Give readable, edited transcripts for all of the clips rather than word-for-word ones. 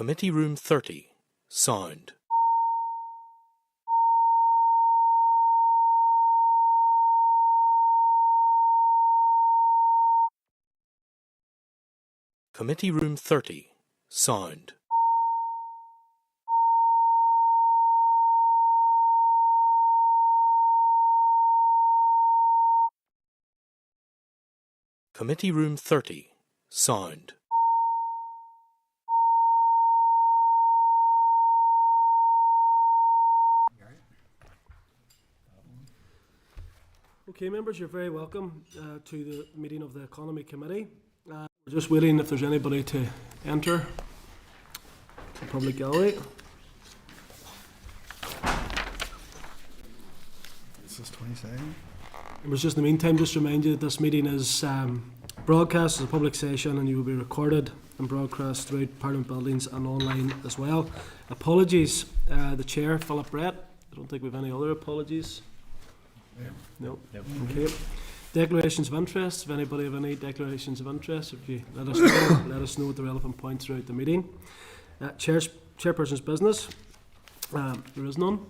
Committee Room 30, sound. Committee Room 30, sound. Committee Room 30, sound. Okay, members, you're very welcome to the meeting of the Economy Committee. We're just waiting if there's anybody to enter the public gallery. This is 22nd. It was just in the meantime, just to remind you that this meeting is broadcast as a public session and you will be recorded and broadcast throughout Parliament buildings and online as well. Apologies, the Chair, Philip Brett. I don't think we have any other apologies. No. Yep. Okay. Declarations of interest. If anybody have any declarations of interest, if you let us know at the relevant point throughout the meeting. Chairperson's business. There is none.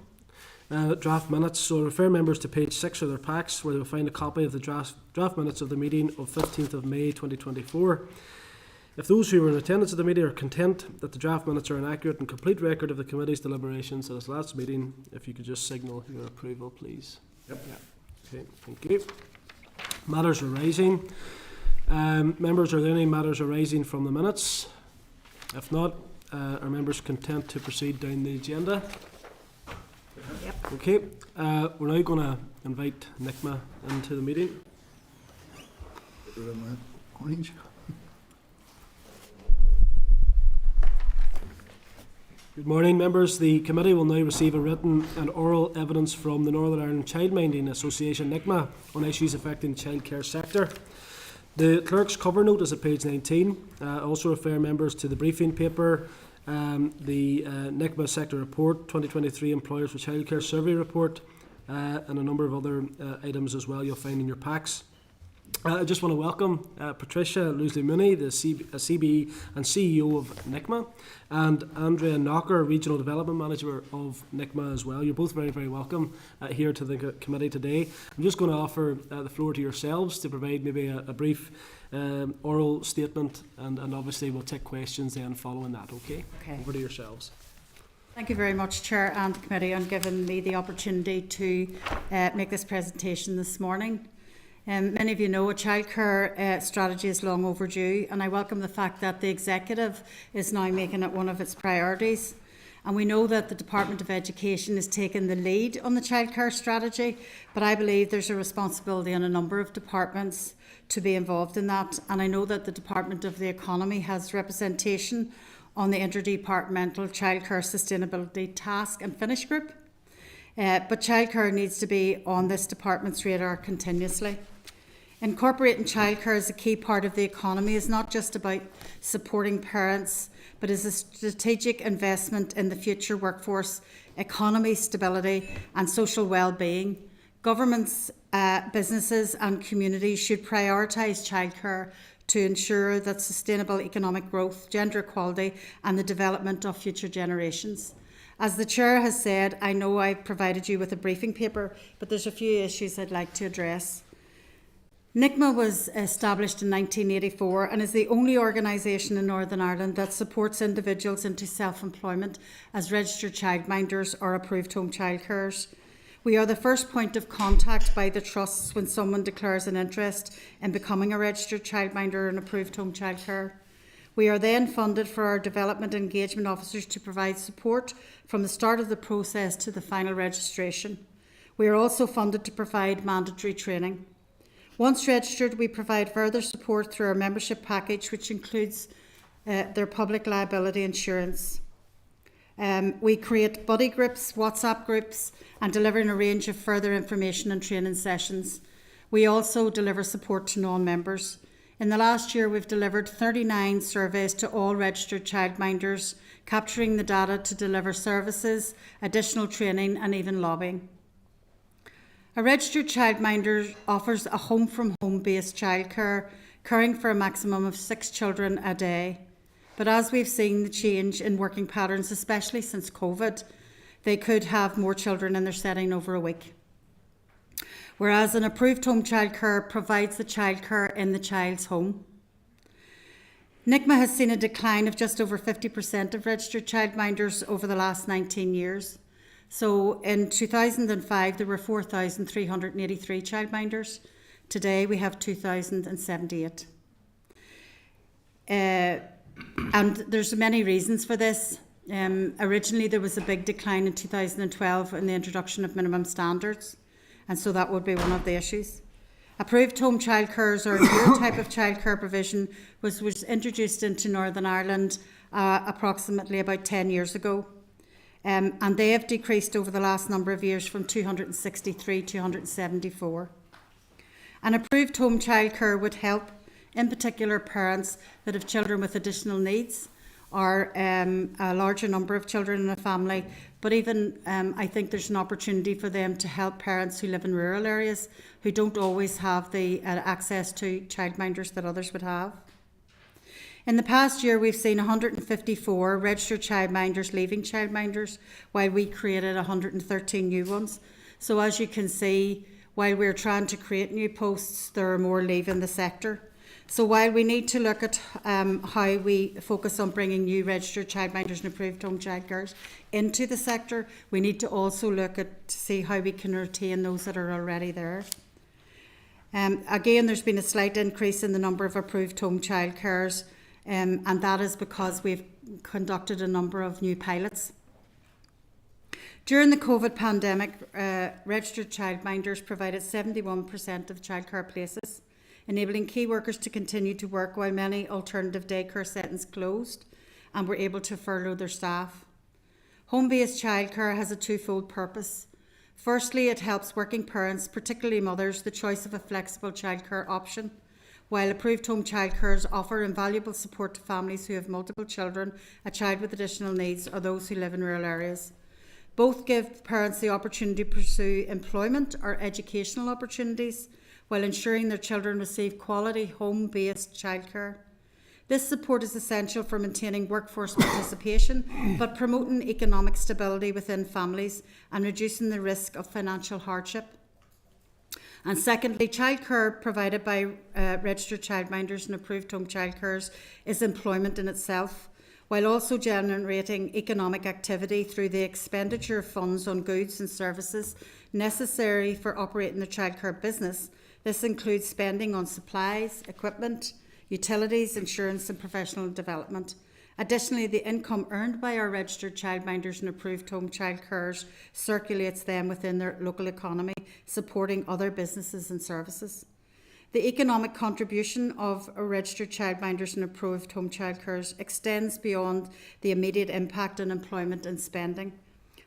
Draft minutes. So refer members to page 6 of their packs, where they will find a copy of the draft minutes of the meeting of 15th of May 2024. If those who were in attendance at the meeting are content that the draft minutes are an accurate and complete record of the committee's deliberations at its last meeting, if you could just signal your approval, please. Yep. Yeah. Okay, thank you. Matters arising. Members, are there any matters arising from the minutes? If not, are members content to proceed down the agenda? Yep. Okay, we're now going to invite NICMA into the meeting. Orange. Good morning, members. The committee will now receive a written and oral evidence from the Northern Ireland Childminding Association, NICMA, on issues affecting the childcare sector. The clerk's cover note is at page 19. Also refer members to the briefing paper, the NICMA sector report, 2023 Employers for Childcare Survey report, and a number of other items as well you'll find in your packs. I just want to welcome Patricia Loosley-Mooney, the CBE and CEO of NICMA, and Andrea Knocker, Regional Development Manager of NICMA as well. You're both very, very welcome here to the committee today. I'm just going to offer the floor to yourselves to provide maybe a brief oral statement, and obviously we'll take questions then following that, okay? Over to yourselves. Thank you very much, Chair and the committee, on giving me the opportunity to make this presentation this morning. Many of you know a childcare strategy is long overdue, and I welcome the fact that the Executive is now making it one of its priorities. And we know that the Department of Education is taking the lead on the childcare strategy, but I believe there's a responsibility on a number of departments to be involved in that. And I know that the Department of the Economy has representation on the Interdepartmental Childcare Sustainability Task and Finish Group. But childcare needs to be on this department's radar continuously. Incorporating childcare as a key part of the economy is not just about supporting parents, but is a strategic investment in the future workforce, economy stability and social well-being. Governments, businesses and communities should prioritise childcare to ensure that sustainable economic growth, gender equality and the development of future generations. As the Chair has said, I know I've provided you with a briefing paper, but there's a few issues I'd like to address. NICMA was established in 1984 and is the only organisation in Northern Ireland that supports individuals into self-employment as registered childminders or approved home childcarers. We are the first point of contact by the trusts when someone declares an interest in becoming a registered childminder and approved home childcarer. We are then funded for our development and engagement officers to provide support from the start of the process to the final registration. We are also funded to provide mandatory training. Once registered, we provide further support through our membership package, which includes their public liability insurance. We create buddy groups, WhatsApp groups, and deliver a range of further information and training sessions. We also deliver support to non-members. In the last year, we've delivered 39 surveys to all registered childminders, capturing the data to deliver services, additional training and even lobbying. A registered childminder offers a home-from-home based childcare, caring for a maximum of 6 children a day. But as we've seen the change in working patterns, especially since COVID, they could have more children in their setting over a week. Whereas an approved home childcare provides the childcare in the child's home. NICMA has seen a decline of just over 50% of registered childminders over the last 19 years. So in 2005, there were 4,383 childminders. Today, we have 2,078. And there's many reasons for this. Originally, there was a big decline in 2012 in the introduction of minimum standards, and so that would be one of the issues. Approved home childcares, or a new type of childcare provision, was introduced into Northern Ireland approximately about 10 years ago. And they have decreased over the last number of years from 263 to 174. An approved home childcare would help, in particular, parents that have children with additional needs, or a larger number of children in a family. But even I think there's an opportunity for them to help parents who live in rural areas who don't always have the access to childminders that others would have. In the past year, we've seen 154 registered childminders leaving childminders, while we created 113 new ones. So as you can see, while we're trying to create new posts, there are more leaving the sector. So while we need to look at how we focus on bringing new registered childminders and approved home childcares into the sector, we need to also look at to see how we can retain those that are already there. Again, there's been a slight increase in the number of approved home childcares, and that is because we've conducted a number of new pilots. During the COVID pandemic, registered childminders provided 71% of childcare places, enabling key workers to continue to work while many alternative daycare settings closed and were able to furlough their staff. Home-based childcare has a twofold purpose. Firstly, it helps working parents, particularly mothers, the choice of a flexible childcare option, while approved home childcares offer invaluable support to families who have multiple children, a child with additional needs, or those who live in rural areas. Both give parents the opportunity to pursue employment or educational opportunities while ensuring their children receive quality home-based childcare. This support is essential for maintaining workforce participation, but promoting economic stability within families and reducing the risk of financial hardship. And secondly, childcare provided by registered childminders and approved home childcares is employment in itself, while also generating economic activity through the expenditure of funds on goods and services necessary for operating the childcare business. This includes spending on supplies, equipment, utilities, insurance and professional development. Additionally, the income earned by our registered childminders and approved home childcares circulates then within their local economy, supporting other businesses and services. The economic contribution of registered childminders and approved home childcares extends beyond the immediate impact on employment and spending.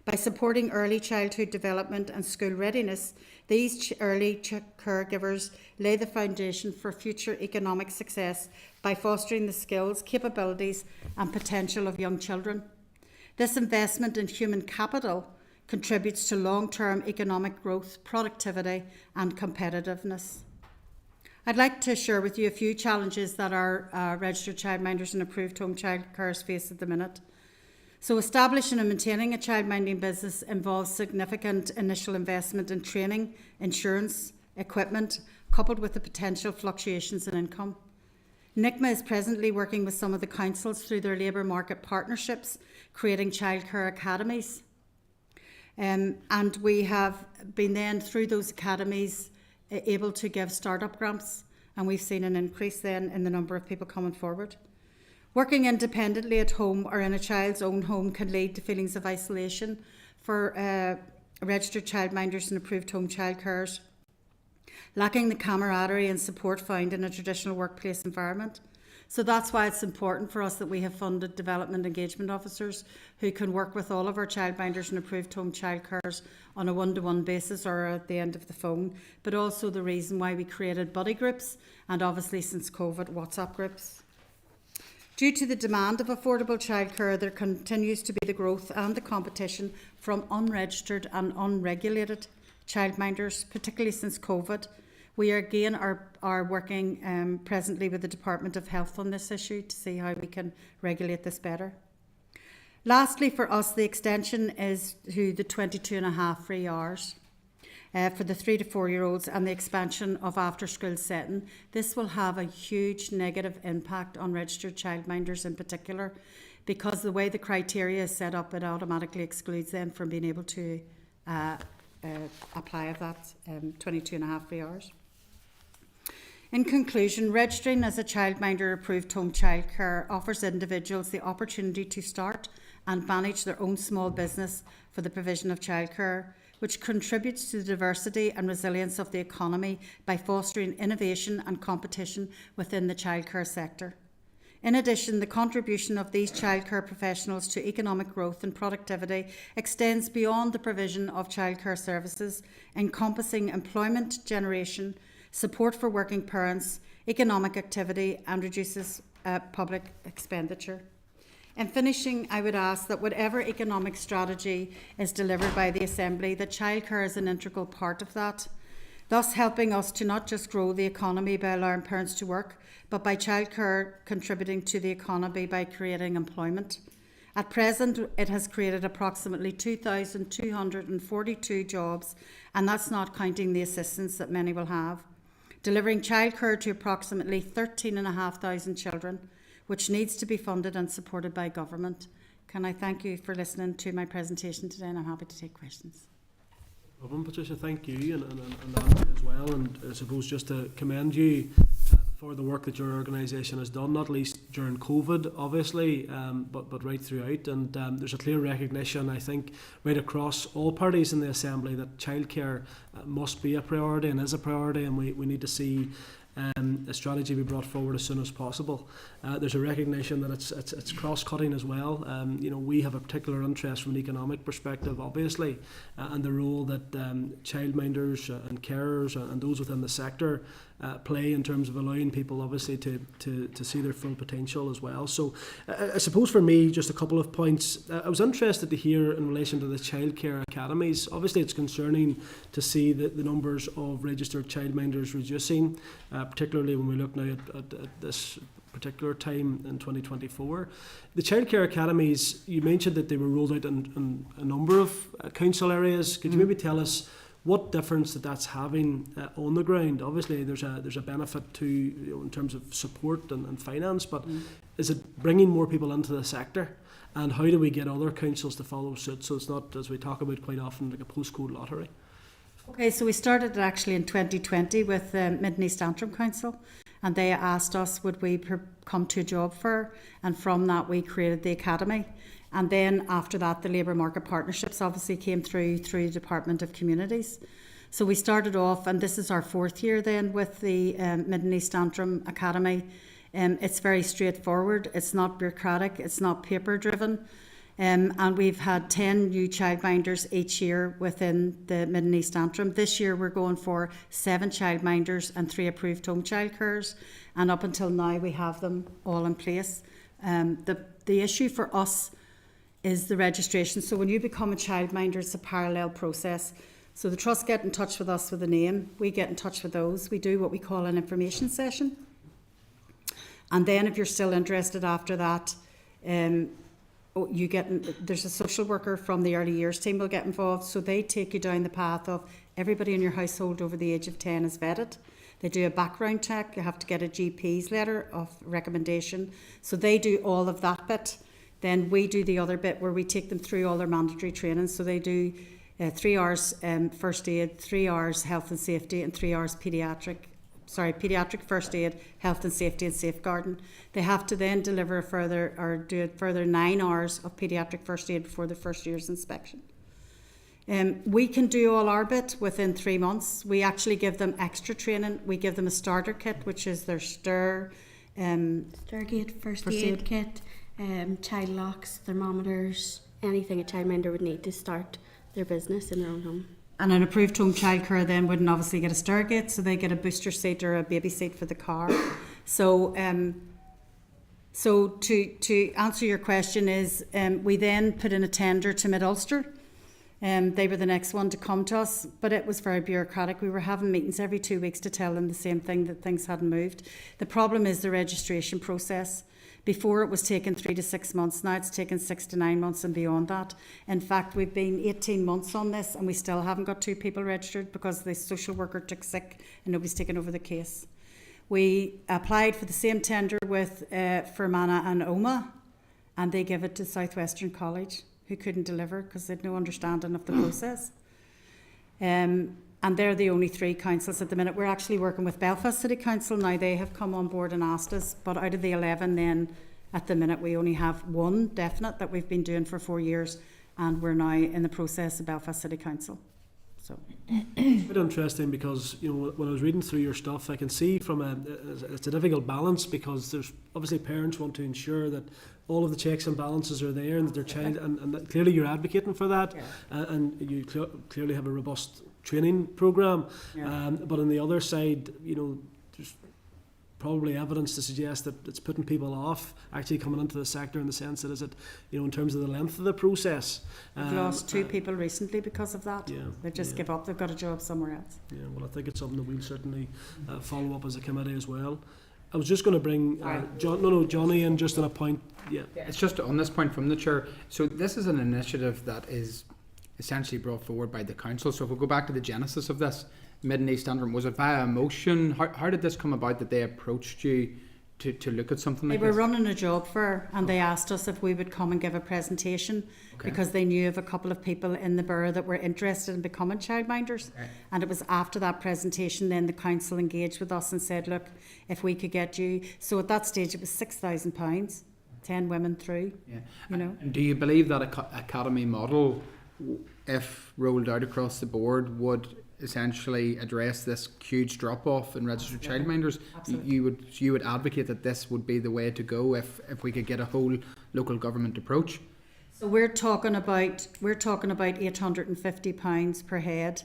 By supporting early childhood development and school readiness, these early caregivers lay the foundation for future economic success by fostering the skills, capabilities and potential of young children. This investment in human capital contributes to long-term economic growth, productivity and competitiveness. I'd like to share with you a few challenges that our registered childminders and approved home childcares face at the minute. So establishing and maintaining a childminding business involves significant initial investment in training, insurance, equipment, coupled with the potential fluctuations in income. NICMA is presently working with some of the councils through their labour market partnerships, creating childcare academies. And we have been then, through those academies, able to give start-up grants, and we've seen an increase then in the number of people coming forward. Working independently at home or in a child's own home can lead to feelings of isolation for registered childminders and approved home childcares, lacking the camaraderie and support found in a traditional workplace environment. So that's why it's important for us that we have funded development engagement officers who can work with all of our childminders and approved home childcares on a one-to-one basis or at the end of the phone, but also the reason why we created buddy groups and obviously since COVID, WhatsApp groups. Due to the demand of affordable childcare, there continues to be the growth and the competition from unregistered and unregulated childminders, particularly since COVID, We are working presently with the Department of Health on this issue to see how we can regulate this better. Lastly, for us, the extension is to the 22.5 free hours for the 3 to 4 year olds and the expansion of after school setting. This will have a huge negative impact on registered childminders in particular, because the way the criteria is set up, it automatically excludes them from being able to apply of that 22.5 free hours. In conclusion, registering as a childminder approved home childcare offers individuals the opportunity to start and manage their own small business for the provision of childcare, which contributes to the diversity and resilience of the economy by fostering innovation and competition within the childcare sector. In addition, the contribution of these childcare professionals to economic growth and productivity extends beyond the provision of childcare services, encompassing employment generation, support for working parents, economic activity, and reduces public expenditure. In finishing, I would ask that whatever economic strategy is delivered by the Assembly, that childcare is an integral part of that, thus helping us to not just grow the economy by allowing parents to work, but by childcare contributing to the economy by creating employment. At present, it has created approximately 2,242 jobs, and that's not counting the assistance that many will have, delivering childcare to approximately 13,500 children, which needs to be funded and supported by government. Can I thank you for listening to my presentation today, and I'm happy to take questions. Patricia, thank you, and Andy as well, and I suppose just to commend you for the work that your organisation has done, not least during COVID, obviously, but right throughout. And there's a clear recognition, I think, right across all parties in the Assembly that childcare must be a priority and is a priority, and we need to see a strategy be brought forward as soon as possible. There's a recognition that it's cross-cutting as well. We have a particular interest from an economic perspective, obviously, and the role that childminders and carers and those within the sector play in terms of allowing people, obviously, to see their full potential as well. So I suppose for me, just a couple of points. I was interested to hear in relation to the childcare academies. Obviously, it's concerning to see the numbers of registered childminders reducing, particularly when we look now at this particular time in 2024. The childcare academies, you mentioned that they were rolled out in a number of council areas. Could you maybe tell us what difference that's having on the ground? Obviously, there's a benefit to, in terms of support and finance, but is it bringing more people into the sector? And how do we get other councils to follow suit, so it's not, as we talk about quite often, like a postcode lottery? Okay, so we started actually in 2020 with Mid and East Antrim Council, and they asked us would we come to a job fair, and from that we created the academy. And then after that, the labour market partnerships obviously came through the Department of Communities. So we started off, and this is our 4th year then with the Mid and East Antrim Academy. It's very straightforward, it's not bureaucratic, it's not paper driven. And we've had 10 new childminders each year within the Mid and East Antrim. This year we're going for 7 childminders and 3 approved home childcares, and up until now we have them all in place. The issue for us is the registration. So when you become a childminder, it's a parallel process. So the trust get in touch with us with a name, we get in touch with those, we do what we call an information session, and then if you're still interested after that, there's a social worker from the early years team will get involved. So they take you down the path of everybody in your household over the age of 10 is vetted. They do a background check, you have to get a GP's letter of recommendation. So they do all of that bit. Then we do the other bit where we take them through all their mandatory training. So they do 3 hours first aid, 3 hours health and safety, and 3 hours paediatric first aid, health and safety and safeguarding. They have to then deliver a further 9 hours of paediatric first aid before the first year's inspection. We can do all our bit within 3 months. We actually give them extra training. We give them a starter kit, which is their Stargate first aid kit, child locks, thermometers, anything a childminder would need to start their business in their own home. And an approved home childcare then wouldn't obviously get a Stargate, so they get a booster seat or a baby seat for the car. So to answer your question is, we then put in a tender to Mid Ulster. They were the next one to come to us, but it was very bureaucratic. We were having meetings every 2 weeks to tell them the same thing, that things hadn't moved. The problem is the registration process. Before it was taking 3 to 6 months, now it's taken 6 to 9 months and beyond that. In fact, we've been 18 months on this and we still haven't got 2 people registered because the social worker took sick and nobody's taken over the case. We applied for the same tender with Fermanagh and Omagh, and they gave it to Southwestern College, who couldn't deliver because they had no understanding of the process. And they're the only 3 councils at the minute. We're actually working with Belfast City Council now. They have come on board and asked us, but out of the 11 then, at the minute we only have 1 definite that we've been doing for 4 years, and we're now in the process of Belfast City Council. So It's quite interesting because, you know, when I was reading through your stuff, I can see it's a difficult balance because there's obviously parents want to ensure that all of the checks and balances are there and that their child, and that clearly you're advocating for that, and you clearly have a robust training programme. But on the other side, you know, there's probably evidence to suggest that it's putting people off actually coming into the sector, in the sense that, is it, you know, in terms of the length of the process. We've lost 2 people recently because of that. Yeah, They just give up. They've got a job somewhere else. Yeah, well, I think it's something that we'll certainly follow up as a committee as well. I was just going to bring Johnny in just on a point. Yeah. It's just on this point from the chair. So this is an initiative that is essentially brought forward by the council. So if we go back to the genesis of this, Mid and East Antrim, was it via a motion? How did this come about that they approached you to look at something like this? They were this? running a job fair and they asked us if we would come and give a presentation, because they knew of a couple of people in the borough that were interested in becoming childminders. And it was after that presentation then the council engaged with us and said, look, if we could get you. So at that stage it was £6,000, 10 women through. Yeah. You know. And do you believe that academy model, if rolled out across the board, would essentially address this huge drop-off in registered childminders? You would advocate that this would be the way to go if we could get a whole local government approach? So we're talking about £850 per head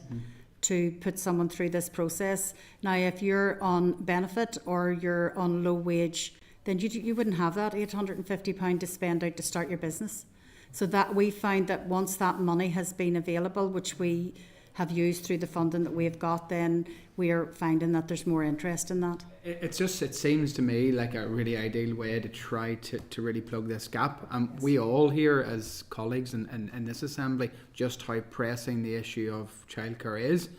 to put someone through this process. Now, if you're on benefit or you're on low wage, then you wouldn't have that £850 to spend out to start your business. So that we find that once that money has been available, which we have used through the funding that we've got, then we are finding that there's more interest in that. It seems to me like a really ideal way to try to really plug this gap. We all hear as colleagues in this assembly just how pressing the issue of childcare is.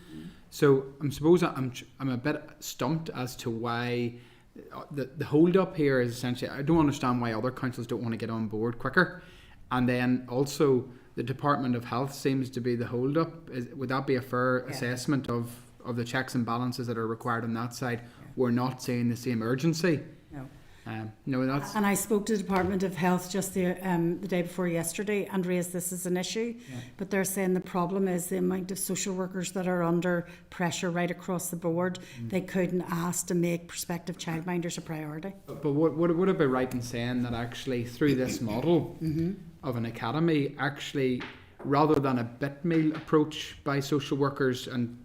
So I suppose I'm a bit stumped as to why the hold up here is essentially, I don't understand why other councils don't want to get on board quicker. And then also the Department of Health seems to be the hold up. Would that be a fair assessment of the checks and balances that are required on that side? We're not seeing the same urgency. No. That's. And I spoke to the Department of Health just the day before yesterday and raised this as an issue. But they're saying the problem is the amount of social workers that are under pressure right across the board. They couldn't ask to make prospective childminders a priority. But would it be right in saying that actually through this model of an academy, actually rather than a bit meal approach by social workers and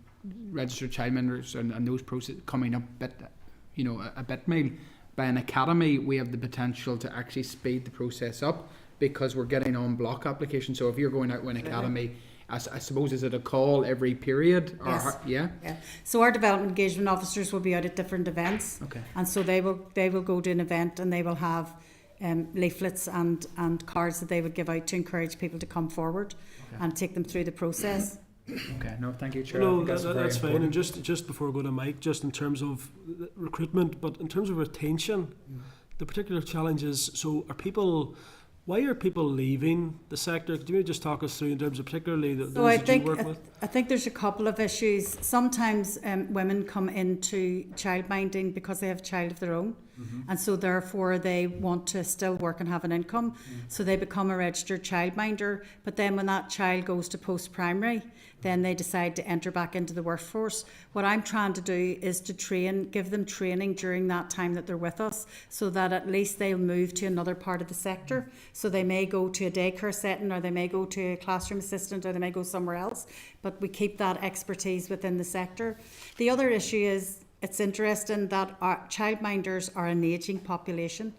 registered childminders and those process coming up a bit meal, by an academy we have the potential to actually speed the process up because we're getting on block applications. So if you're going out with an academy, I suppose, is it a call every period? Or yes. Yeah. So our development engagement officers will be out at different events. And so they will go to an event and they will have leaflets and cards that they would give out to encourage people to come forward and take them through the process. Okay, no, thank you, Chair. No, that's fine. And just before we go to Mike, just in terms of recruitment, but in terms of retention, the particular challenge is, why are people leaving the sector? Could you just talk us through in terms of particularly those that you work with? I think there's a couple of issues. Sometimes women come into childminding because they have a child of their own. And so therefore they want to still work and have an income. So they become a registered childminder. But then when that child goes to post-primary, then they decide to enter back into the workforce. What I'm trying to do is to give them training during that time that they're with us, so that at least they'll move to another part of the sector. So they may go to a daycare setting, or they may go to a classroom assistant, or they may go somewhere else. But we keep that expertise within the sector. The other issue is, it's interesting that our childminders are an ageing population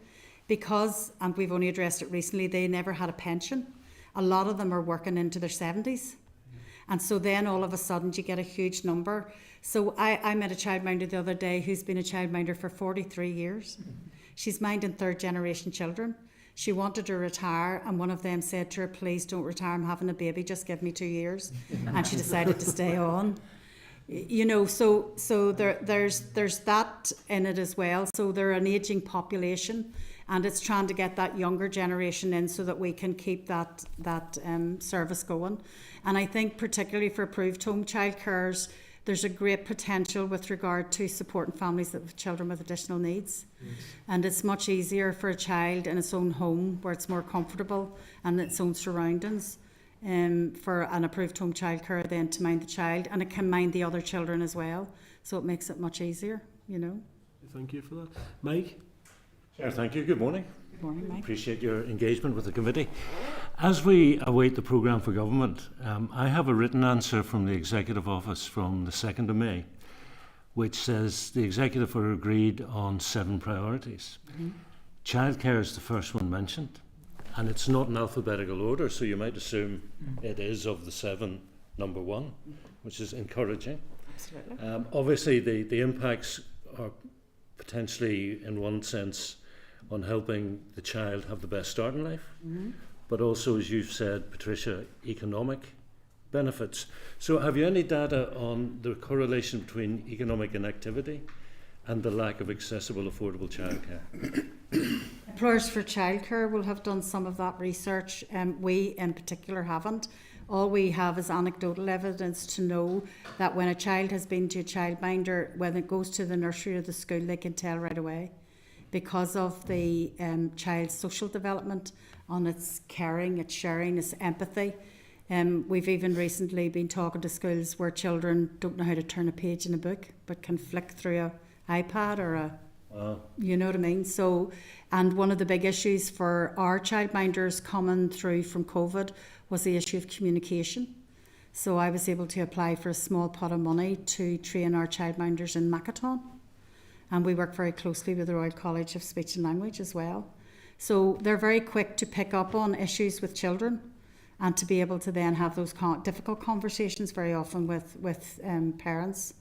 because, and we've only addressed it recently, they never had a pension. A lot of them are working into their 70s. And so then all of a sudden you get a huge number. So I met a childminder the other day who's been a childminder for 43 years. She's minding third generation children. She wanted to retire, and one of them said to her, please don't retire, I'm having a baby, just give me 2 years. And she decided to stay on. You know, so there's that in it as well. So they're an ageing population, and it's trying to get that younger generation in so that we can keep that service going. And I think particularly for approved home childcares, there's a great potential with regard to supporting families that have children with additional needs. Yes. And it's much easier for a child in its own home where it's more comfortable and its own surroundings for an approved home childcare than to mind the child. And it can mind the other children as well. So it makes it much easier, you know. Thank you for that. Mike? Chair, thank you. Good morning. Good morning, Mike. Appreciate your engagement with the committee. As we await the programme for government, I have a written answer from the Executive Office from the 2nd of May, which says the Executive are agreed on 7 priorities. Mm-hmm. Childcare is the first one mentioned, and it's not in alphabetical order, so you might assume it is of the 7 number 1, which is encouraging. Absolutely. Obviously, the impacts are potentially, in one sense, on helping the child have the best start in life, but also, as you've said, Patricia, economic benefits. So have you any data on the correlation between economic inactivity and the lack of accessible, affordable childcare? Employers for Childcare will have done some of that research. We in particular haven't. All we have is anecdotal evidence to know that when a child has been to a childminder, when it goes to the nursery or the school, they can tell right away, because of the child's social development, on its caring, its sharing, its empathy. We've even recently been talking to schools where children don't know how to turn a page in a book, but can flick through an iPad or a, you know what I mean? So, and one of the big issues for our childminders coming through from COVID was the issue of communication. So I was able to apply for a small pot of money to train our childminders in Makaton. And we work very closely with the Royal College of Speech and Language as well. So they're very quick to pick up on issues with children and to be able to then have those difficult conversations very often with parents.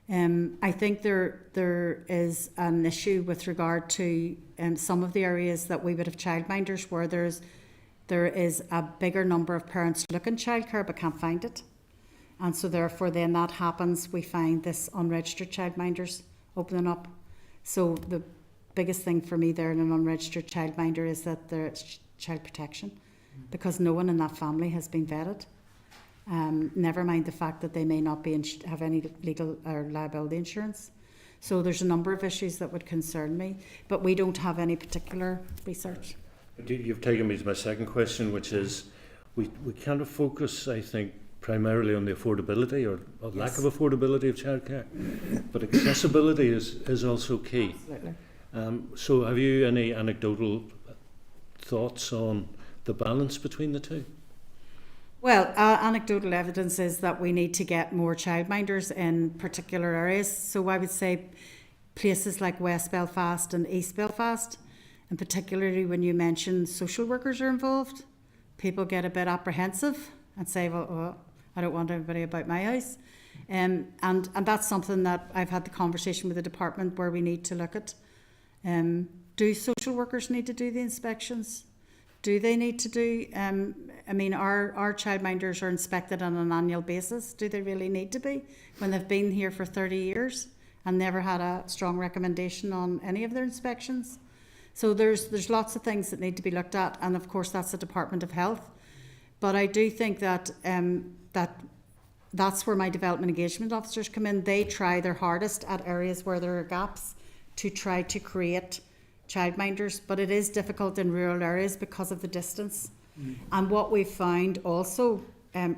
I think there is an issue with regard to some of the areas that we would have childminders where there is a bigger number of parents looking childcare but can't find it. And so therefore then that happens, we find this unregistered childminders opening up. So the biggest thing for me there in an unregistered childminder is that there's child protection, because no one in that family has been vetted. Never mind the fact that they may not be have any legal or liability insurance. So there's a number of issues that would concern me, but we don't have any particular research. You've taken me to my second question, which is we kind of focus, I think, primarily on the affordability or lack of affordability of childcare, but accessibility is also key. Absolutely. So have you any anecdotal thoughts on the balance between the two? Well, anecdotal evidence is that we need to get more childminders in particular areas. So I would say places like West Belfast and East Belfast, and particularly when you mention social workers are involved, people get a bit apprehensive and say, well, I don't want anybody about my house. And that's something that I've had the conversation with the department where we need to look at. Do social workers need to do the inspections? Do they need to do, our childminders are inspected on an annual basis. Do they really need to be when they've been here for 30 years and never had a strong recommendation on any of their inspections? So there's lots of things that need to be looked at, and of course that's the Department of Health. But I do think that that's where my development engagement officers come in. They try their hardest at areas where there are gaps to try to create childminders, but it is difficult in rural areas because of the distance. And what we've found also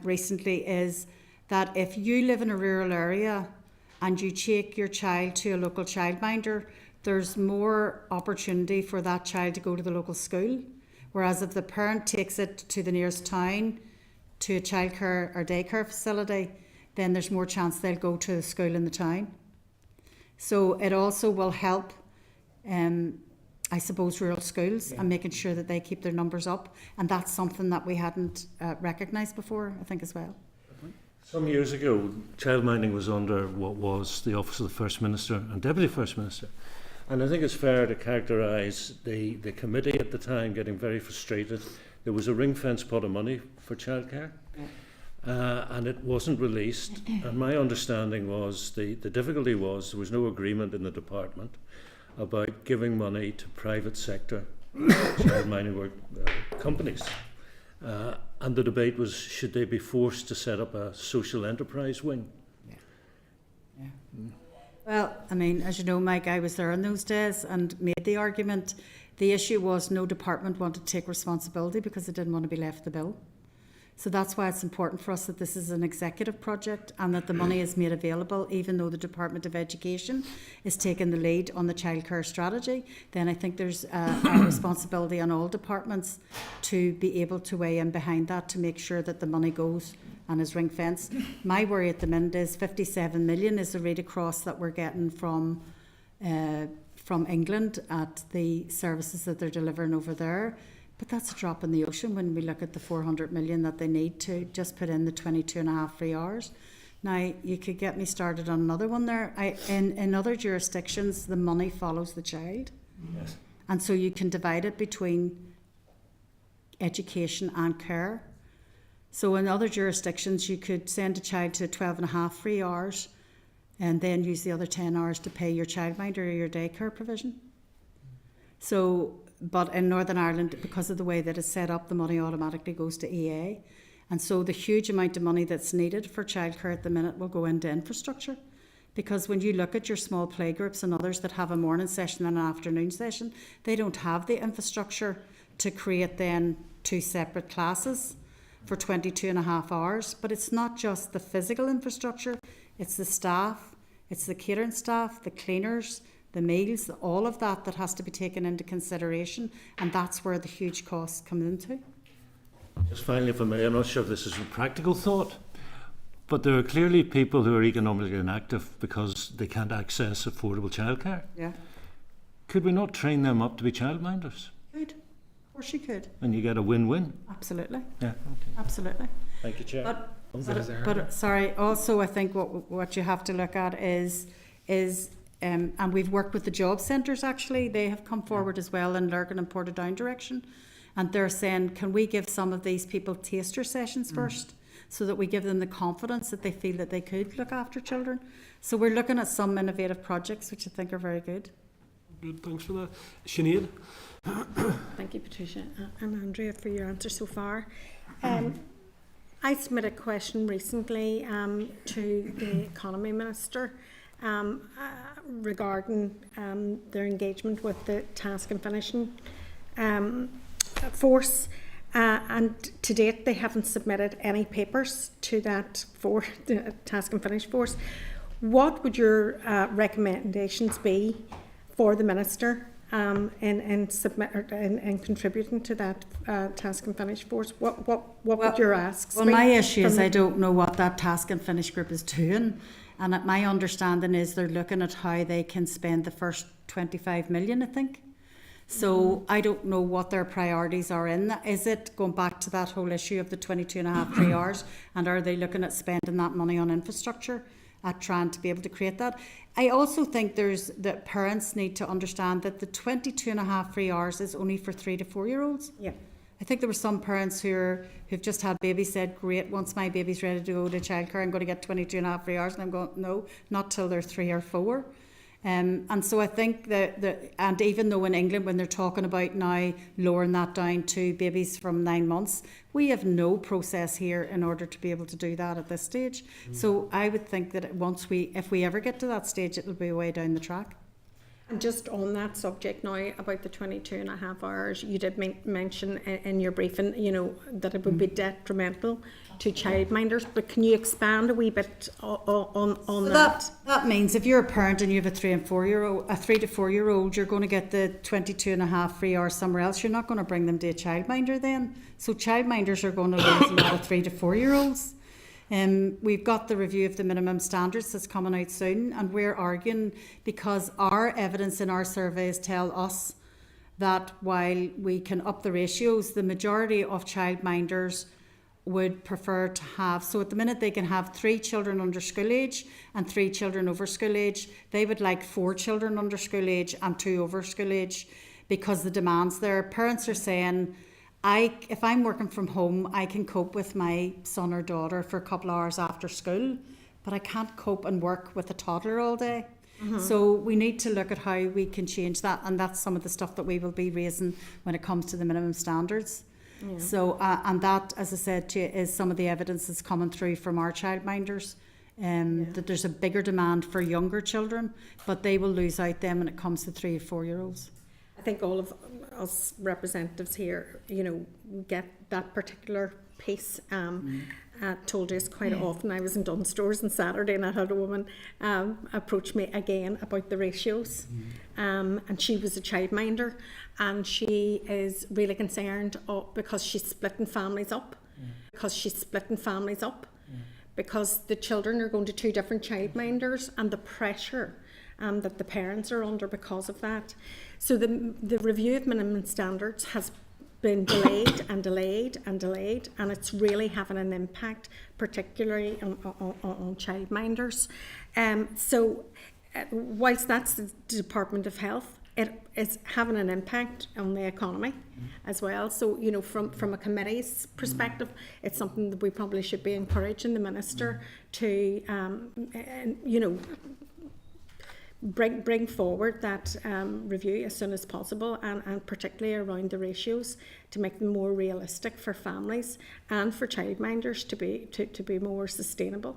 recently is that if you live in a rural area and you take your child to a local childminder, there's more opportunity for that child to go to the local school. Whereas if the parent takes it to the nearest town, to a childcare or daycare facility, then there's more chance they'll go to a school in the town. So it also will help, I suppose, rural schools and making sure that they keep their numbers up. And that's something that we hadn't recognised before, I think, as well. Some years ago, childminding was under what was the Office of the First Minister and Deputy First Minister. And I think it's fair to characterise the committee at the time getting very frustrated. There was a ring-fence pot of money for childcare, and it wasn't released. And my understanding was the difficulty was there was no agreement in the department about giving money to private sector childminding work companies. And the debate was, should they be forced to set up a social enterprise wing? Well, I mean, as you know, Mike, I was there in those days and made the argument. The issue was no department wanted to take responsibility because they didn't want to be left the bill. So that's why it's important for us that this is an executive project and that the money is made available, even though the Department of Education is taking the lead on the childcare strategy. Then I think there's a responsibility on all departments to be able to weigh in behind that to make sure that the money goes and is ring fenced. My worry at the minute is 57 million is the read across that we're getting from England at the services that they're delivering over there. But that's a drop in the ocean when we look at the 400 million that they need to just put in the 22.5 free hours. Now, you could get me started on another one there. In other jurisdictions, the money follows the child. Yes. And so you can divide it between education and care. So in other jurisdictions, you could send a child to 12.5 free hours and then use the other 10 hours to pay your childminder or your daycare provision. So, but in Northern Ireland, because of the way that it's set up, the money automatically goes to EA. And so the huge amount of money that's needed for childcare at the minute will go into infrastructure. Because when you look at your small playgroups and others that have a morning session and an afternoon session, they don't have the infrastructure to create then 2 separate classes for 22.5 hours. But it's not just the physical infrastructure, it's the staff, it's the catering staff, the cleaners, the meals, all of that has to be taken into consideration, and that's where the huge costs come into. Just finally, if I may, I'm not sure if this is a practical thought, but there are clearly people who are economically inactive because they can't access affordable childcare. Yeah. Could we not train them up to be childminders? Could. Of course you could. And you get a win-win. Absolutely. Yeah. Okay. Absolutely. Thank you, Chair. But sorry, also I think what you have to look at is and we've worked with the job centres actually. They have come forward as well in Lurgan and Portadown direction, and they're saying, can we give some of these people taster sessions first, so that we give them the confidence that they feel that they could look after children. So we're looking at some innovative projects which I think are very good. Good, thanks for that. Sinead? Thank you, Patricia and Andrea, for your answer so far. I submitted a question recently to the Economy Minister regarding their engagement with the task and finishing force, and to date they haven't submitted any papers to that for the task and finish force. What would your recommendations be for the Minister in contributing to that task and finish force? What would your asks be? Well, my issue is I don't know what that task and finish group is doing. And my understanding is they're looking at how they can spend the first 25 million, I think. So I don't know what their priorities are in that. Is it going back to that whole issue of the 22.5 free hours? And are they looking at spending that money on infrastructure, at trying to be able to create that? I also think that parents need to understand that the 22.5 free hours is only for 3 to 4 year olds. Yeah. I think there were some parents who've just had babies said, great, once my baby's ready to go to childcare, I'm going to get 22.5 free hours. And I'm going, no, not till they're 3 or 4. And so I think and even though in England, when they're talking about now lowering that down to babies from 9 months, we have no process here in order to be able to do that at this stage. So I would think that if we ever get to that stage, it'll be way down the track. And just on that subject now about the 22.5 hours, you did mention in your briefing, that it would be detrimental to childminders, but can you expand a wee bit on that? That means if you're a parent and you have a 3 to 4 year old, you're going to get the 22.5 free hours somewhere else. You're not going to bring them to a childminder then. So childminders are going to lose a lot of 3 to 4 year olds. We've got the review of the minimum standards that's coming out soon, and we're arguing because our evidence in our surveys tell us that while we can up the ratios, the majority of childminders would prefer to have, so at the minute they can have 3 children under school age and 3 children over school age. They would like 4 children under school age and 2 over school age because the demand's there. Parents are saying, if I'm working from home, I can cope with my son or daughter for a couple of hours after school, but I can't cope and work with a toddler all day. So we need to look at how we can change that, and that's some of the stuff that we will be raising when it comes to the minimum standards. Yeah. So, and that, as I said to you, is some of the evidence that's coming through from our childminders, that there's a bigger demand for younger children, but they will lose out then when it comes to 3 or 4 year olds. I think all of us representatives here, you know, get that particular piece told us quite often. I was in Dunn Stores on Saturday and I had a woman approach me again about the ratios, and she was a childminder, and she is really concerned because she's splitting families up, because the children are going to 2 different childminders, and the pressure that the parents are under because of that. So the review of minimum standards has been delayed and delayed and delayed, and it's really having an impact, particularly on childminders. So whilst that's the Department of Health, it is having an impact on the economy as well. So, you know, from a committee's perspective, it's something that we probably should be encouraging the Minister to, you know, bring forward that review as soon as possible, and particularly around the ratios, to make them more realistic for families and for childminders to be more sustainable.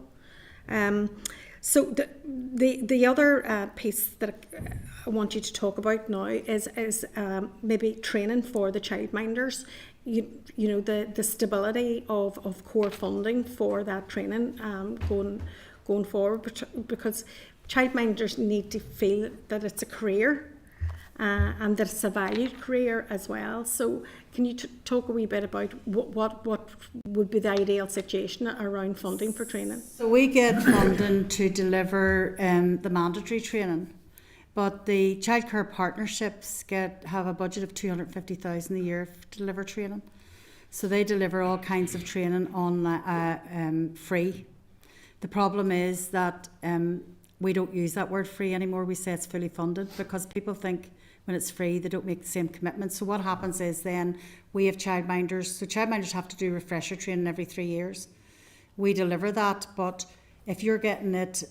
So the other piece that I want you to talk about now is maybe training for the childminders. You know, the stability of core funding for that training going forward, because childminders need to feel that it's a career and that it's a valued career as well. So can you talk a wee bit about what would be the ideal situation around funding for training? So we get funding to deliver the mandatory training, but the childcare partnerships have a budget of 250,000 a year to deliver training. So they deliver all kinds of training on free. The problem is that we don't use that word free anymore. We say it's fully funded, because people think when it's free they don't make the same commitment. So what happens is then we have childminders. So childminders have to do refresher training every 3 years. We deliver that, but if you're getting it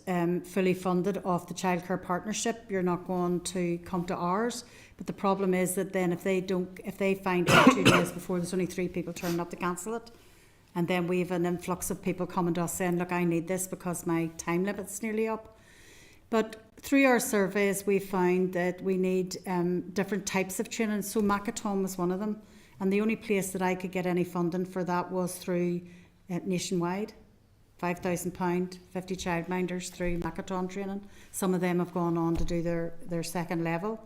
fully funded off the childcare partnership, you're not going to come to ours. But the problem is that then if they find out 2 days before there's only 3 people turning up to cancel it, and then we have an influx of people coming to us saying, look, I need this because my time limit's nearly up. But through our surveys, we found that we need different types of training. So Makaton was one of them. And the only place that I could get any funding for that was through Nationwide. £5,000, 50 childminders through Makaton training. Some of them have gone on to do their second level.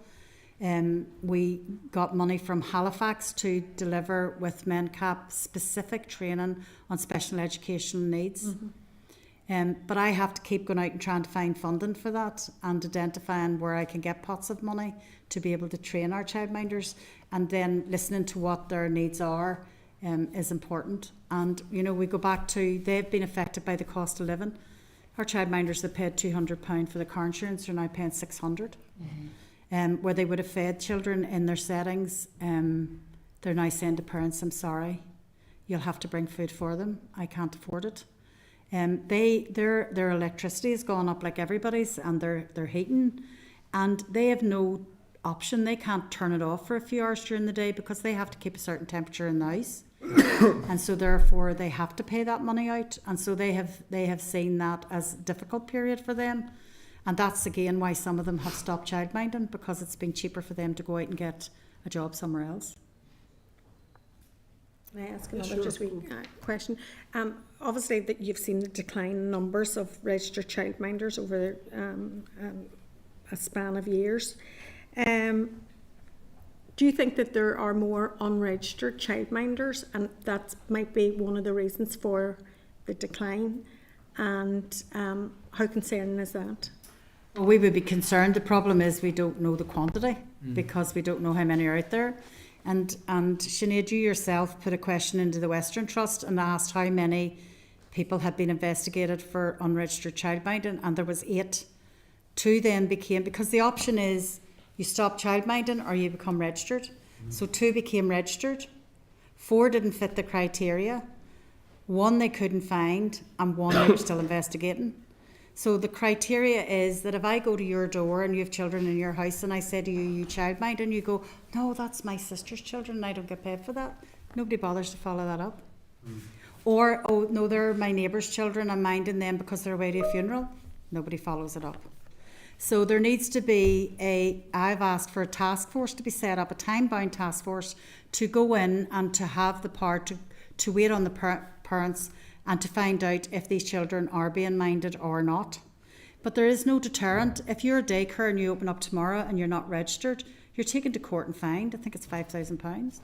We got money from Halifax to deliver with MenCap specific training on special educational needs. But I have to keep going out and trying to find funding for that, and identifying where I can get pots of money to be able to train our childminders, and then listening to what their needs are is important. And, you know, we go back to, they've been affected by the cost of living. Our childminders that paid £200 for the car insurance are now paying £600. Where they would have fed children in their settings, they're now saying to parents, I'm sorry, you'll have to bring food for them. I can't afford it. Their electricity has gone up like everybody's, and their heating, and they have no option. They can't turn it off for a few hours during the day because they have to keep a certain temperature in the house. And so therefore they have to pay that money out, and so they have seen that as a difficult period for them. And that's again why some of them have stopped childminding, because it's been cheaper for them to go out and get a job somewhere else. Can I ask another question? Obviously, that you've seen the decline in numbers of registered childminders over a span of years. Do you think that there are more unregistered childminders, and that might be one of the reasons for the decline? And how concerning is that? Well, we would be concerned. The problem is we don't know the quantity, because we don't know how many are out there. And Sinead, you yourself put a question into the Western Trust and asked how many people had been investigated for unregistered childminding, and there was 8. 2 then became, because the option is you stop childminding or you become registered. So 2 became registered, 4 didn't fit the criteria, 1 they couldn't find, and 1 they were still investigating. So the criteria is that if I go to your door and you have children in your house and I say to you, you childmind, and you go, no, that's my sister's children and I don't get paid for that, nobody bothers to follow that up. Or, oh no, they're my neighbour's children, I'm minding them because they're away to a funeral, nobody follows it up. So there needs to be I've asked for a task force to be set up, a time-bound task force to go in and to have the power to wait on the parents and to find out if these children are being minded or not. But there is no deterrent. If you're a daycare and you open up tomorrow and you're not registered, you're taken to court and fined. I think it's £5,000.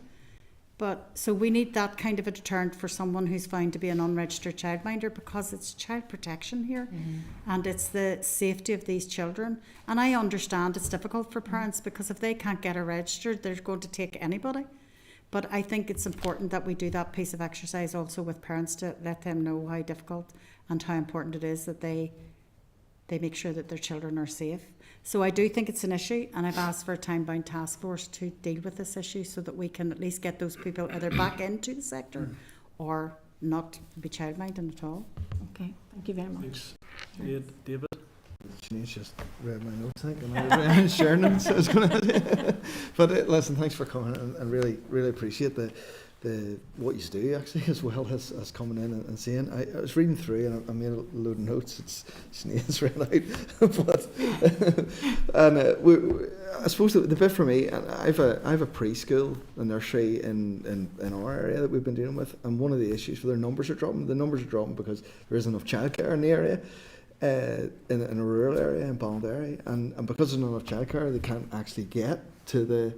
But so we need that kind of a deterrent for someone who's found to be an unregistered childminder, because it's child protection here and it's the safety of these children. And I understand it's difficult for parents because if they can't get her registered, they're going to take anybody. But I think it's important that we do that piece of exercise also with parents to let them know how difficult and how important it is that they make sure that their children are safe. So I do think it's an issue, and I've asked for a time-bound task force to deal with this issue so that we can at least get those people either back into the sector or not be childminding at all. Okay, thank you very much. Thanks. Sinead, David? Shanice just read my notes, I think, and I was sharing them, so I was going to... But listen, thanks for coming, and really, really appreciate the what you do, actually, as well as coming in and seeing. I was reading through, and I made a load of notes. It's Shanice's read out. But I suppose the bit for me, and I have a preschool and nursery in our area that we've been dealing with, and one of the issues for their numbers are dropping. The numbers are dropping because there isn't enough childcare in the area. In a rural area, in Ballinderry, and because there's not enough childcare, they can't actually get to the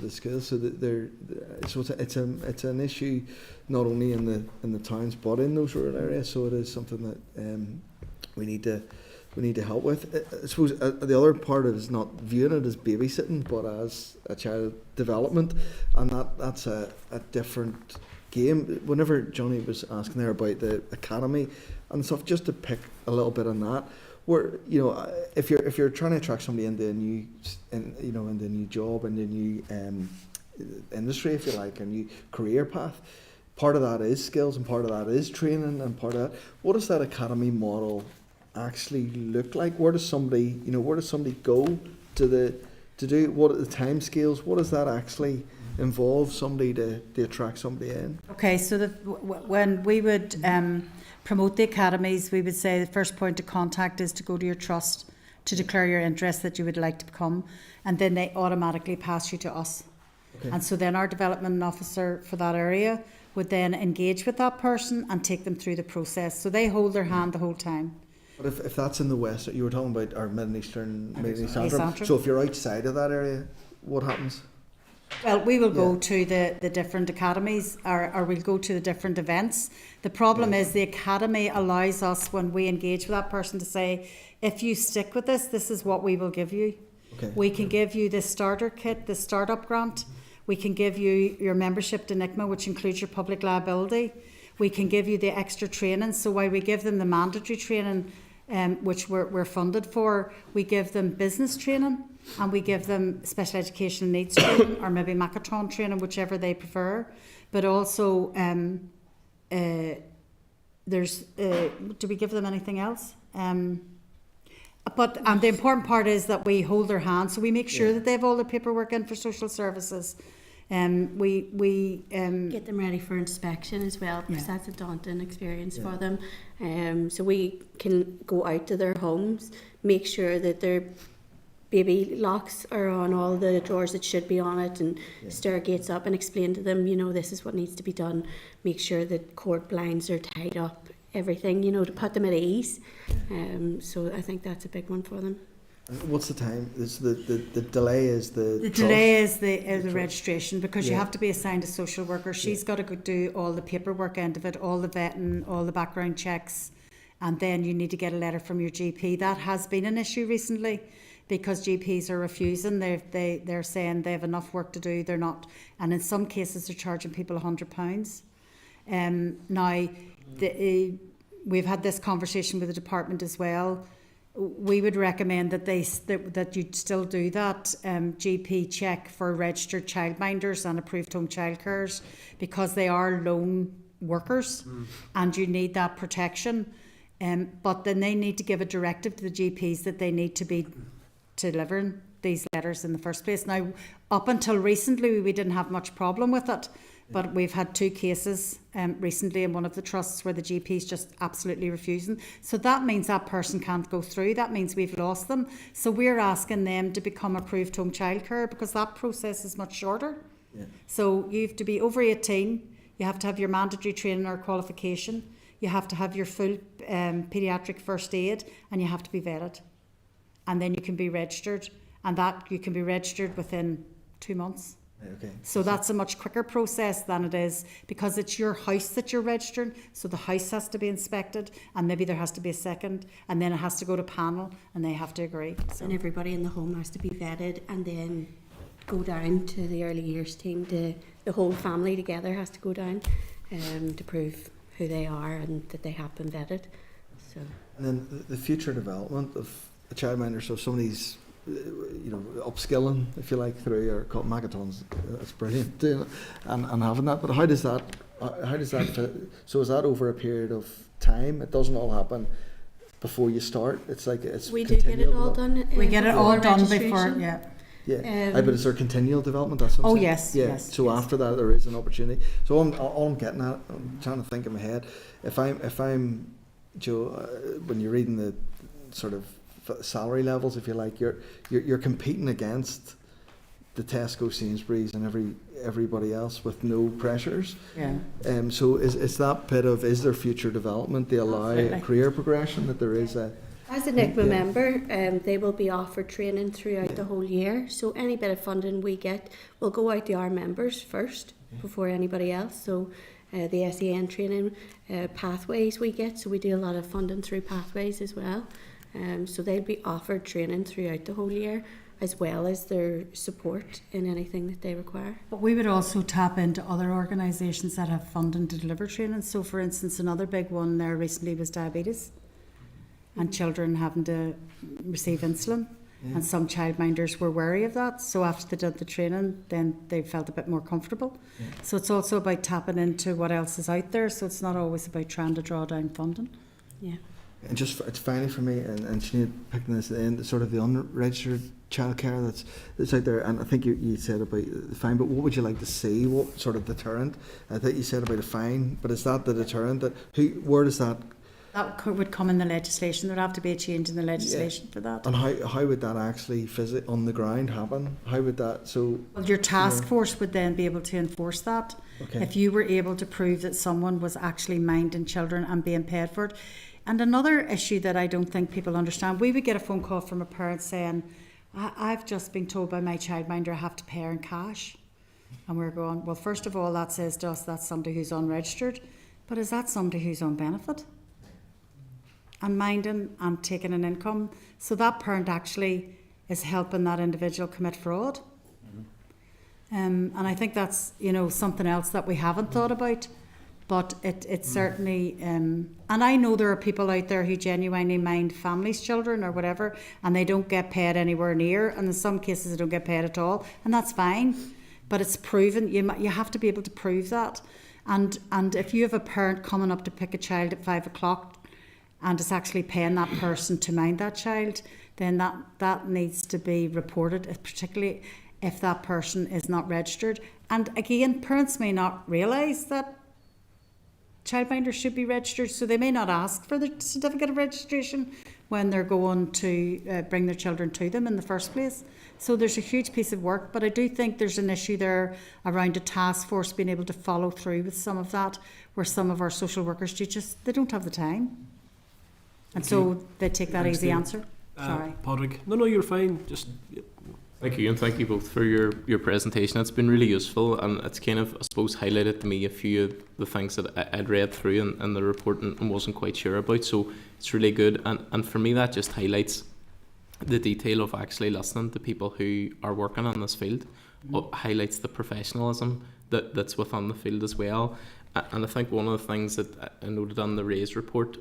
schools. So that it's an issue not only in the towns but in those rural areas. So it is something that we need to help with. I suppose the other part of it is not viewing it as babysitting, but as a child development, and that's a different game. Whenever Johnny was asking there about the academy and stuff, just to pick a little bit on that, where if you're trying to attract somebody into a new job, into a new industry, if you like, a new career path, part of that is skills and part of that is training, and part of that, what does that academy model actually look like? Where does somebody go to do what are the time scales? What does that actually involve somebody to attract somebody in? Okay, so when we would promote the academies, we would say the first point of contact is to go to your trust to declare your interest that you would like to become, and then they automatically pass you to us. Okay. And so then our development officer for that area would then engage with that person and take them through the process. So they hold their hand the whole time. But if that's in the west, you were talking about our Middle East Antrim. So if you're outside of that area, what happens? Well, we will go to the different academies, or we'll go to the different events. The problem is the academy allows us, when we engage with that person, to say, if you stick with this is what we will give you. Okay. We can give you the starter kit, the startup grant. We can give you your membership to NICMA, which includes your public liability. We can give you the extra training. So while we give them the mandatory training, which we're funded for, we give them business training, and we give them special education needs training, or maybe Makaton training, whichever they prefer. But also, there's do we give them anything else? But the important part is that we hold their hand, so we make sure that they have all the paperwork in for social services. We get them ready for inspection as well, because that's a daunting experience for them. So we can go out to their homes, make sure that their baby locks are on all the drawers that should be on it, and stair gates up, and explain to them, this is what needs to be done. Make sure that cord blinds are tied up, everything, to put them at ease. So I think that's a big one for them. What's the time? It's the delay is the delay is the registration, because you have to be assigned a social worker. She's got to go do all the paperwork end of it, all the vetting, all the background checks, and then you need to get a letter from your GP. That has been an issue recently, because GPs are refusing. They're saying they have enough work to do. They're not, and in some cases they're charging people £100. Now, we've had this conversation with the department as well. We would recommend that that you still do that GP check for registered childminders and approved home childcares, because they are lone workers and you need that protection. But then they need to give a directive to the GPs that they need to be delivering these letters in the first place. Now, up until recently, we didn't have much problem with it. But we've had 2 cases recently in one of the trusts where the GP is just absolutely refusing. So that means that person can't go through. That means we've lost them. So we're asking them to become approved home childcare, because that process is much shorter. Yeah. So you have to be over 18. You have to have your mandatory training or qualification. You have to have your full paediatric first aid, and you have to be vetted. And then you can be registered. And that you can be registered within 2 months. Okay. So that's a much quicker process than it is, because it's your house that you're registering. So the house has to be inspected, and maybe there has to be a second, and then it has to go to panel, and they have to agree. So. And everybody in the home has to be vetted, and then go down to the early years team. The whole family together has to go down to prove who they are and that they have been vetted. So. And then the future development of a childminder. So if somebody's upskilling, if you like, through your Magatons, that's brilliant doing it, and having that. But how does that fit? So is that over a period of time? It doesn't all happen before you start. It's like it's we do get it all done. We get it all done registration. before, yeah. Yeah, but is there continual development? That's what I'm saying. Yes, yeah. yes. So yes. after that, there is an opportunity. So all I'm getting at, I'm trying to think in my head. If I'm Joe, when you're reading the sort of salary levels, if you like, you're competing against the Tesco, Sainsbury's, and everybody else with no pressures. Yeah. So is that bit of, is there future development to allow a career progression, that there is a. As a NICMA member, they will be offered training throughout the whole year. So any bit of funding we get will go out to our members first before anybody else. So the SEN training pathways we get, so we do a lot of funding through pathways as well. So they'll be offered training throughout the whole year, as well as their support in anything that they require. But we would also tap into other organisations that have funding to deliver training. So for instance, another big one there recently was diabetes, and children having to receive insulin. And some childminders were wary of that. So after they did the training, then they felt a bit more comfortable. So it's also about tapping into what else is out there. So it's not always about trying to draw down funding. Yeah. And just it's finally for me, and Sinead picking this in, sort of the unregistered childcare that's out there. And I think you said about the fine, but what would you like to see? What sort of deterrent? I think you said about a fine, but is that the deterrent? Where does that? That would come in the legislation. There'd have to be a change in the legislation for that. And how would that actually on the ground happen? How would that, so... Well, your task force would then be able to enforce that. Okay. If you were able to prove that someone was actually minding children and being paid for it. And another issue that I don't think people understand, we would get a phone call from a parent saying, I've just been told by my childminder I have to pay her in cash. And we're going, well, first of all, that says to us that's somebody who's unregistered. But is that somebody who's on benefit? And minding and taking an income. So that parent actually is helping that individual commit fraud. And I think that's, something else that we haven't thought about. But it's certainly, and I know there are people out there who genuinely mind families' children or whatever, and they don't get paid anywhere near, and in some cases they don't get paid at all, and that's fine. But it's proven, you have to be able to prove that. And if you have a parent coming up to pick a child at 5 o'clock, and it's actually paying that person to mind that child, then that needs to be reported, particularly if that person is not registered. And again, parents may not realise that childminders should be registered, so they may not ask for the certificate of registration when they're going to bring their children to them in the first place. So there's a huge piece of work, but I do think there's an issue there around a task force being able to follow through with some of that, where some of our social workers they don't have the time. And so they take that easy answer. Sorry. Padraig. No, you're fine. Just. Thank you, and thank you both for your presentation. It's been really useful, and it's kind of, I suppose, highlighted to me a few of the things that I'd read through in the report and wasn't quite sure about. So it's really good, and for me that just highlights the detail of actually listening to people who are working in this field highlights the professionalism that's within the field as well. And I think one of the things that I noted on the RAISE report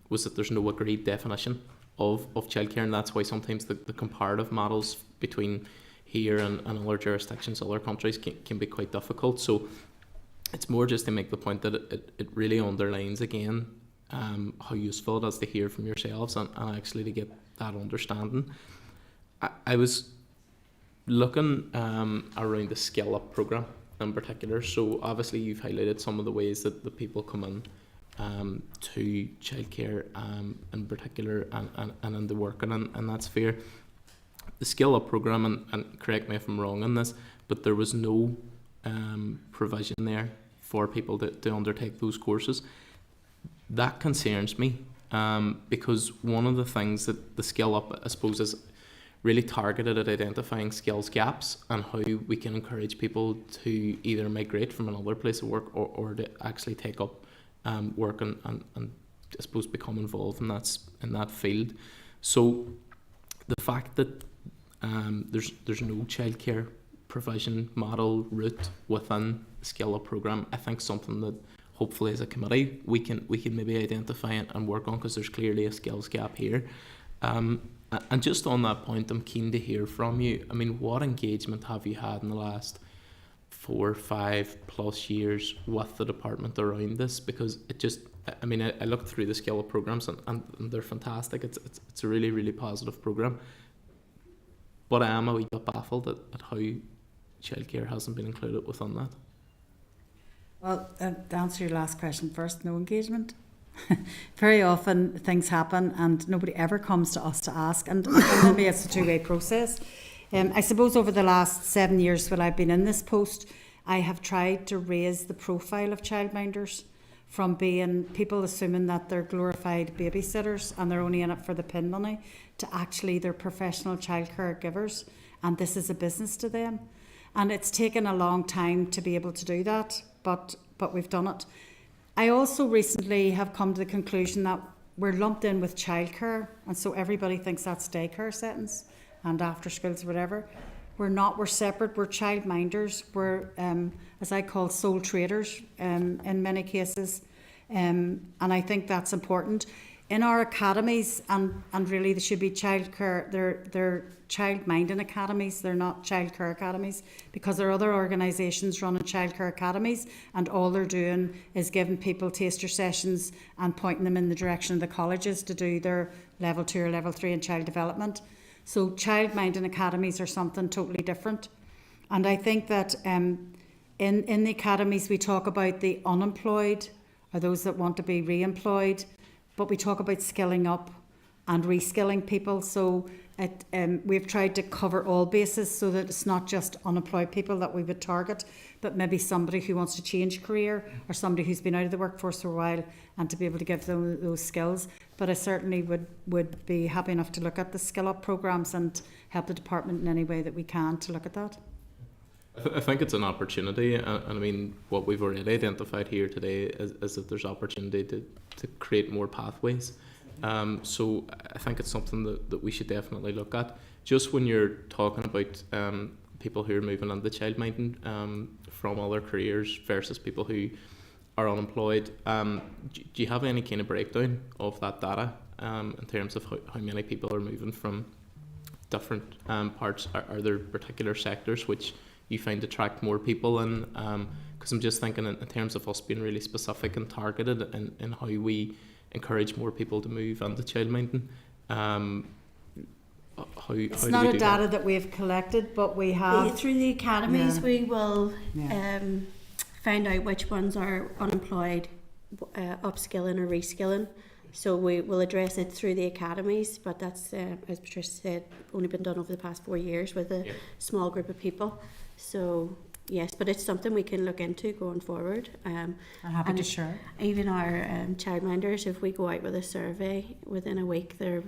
was that there's no agreed definition of childcare, and that's why sometimes the comparative models between here and other jurisdictions, other countries can be quite difficult. So it's more just to make the point that it really underlines again how useful it is to hear from yourselves and actually to get that understanding. I was looking around the Skill Up programme in particular. So obviously you've highlighted some of the ways that the people come in to childcare in particular and into working in that sphere. The Skill Up programme, and correct me if I'm wrong on this, but there was no provision there for people to undertake those courses. That concerns me because one of the things that the Skill Up, I suppose, is really targeted at identifying skills gaps and how we can encourage people to either migrate from another place of work or to actually take up work and I suppose become involved in that field. So the fact that there's no childcare provision model route within the Skill Up programme, I think something that hopefully as a committee we can maybe identify and work on, because there's clearly a skills gap here. And just on that point, I'm keen to hear from you. I mean, what engagement have you had in the last 4 or 5 plus years with the department around this? Because it just, I mean, I looked through the Skill Up programmes and they're fantastic. It's a really, really positive programme. But I am a wee bit baffled at how childcare hasn't been included within that. Well, to answer your last question first, no engagement. Very often things happen and nobody ever comes to us to ask, and maybe it's a two-way process. I suppose over the last 7 years while I've been in this post, I have tried to raise the profile of childminders from being people assuming that they're glorified babysitters and they're only in it for the pin money, to actually they're professional childcare givers and this is a business to them. And it's taken a long time to be able to do that, but we've done it. I also recently have come to the conclusion that we're lumped in with childcare, and so everybody thinks that's daycare settings and after schools, whatever. We're not, we're separate, we're childminders, we're, as I call, sole traders in many cases, and I think that's important. In our academies, and really they should be childcare, they're childminding academies, they're not childcare academies, because there are other organisations running childcare academies and all they're doing is giving people taster sessions and pointing them in the direction of the colleges to do their level 2 or level 3 in child development. So childminding academies are something totally different. And I think that in the academies we talk about the unemployed or those that want to be re-employed, but we talk about skilling up and reskilling people. So we've tried to cover all bases so that it's not just unemployed people that we would target, but maybe somebody who wants to change career or somebody who's been out of the workforce for a while and to be able to give them those skills. But I certainly would be happy enough to look at the Skill Up programmes and help the department in any way that we can to look at that. I think it's an opportunity, and I mean what we've already identified here today is that there's opportunity to create more pathways. So I think it's something that we should definitely look at. Just when you're talking about people who are moving into childminding from other careers versus people who are unemployed, do you have any kind of breakdown of that data in terms of how many people are moving from different parts? Are there particular sectors which you find attract more people in? Because I'm just thinking in terms of us being really specific and targeted in how we encourage more people to move into childminding. It's not a data that we've collected, but we have through the academies. We will find out which ones are unemployed, upskilling or reskilling. So we will address it through the academies, but that's, as Patricia said, only been done over the past 4 years with a small group of people. So yes, but it's something we can look into going forward. I'm happy to share. Even our childminders, if we go out with a survey within a week, there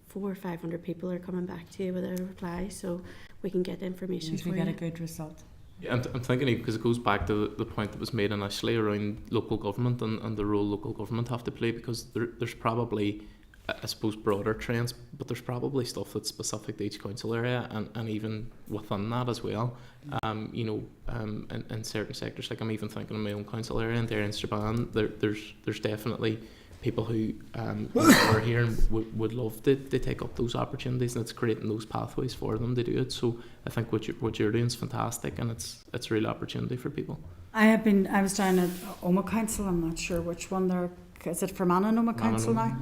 400 or 500 people are coming back to you with a reply, so we can get information for you. We get a good result. Yeah, I'm thinking because it goes back to the point that was made initially around local government and the role local government have to play, because there's probably I suppose, broader trends, but there's probably stuff that's specific to each council area, and even within that as well. In certain sectors, like I'm even thinking of my own council area in Derry and Strabane, there's definitely people who are here and would love to take up those opportunities, and it's creating those pathways for them to do it. So I think what you're doing is fantastic, and it's a real opportunity for people. I was down at Oma Council, I'm not sure which one there, is it Fermanagh Oma Council now?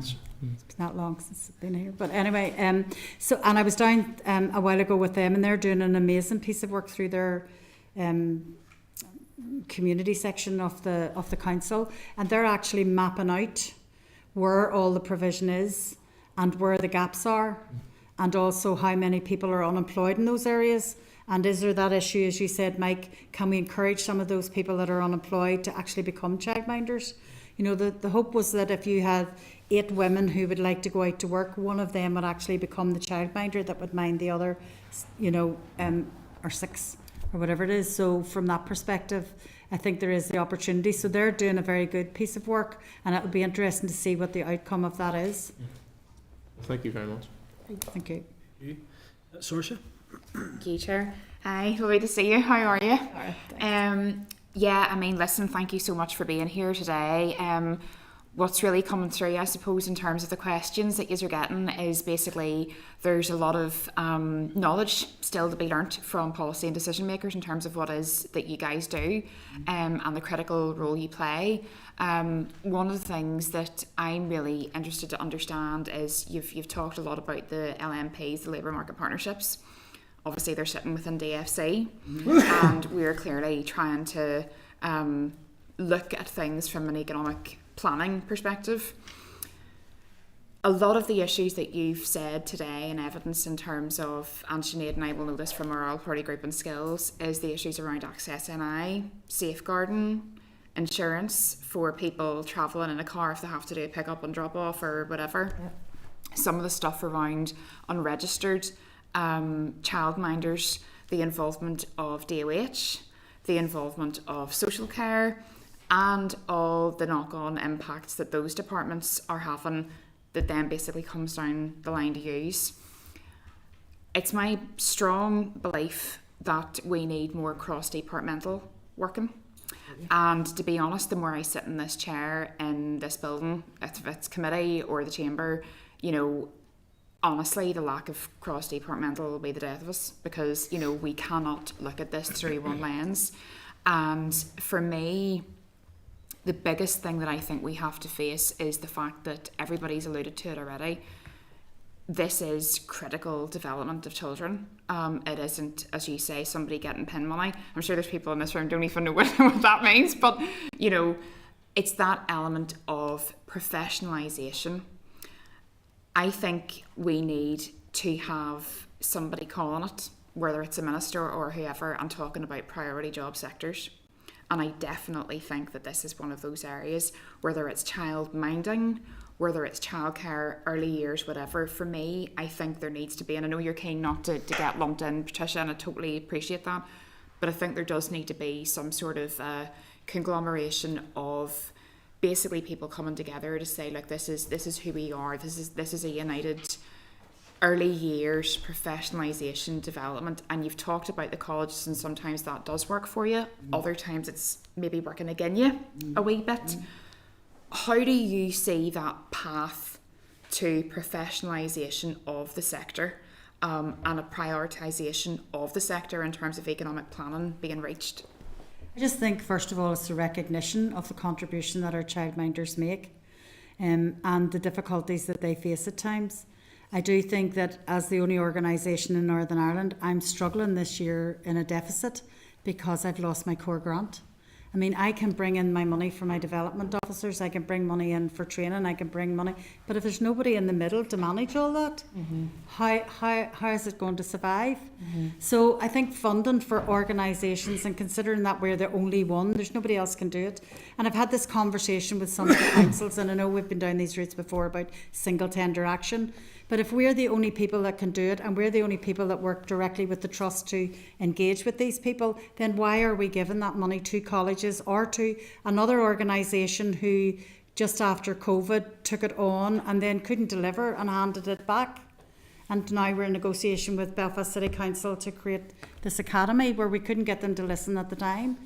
It's not long since I've been here, but anyway, and I was down a while ago with them, and they're doing an amazing piece of work through their community section of the council, and they're actually mapping out where all the provision is and where the gaps are, and also how many people are unemployed in those areas. And is there that issue, as you said, Mike, can we encourage some of those people that are unemployed to actually become childminders? The hope was that if you had 8 women who would like to go out to work, one of them would actually become the childminder that would mind the other, or 6 or whatever it is. So from that perspective, I think there is the opportunity. So they're doing a very good piece of work, and it'll be interesting to see what the outcome of that is. Thank you very much. Thank you. Saoirse? Thank you, Chair. Hi, lovely to see you. How are you? Yeah, I mean, listen, thank you so much for being here today. What's really coming through, I suppose, in terms of the questions that you're getting is basically there's a lot of knowledge still to be learnt from policy and decision makers in terms of what is that you guys do and the critical role you play. One of the things that I'm really interested to understand is you've talked a lot about the LMPs, the labour market partnerships. Obviously, they're sitting within DFC, and we're clearly trying to look at things from an economic planning perspective. A lot of the issues that you've said today and evidence in terms of, and Sinead and I will know this from our all-party group and skills, is the issues around access NI, safeguarding, insurance for people travelling in a car if they have to do a pick up and drop off or whatever. Yep. Some of the stuff around unregistered childminders, the involvement of DOH, the involvement of social care, and all the knock-on impacts that those departments are having that then basically comes down the line to use. It's my strong belief that we need more cross-departmental working. And to be honest, the more I sit in this chair in this building, if it's committee or the chamber, honestly, the lack of cross-departmental will be the death of us, because, we cannot look at this through one lens. And for me, the biggest thing that I think we have to face is the fact that everybody's alluded to it already. This is critical development of children. It isn't, as you say, somebody getting pin money. I'm sure there's people in this room who don't even know what that means, but, it's that element of professionalisation. I think we need to have somebody calling it, whether it's a minister or whoever, and talking about priority job sectors. And I definitely think that this is one of those areas, whether it's childminding, whether it's childcare, early years, whatever. For me, I think there needs to be, and I know you're keen not to get lumped in, Patricia, and I totally appreciate that, but I think there does need to be some sort of conglomeration of basically people coming together to say, like, this is who we are, this is a united early years professionalisation development. And you've talked about the colleges, and sometimes that does work for you, other times it's maybe working against you a wee bit. How do you see that path to professionalisation of the sector and a prioritisation of the sector in terms of economic planning being reached? I just think, first of all, it's the recognition of the contribution that our childminders make and the difficulties that they face at times. I do think that as the only organisation in Northern Ireland, I'm struggling this year in a deficit because I've lost my core grant. I mean, I can bring in my money for my development officers, I can bring money in for training, I can bring money, but if there's nobody in the middle to manage all that, how is it going to survive? So I think funding for organisations, and considering that we're the only one, there's nobody else can do it. And I've had this conversation with some of the councils, and I know we've been down these routes before about single tender action. But if we're the only people that can do it, and we're the only people that work directly with the trust to engage with these people, then why are we giving that money to colleges or to another organisation who just after COVID, took it on and then couldn't deliver and handed it back. And now we're in negotiation with Belfast City Council to create this academy where we couldn't get them to listen at the time.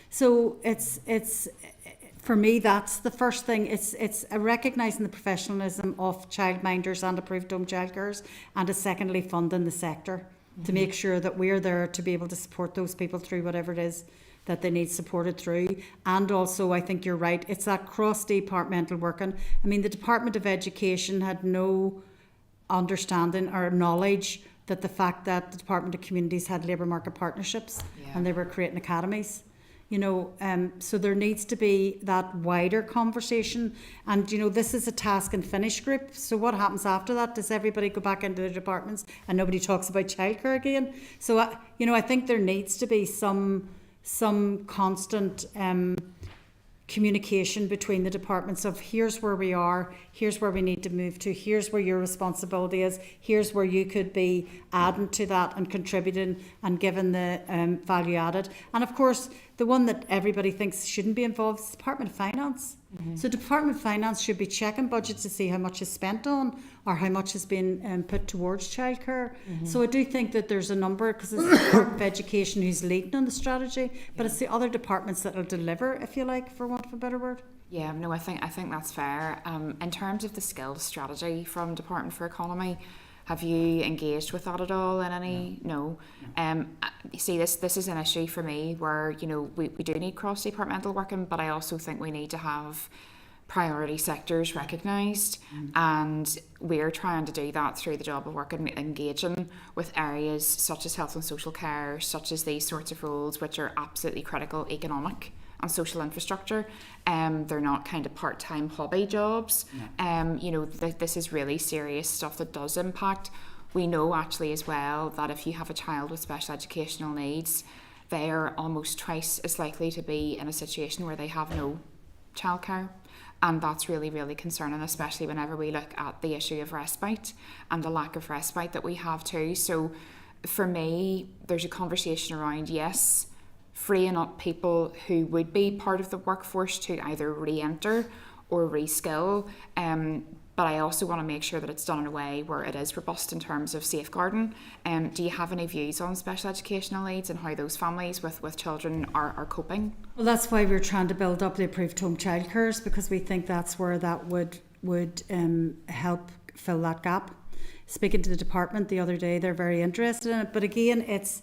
So it's for me, that's the first thing. It's a recognising the professionalism of childminders and approved home childcarers, and a secondly funding the sector to make sure that we're there to be able to support those people through whatever it is that they need supported through. And also, I think you're right, it's that cross-departmental working. I mean, the Department of Education had no understanding or knowledge that the fact that the Department of Communities had labour market partnerships and they were creating academies. You know, so there needs to be that wider conversation. And, you know, this is a task and finish group. So what happens after that? Does everybody go back into their departments and nobody talks about childcare again? So, you know, I think there needs to be some constant communication between the departments of here's where we are, here's where we need to move to, here's where your responsibility is, here's where you could be adding to that and contributing and giving the value added. And of course, the one that everybody thinks shouldn't be involved is the Department of Finance. So Department of Finance should be checking budgets to see how much is spent on or how much has been put towards childcare. So I do think that there's a number, because it's the Department of Education who's leading on the strategy, but it's the other departments that will deliver, if you like, for want of a better word. Yeah, no, I think that's fair. In terms of the skills strategy from Department for Economy, have you engaged with that at all in any? No. You see, this is an issue for me where, you know, we do need cross-departmental working, but I also think we need to have priority sectors recognised, and we're trying to do that through the job of work and engaging with areas such as health and social care, such as these sorts of roles which are absolutely critical economic and social infrastructure. They're not kind of part-time hobby jobs. You know, this is really serious stuff that does impact. We know actually as well that if you have a child with special educational needs, they are almost twice as likely to be in a situation where they have no childcare. And that's really, really concerning, especially whenever we look at the issue of respite and the lack of respite that we have too. So for me, there's a conversation around, yes, freeing up people who would be part of the workforce to either re-enter or reskill. But I also want to make sure that it's done in a way where it is robust in terms of safeguarding. Do you have any views on special educational needs and how those families with children are coping? Well, that's why we're trying to build up the approved home childcares, because we think that's where that would help fill that gap. Speaking to the department the other day, they're very interested in it. But again, it's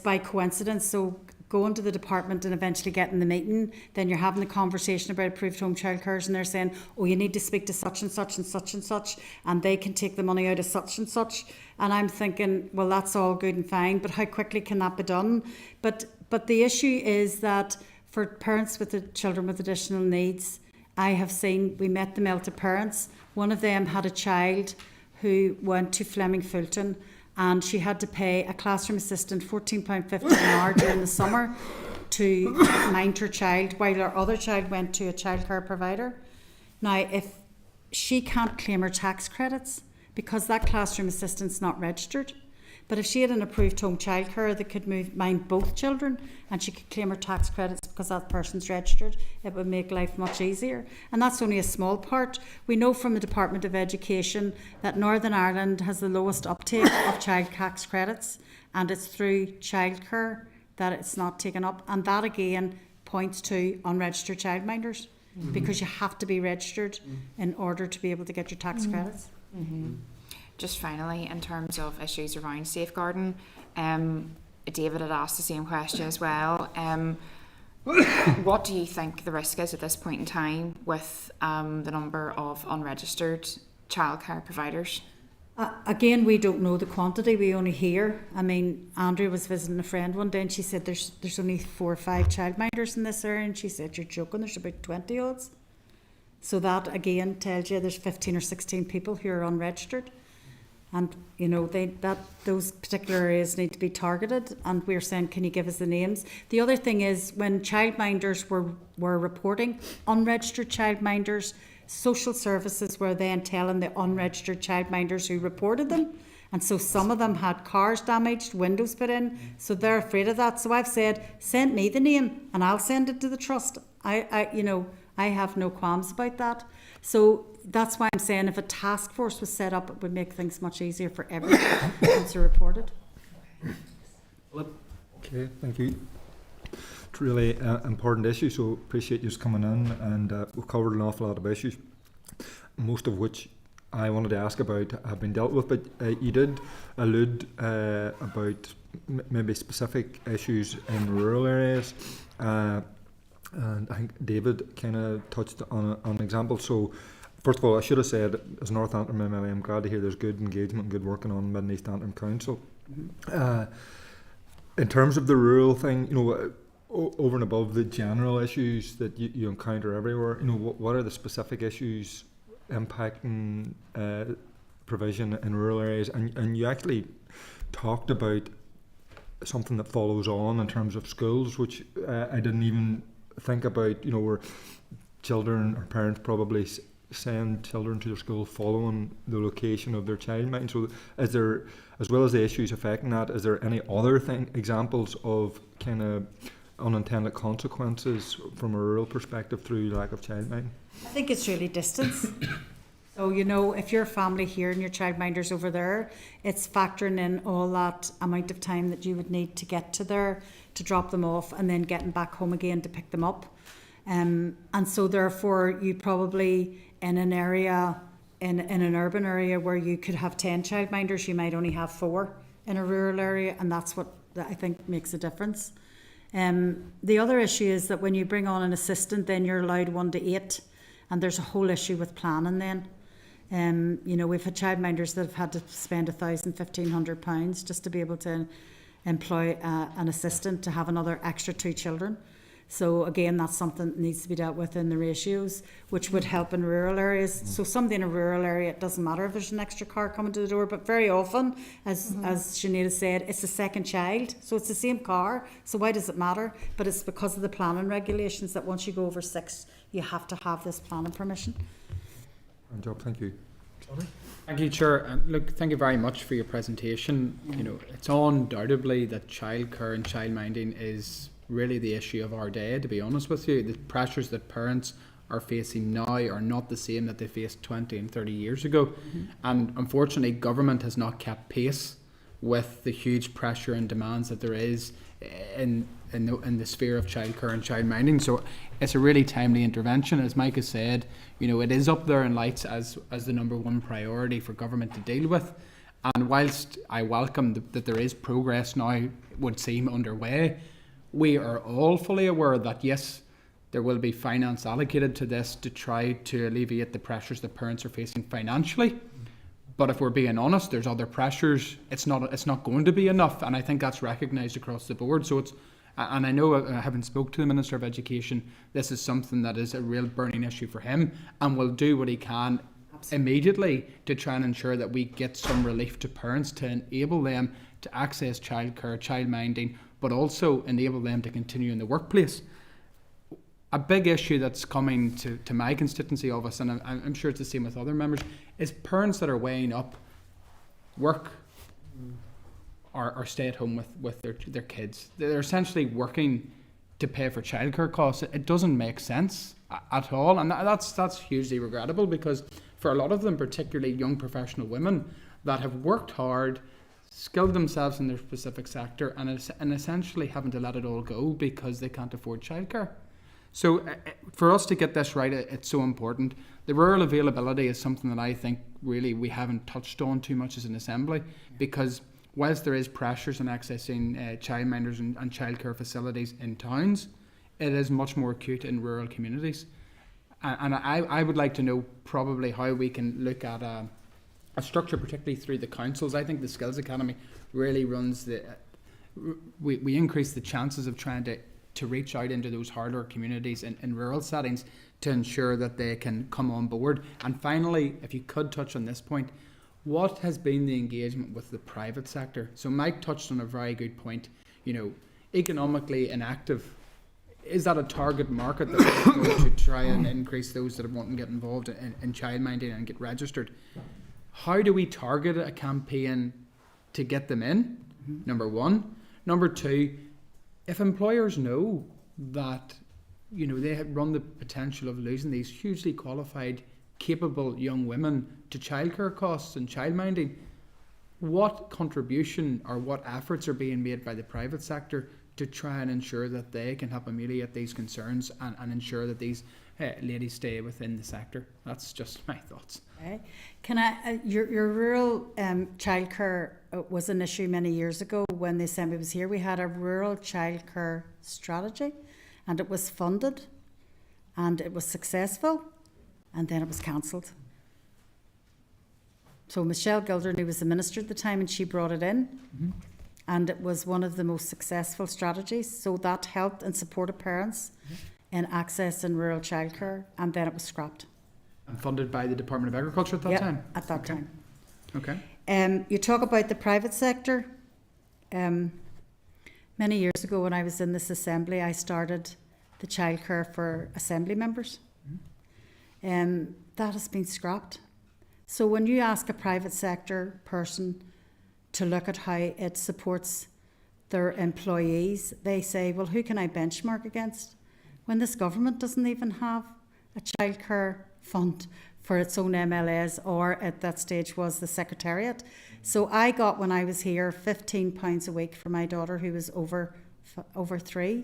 by coincidence. So going to the department and eventually getting the meeting, then you're having the conversation about approved home childcares, and they're saying, oh, you need to speak to such and such and such and such, and they can take the money out of such and such. And I'm thinking, well, that's all good and fine, but how quickly can that be done? But the issue is that for parents with the children with additional needs, I have seen, we met the Melta parents. One of them had a child who went to Fleming Fulton, and she had to pay a classroom assistant £14.50 an hour during the summer to mind her child, while her other child went to a childcare provider. Now, if she can't claim her tax credits because that classroom assistant's not registered, but if she had an approved home childcare that could mind both children and she could claim her tax credits because that person's registered, it would make life much easier. And that's only a small part. We know from the Department of Education that Northern Ireland has the lowest uptake of child tax credits, and it's through childcare that it's not taken up. And that again points to unregistered childminders, because you have to be registered in order to be able to get your tax credits. Just finally, in terms of issues around safeguarding, David had asked the same question as well. What do you think the risk is at this point in time with the number of unregistered childcare providers? Again, we don't know the quantity, we only hear. I mean, Andrea was visiting a friend one day and she said there's only 4 or 5 childminders in this area, and she said, you're joking, there's about 20 odds. So that again tells you there's 15 or 16 people who are unregistered. And you know, those particular areas need to be targeted, and we're saying, can you give us the names? The other thing is, when childminders were reporting unregistered childminders, social services were then telling the unregistered childminders who reported them, and so some of them had cars damaged, windows put in, so they're afraid of that. So I've said, send me the name and I'll send it to the trust. I I have no qualms about that. So that's why I'm saying if a task force was set up, it would make things much easier for everyone once they're reported. Okay, thank you. It's really important issue, so appreciate you coming in, and we've covered an awful lot of issues, most of which I wanted to ask about have been dealt with, but you did allude about maybe specific issues in rural areas, and I think David kind of touched on an example. So first of all, I should have said, as North Antrim MLA, I'm glad to hear there's good engagement and good working on Mid and East Antrim Council. In terms of the rural thing, you know, over and above the general issues that you encounter everywhere, you know, what are the specific issues impacting provision in rural areas? And you actually talked about something that follows on in terms of schools, which I didn't even think about, you know, where children or parents probably send children to their school following the location of their childmind. So is there, as well as the issues affecting that, is there any other examples of kind of unintended consequences from a rural perspective through lack of childmind? I think it's really distance. So, you know, if you're a family here and your childminder's over there, it's factoring in all that amount of time that you would need to get to there, to drop them off, and then getting back home again to pick them up. And so therefore you probably in an area, in an urban area where you could have 10 childminders, you might only have 4 in a rural area, and that's what I think makes a difference. The other issue is that when you bring on an assistant, then you're allowed 1 to 8, and there's a whole issue with planning then. You know, we've had childminders that have had to spend £1,000–1,500 just to be able to employ an assistant to have another extra 2 children. So again, that's something that needs to be dealt with in the ratios, which would help in rural areas. So somebody in a rural area, it doesn't matter if there's an extra car coming to the door, but very often, as Sinead said, it's a second child, so it's the same car. So why does it matter? But it's because of the planning regulations that once you go over 6, you have to have this planning permission. Good job, thank you. Thank you, Chair. And look, thank you very much for your presentation. You know, it's undoubtedly that childcare and childminding is really the issue of our day, to be honest with you. The pressures that parents are facing now are not the same that they faced 20 and 30 years ago. And unfortunately, government has not kept pace with the huge pressure and demands that there is in the sphere of childcare and childminding. So it's a really timely intervention. As Mike has said, you know, it is up there in lights as the number one priority for government to deal with. And whilst I welcome that there is progress now, would seem underway, we are all fully aware that yes, there will be finance allocated to this to try to alleviate the pressures that parents are facing financially. But if we're being honest, there's other pressures. It's not going to be enough, and I think that's recognised across the board. So it's, and I know, having spoke to the Minister of Education, this is something that is a real burning issue for him, and will do what he can immediately to try and ensure that we get some relief to parents to enable them to access childcare, childminding, but also enable them to continue in the workplace. A big issue that's coming to my constituency of us, and I'm sure it's the same with other members, is parents that are weighing up work or stay at home with their kids. They're essentially working to pay for childcare costs. It doesn't make sense at all, and that's hugely regrettable, because for a lot of them, particularly young professional women that have worked hard, skilled themselves in their specific sector, and essentially having to let it all go because they can't afford childcare. So for us to get this right, it's so important. The rural availability is something that I think really we haven't touched on too much as an assembly, because whilst there is pressures on accessing childminders and childcare facilities in towns, it is much more acute in rural communities. And I would like to know probably how we can look at a structure, particularly through the councils. I think the Skills Academy really runs we increase the chances of trying to reach out into those harder communities in rural settings to ensure that they can come on board. And finally, if you could touch on this point, what has been the engagement with the private sector? So Mike touched on a very good point. You know, economically inactive, is that a target market that we're going to try and increase those that want to get involved in childminding and get registered? How do we target a campaign to get them in? Number one. Number two, if employers know that you know, they run the potential of losing these hugely qualified, capable young women to childcare costs and childminding. What contribution or what efforts are being made by the private sector to try and ensure that they can help ameliorate these concerns and ensure that these ladies stay within the sector? That's just my thoughts. Okay. Can I? Your rural childcare was an issue many years ago when the Assembly was here. We had a rural childcare strategy, and it was funded, and it was successful, and then it was cancelled. So Michelle Gilder, who was the minister at the time, and she brought it in, and it was one of the most successful strategies. So that helped and supported parents in accessing rural childcare, and then it was scrapped. And funded by the Department of Agriculture at that time? At that time. Okay. You talk about the private sector. Many years ago when I was in this Assembly, I started the childcare for Assembly members. That has been scrapped. So when you ask a private sector person to look at how it supports their employees, they say, well, who can I benchmark against? When this government doesn't even have a childcare fund for its own MLAs, or at that stage was the Secretariat. So I got, when I was here, £15 a week for my daughter who was over 3.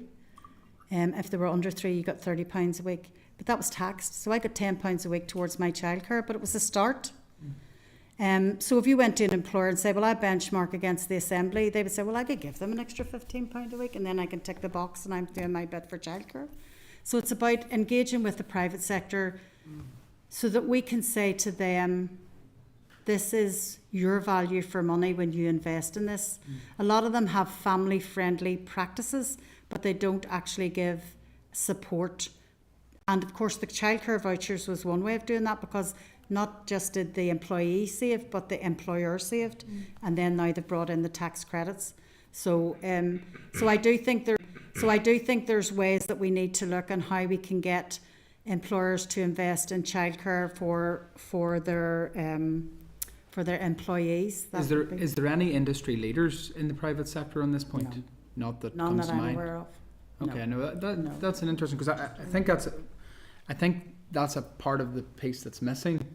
If they were under 3, you got £30 a week. But that was taxed. So I got £10 a week towards my childcare, but it was a start. So if you went to an employer and say, well, I benchmark against the Assembly, they would say, well, I could give them an extra £15 a week and then I can tick the box and I'm doing my bit for childcare. So it's about engaging with the private sector so that we can say to them, this is your value for money when you invest in this. A lot of them have family-friendly practices, but they don't actually give support. And of course, the childcare vouchers was one way of doing that, because not just did the employee save, but the employer saved, and then now they've brought in the tax credits. So, I do think there's ways that we need to look on how we can get employers to invest in childcare for their employees. Is there any industry leaders in the private sector on this point? None. Not that None comes that to I'm mind. aware of. Okay, No. That's an interesting, because I think that's a part of the piece that's missing.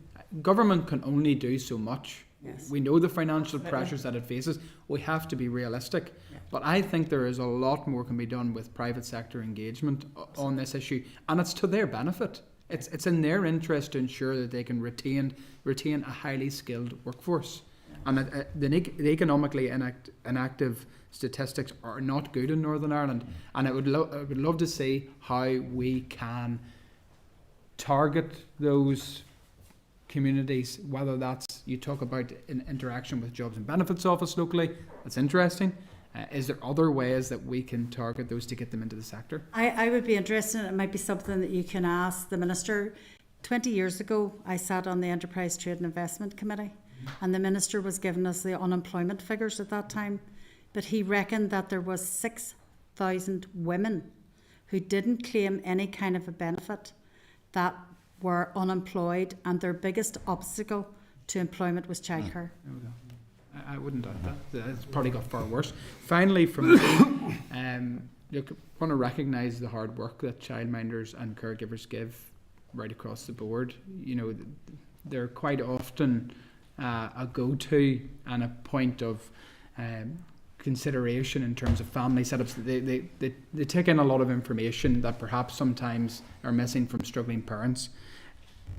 Government can only do so much. Yes. We know the financial Absolutely. pressures that it faces. We have to be realistic. Yeah. But I think there is a lot more can be done with private sector engagement on this issue, and it's to their benefit. It's in their interest to ensure that they can retain a highly skilled workforce. And the economically inactive statistics are not good in Northern Ireland, and I would love to see how we can target those communities, whether that's, you talk about in interaction with Jobs and Benefits Office locally, that's interesting. Is there other ways that we can target those to get them into the sector? I would be interested, it might be something that you can ask the Minister. 20 years ago, I sat on the Enterprise Trade and Investment Committee, and the Minister was giving us the unemployment figures at that time, but he reckoned that there was 6,000 women who didn't claim any kind of a benefit that were unemployed, and their biggest obstacle to employment was childcare. I wouldn't doubt that. It's probably got far worse. Finally, from me, look, I want to recognise the hard work that childminders and caregivers give right across the board. You know, they're quite often a go-to and a point of consideration in terms of family setups. They take in a lot of information that perhaps sometimes are missing from struggling parents.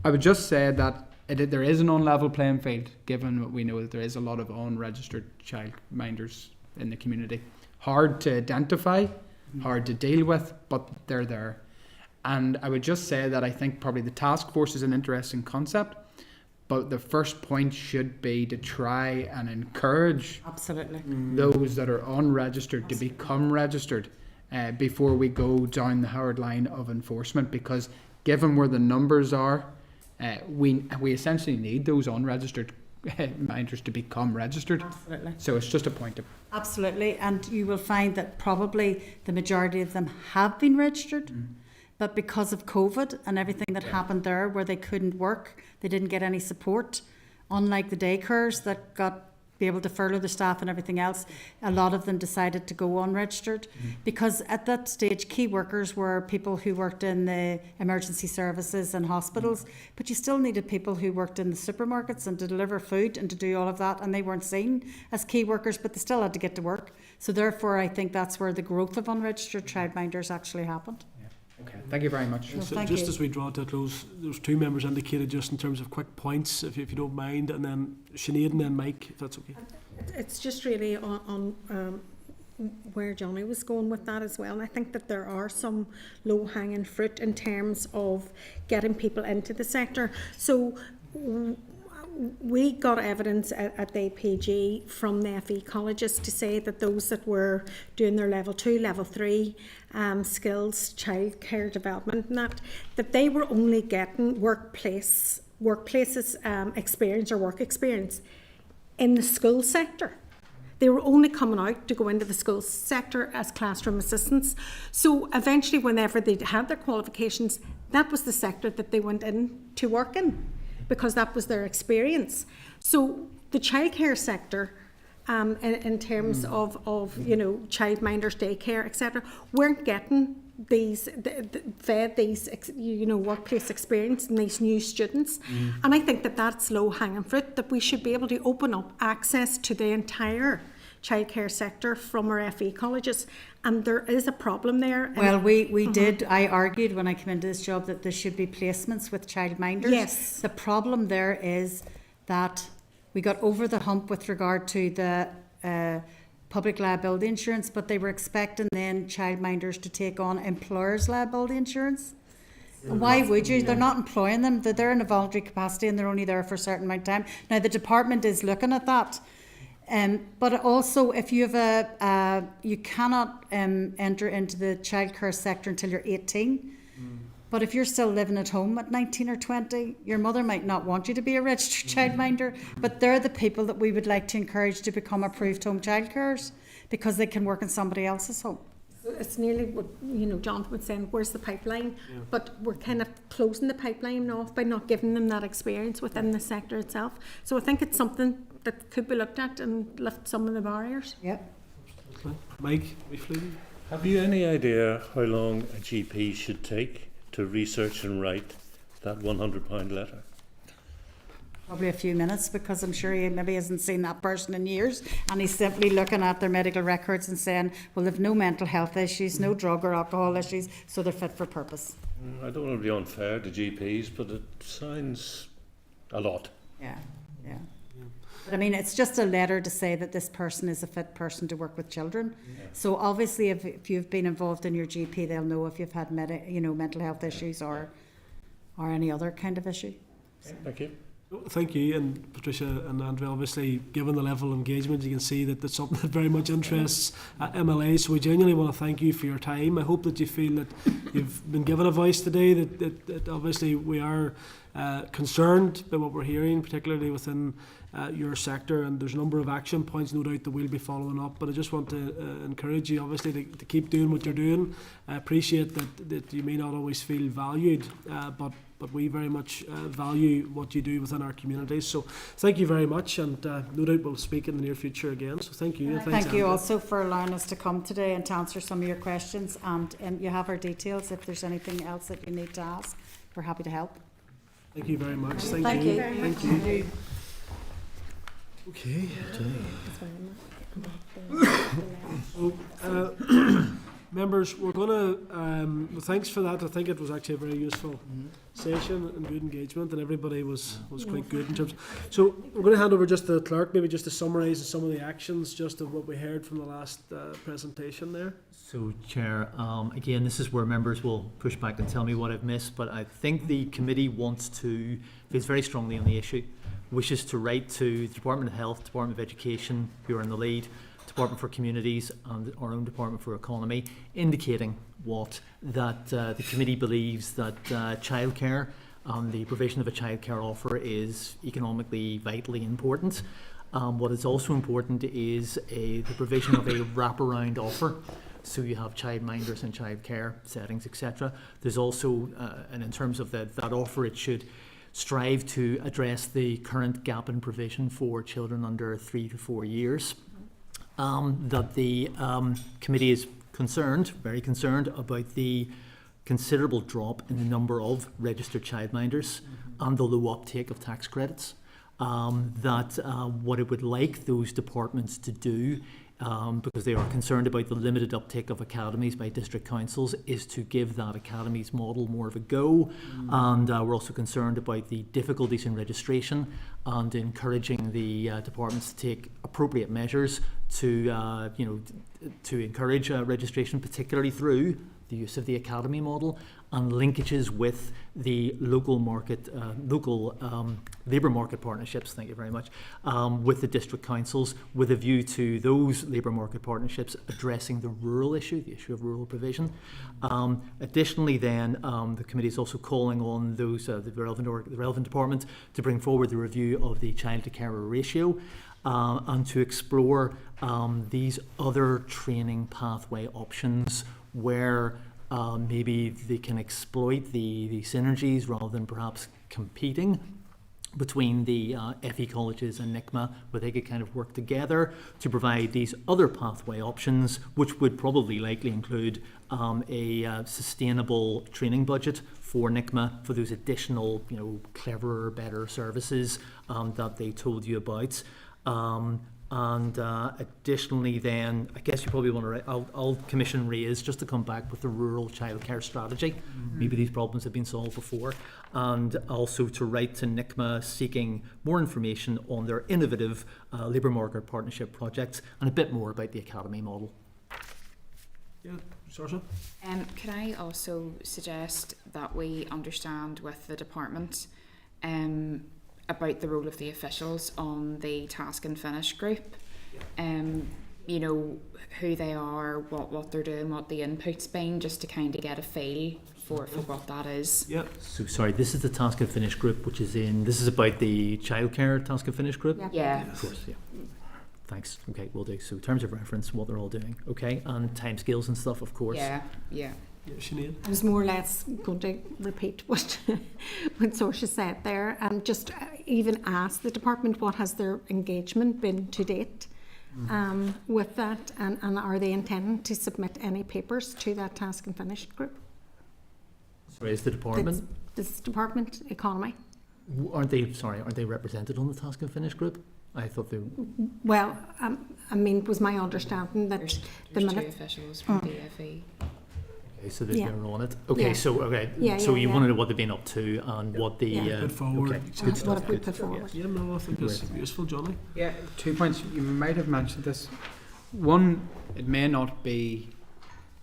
I would just say that there is an unlevel playing field, given what we know that there is a lot of unregistered childminders in the community. Hard to identify, hard to deal with, but they're there. And I would just say that I think probably the task force is an interesting concept, but the first point should be to try and encourage Absolutely. those that are unregistered to become registered before we go down the hard line of enforcement, because given where the numbers are, we essentially need those unregistered minders to become registered. Absolutely. So it's just a point of... Absolutely, and you will find that probably the majority of them have been registered, but because of COVID and everything that happened there, where they couldn't work, they didn't get any support, unlike the daycares that got be able to furlough the staff and everything else, a lot of them decided to go unregistered because at that stage key workers were people who worked in the emergency services and hospitals, but you still needed people who worked in the supermarkets and to deliver food and to do all of that, and they weren't seen as key workers, but they still had to get to work. So therefore I think that's where the growth of unregistered childminders actually happened. Okay, thank you very much. Well, So thank just you. as we draw to a close, there's two members indicated just in terms of quick points, if you don't mind, and then Sinead and then Mike, if that's okay. It's just really on where Johnny was going with that as well. And I think that there are some low-hanging fruit in terms of getting people into the sector. So we got evidence at the APG from the FE colleges to say that those that were doing their level 2, level 3 skills, childcare development and that they were only getting workplaces experience or work experience in the school sector. They were only coming out to go into the school sector as classroom assistants. So eventually, whenever they had their qualifications, that was the sector that they went in to work in, because that was their experience. So the childcare sector, in terms of childminders, daycare, etc., weren't getting fed these workplace experience and these new students. And I think that that's low-hanging fruit, that we should be able to open up access to the entire childcare sector from our FE colleges, and there is a problem there. Well, we did. I argued when I came into this job that there should be placements with childminders. Yes. The problem there is that we got over the hump with regard to the public liability insurance, but they were expecting then childminders to take on employers' liability insurance. Why would you? They're not employing them. They're there in a voluntary capacity and they're only there for a certain amount of time. Now, the department is looking at that. But also, if you have you cannot enter into the childcare sector until you're 18. But if you're still living at home at 19 or 20, your mother might not want you to be a registered childminder. But they're the people that we would like to encourage to become approved home childcarers, because they can work in somebody else's home. It's nearly what Jonathan was saying, where's the pipeline? But we're kind of closing the pipeline off by not giving them that experience within the sector itself. So I think it's something that could be looked at and lift some of the barriers. Yep. Mike, briefly. Have you any idea how long a GP should take to research and write that £100 letter? Probably a few minutes, because I'm sure he maybe hasn't seen that person in years, and he's simply looking at their medical records and saying, well, they've no mental health issues, no drug or alcohol issues, so they're fit for purpose. I don't want to be unfair to GPs, but it sounds a lot. Yeah. But I mean, it's just a letter to say that this person is a fit person to work with children. So obviously, if you've been involved in your GP, they'll know if you've had mental health issues or any other kind of issue. Thank you. Thank you, and Patricia and Andrea, obviously, given the level of engagement, you can see that that's something that very much interests MLA, so we genuinely want to thank you for your time. I hope that you feel that you've been given a voice today, that obviously we are concerned by what we're hearing, particularly within your sector, and there's a number of action points, no doubt, that we'll be following up, but I just want to encourage you, obviously, to keep doing what you're doing. I appreciate that you may not always feel valued, but we very much value what you do within our communities. So thank you very much, and no doubt we'll speak in the near future again. So thank you. And thanks, Thank you Andrea. also for allowing us to come today and to answer some of your questions, and you have our details if there's anything else that you need to ask. We're happy to help. Thank you very much. Thank you. Thank you. Okay. So, members, we're going to, thanks for that. I think it was actually a very useful session and good engagement, and everybody was quite good in terms. So we're going to hand over just to the clerk, maybe just to summarise some of the actions, just of what we heard from the last presentation there. So, Chair, again, this is where members will push back and tell me what I've missed, but I think the committee feels very strongly on the issue, wishes to write to the Department of Health, Department of Education, who are in the lead, Department for Communities and our own Department for Economy, indicating that the committee believes that childcare and the provision of a childcare offer is economically vitally important. What is also important is the provision of a wraparound offer. So you have childminders and childcare settings, etc. There's also, and in terms of that offer, it should strive to address the current gap in provision for children under 3 to 4 years. That the committee is very concerned about the considerable drop in the number of registered childminders and the low uptake of tax credits. What it would like those departments to do, because they are concerned about the limited uptake of academies by district councils, is to give that academies model more of a go. And we're also concerned about the difficulties in registration and encouraging the departments to take appropriate measures to encourage registration, particularly through the use of the academy model and linkages with the local labour market partnerships, thank you very much, with the district councils, with a view to those labour market partnerships addressing the rural issue, the issue of rural provision. Additionally then, the committee is also calling on those, the relevant department to bring forward the review of the child to carer ratio and to explore these other training pathway options where maybe they can exploit the synergies rather than perhaps competing between the FE colleges and NICMA, where they could kind of work together to provide these other pathway options, which would probably likely include a sustainable training budget for NICMA for those additional, cleverer, better services that they told you about. Additionally then, I guess you probably want to, I'll commission Ray's just to come back with the rural childcare strategy. Maybe these problems have been solved before. And also to write to NICMA seeking more information on their innovative labour market partnership projects and a bit more about the academy model. Yeah, Saoirse? Could I also suggest that we understand with the department about the role of the officials on the task and finish group, who they are, what they're doing, what the input's been, just to kind of get a feel for what that is. Yeah. So sorry, this is the task and finish group, which is this is about the childcare task and finish group? Yeah. Of course, yeah. Thanks. Okay, we'll do. So terms of reference, what they're all doing, okay, and timescales and stuff, of course. Yeah. Yeah, Sinead? I was more or less going to repeat what Saoirse said there, and just even ask the department what has their engagement been to date with that, and are they intending to submit any papers to that task and finish group? Sorry, is the department? This department, economy. Aren't they represented on the task and finish group? I thought they. Well, it was my understanding that There's the two minute. officials from the FE. Okay, so they're on it. Okay, Yeah. so you want to know what they've been up to and what the Put forward. okay, Good good stuff. What stuff. have we Good. put forward? Yeah, no, I think it's Great. useful, Johnny. Yeah, 2 points. You might have mentioned this. One, it may not be,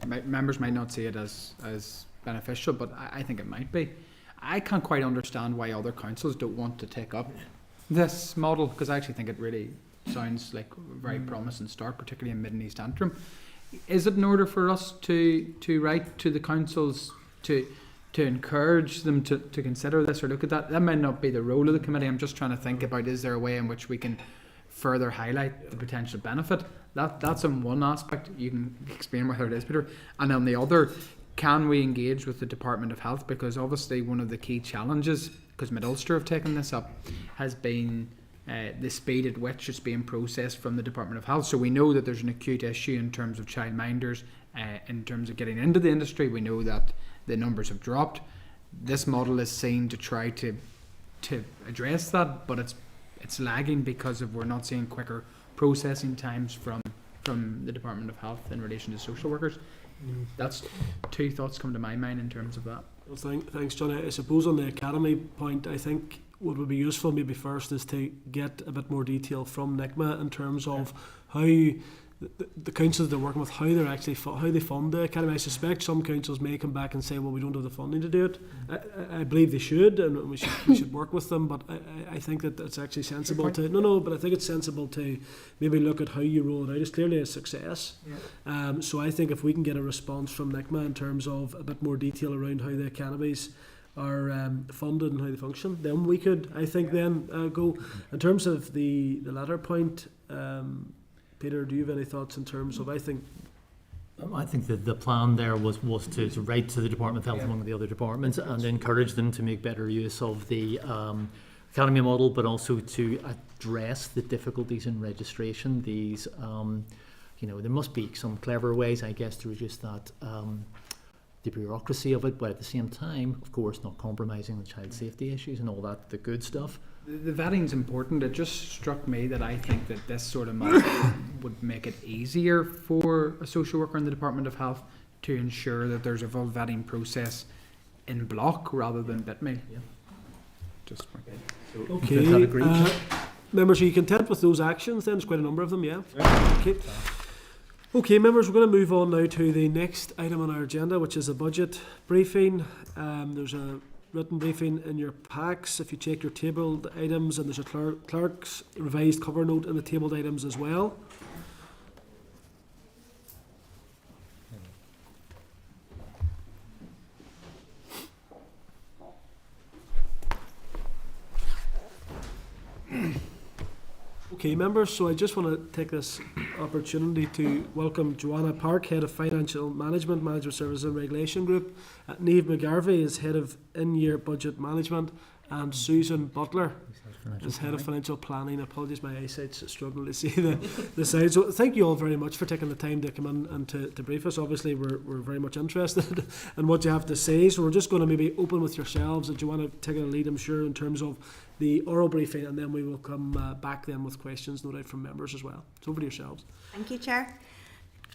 members might not see it as beneficial, but I think it might be. I can't quite understand why other councils don't want to take up this model, because I actually think it really sounds like a very promising start, particularly in Mid and East Antrim. Is it in order for us to write to the councils to encourage them to consider this or look at that? That might not be the role of the committee. I'm just trying to think about, is there a way in which we can further highlight the potential benefit? That's in one aspect. You can explain whether it is, Peter. And on the other, can we engage with the Department of Health? Because obviously one of the key challenges, because Mid-Ulster have taken this up, has been the speed at which it's being processed from the Department of Health. So we know that there's an acute issue in terms of childminders, in terms of getting into the industry. We know that the numbers have dropped. This model is seen to try to address that, but it's lagging because we're not seeing quicker processing times from the Department of Health in relation to social workers. That's two thoughts come to my mind in terms of that. Well, thanks, John. I suppose on the academy point, I think what would be useful maybe first is to get a bit more detail from NICMA in terms of how the councils they're working with, how they're actually how they fund the academy. I suspect some councils may come back and say, well, we don't have the funding to do it. I believe they should, and we should work with them. But I think that it's actually sensible to but I think it's sensible to maybe look at how you roll it out. It's clearly a success. Yeah. So I think if we can get a response from NICMA in terms of a bit more detail around how the academies are funded and how they function, then we could, I think, go in terms of the latter point. Peter, do you have any thoughts in terms of, I think I think that the plan there was to write to the Department of Health among the other departments and encourage them to make better use of the academy model, but also to address the difficulties in registration. These, there must be some clever ways, I guess, to reduce that the bureaucracy of it, but at the same time, of course, not compromising the child safety issues and all that, the good stuff. The vetting's important. It just struck me that I think that this sort of model would make it easier for a social worker in the Department of Health to ensure that there's a full vetting process in block rather than bitmeal. Yeah. Just Okay. That agreed. Members, are you content with those actions then? There's quite a number of them, yeah? Okay. Okay, members, we're going to move on now to the next item on our agenda, which is a budget briefing. There's a written briefing in your packs if you check your tabled items, and there's a clerk's revised cover note in the tabled items as well. Okay, members, so I just want to take this opportunity to welcome Joanna Park, Head of Financial Management, Management Services and Regulation Group. Niamh McGarvey is Head of In-Year Budget Management, and Susan Butler is Head of Financial Planning. Apologies, my eyesight's struggling to see the side. So thank you all very much for taking the time to come in and to brief us. Obviously, we're very much interested in what you have to say. So we're just going to maybe open with yourselves. And Joanna, taking a lead, I'm sure, in terms of the oral briefing, and then we will come back then with questions, no doubt, from members as well. So over to yourselves. Thank you, Chair.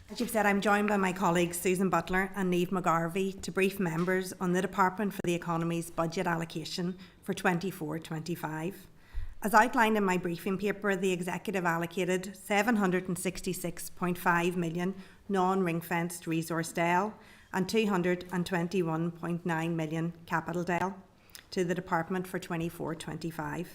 As you've said, I'm joined by my colleagues Susan Butler and Niamh McGarvey to brief members on the Department for the Economy's budget allocation for 24-25. As outlined in my briefing paper, the Executive allocated $766.5 million non-ring-fenced resource DEL and $221.9 million capital DEL to the Department for 24-25.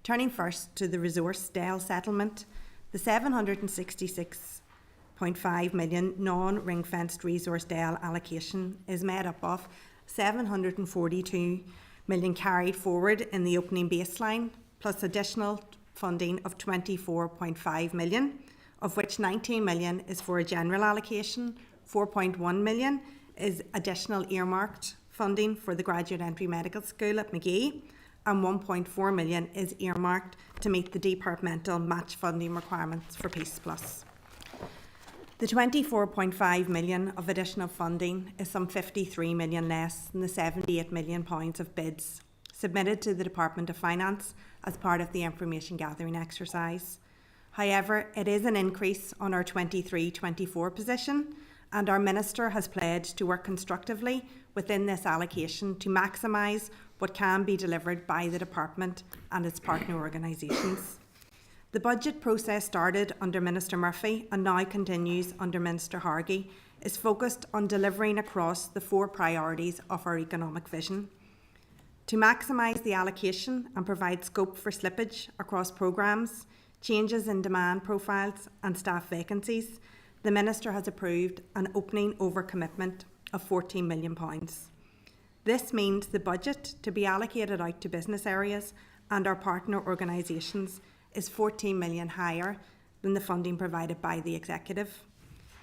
Turning first to the resource DEL settlement, the $766.5 million non-ring-fenced resource DEL allocation is made up of $742 million carried forward in the opening baseline, plus additional funding of $24.5 million, of which $19 million is for a general allocation, $4.1 million is additional earmarked funding for the Graduate Entry Medical School at Magee, and $1.4 million is earmarked to meet the departmental match funding requirements for Peace Plus. The £24.5 million of additional funding is some £53 million less than the £78 million of bids submitted to the Department of Finance as part of the information gathering exercise. However, it is an increase on our 23-24 position, and our Minister has pledged to work constructively within this allocation to maximise what can be delivered by the Department and its partner organisations. The budget process started under Minister Murphy and now continues under Minister Hargey is focused on delivering across the 4 priorities of our economic vision. To maximise the allocation and provide scope for slippage across programmes, changes in demand profiles and staff vacancies, the Minister has approved an opening overcommitment of £14 million. This means the budget to be allocated out to business areas and our partner organisations is £14 million higher than the funding provided by the Executive.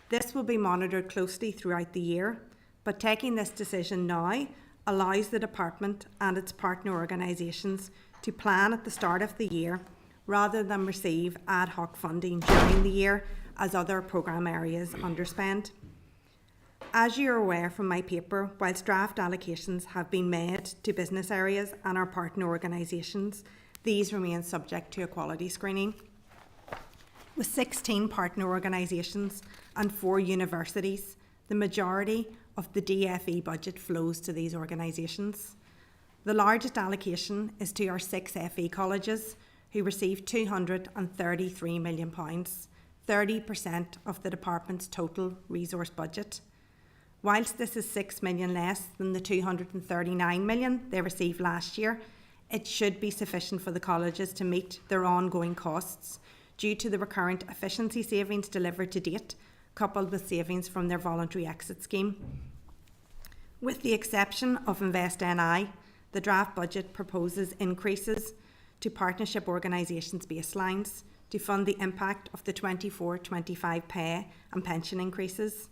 This will be monitored closely throughout the year, but taking this decision now allows the Department and its partner organisations to plan at the start of the year rather than receive ad hoc funding during the year as other programme areas underspend. As you are aware from my paper, whilst draft allocations have been made to business areas and our partner organisations, these remain subject to a quality screening. With 16 partner organisations and 4 universities, the majority of the DFE budget flows to these organisations. The largest allocation is to our 6 FE colleges, who receive £233 million, 30% of the Department's total resource budget. Whilst this is £6 million less than the £239 million they received last year, it should be sufficient for the colleges to meet their ongoing costs due to the recurrent efficiency savings delivered to date, coupled with savings from their voluntary exit scheme. With the exception of Invest NI, the draft budget proposes increases to partnership organisations' baselines to fund the impact of the 24-25 pay and pension increases.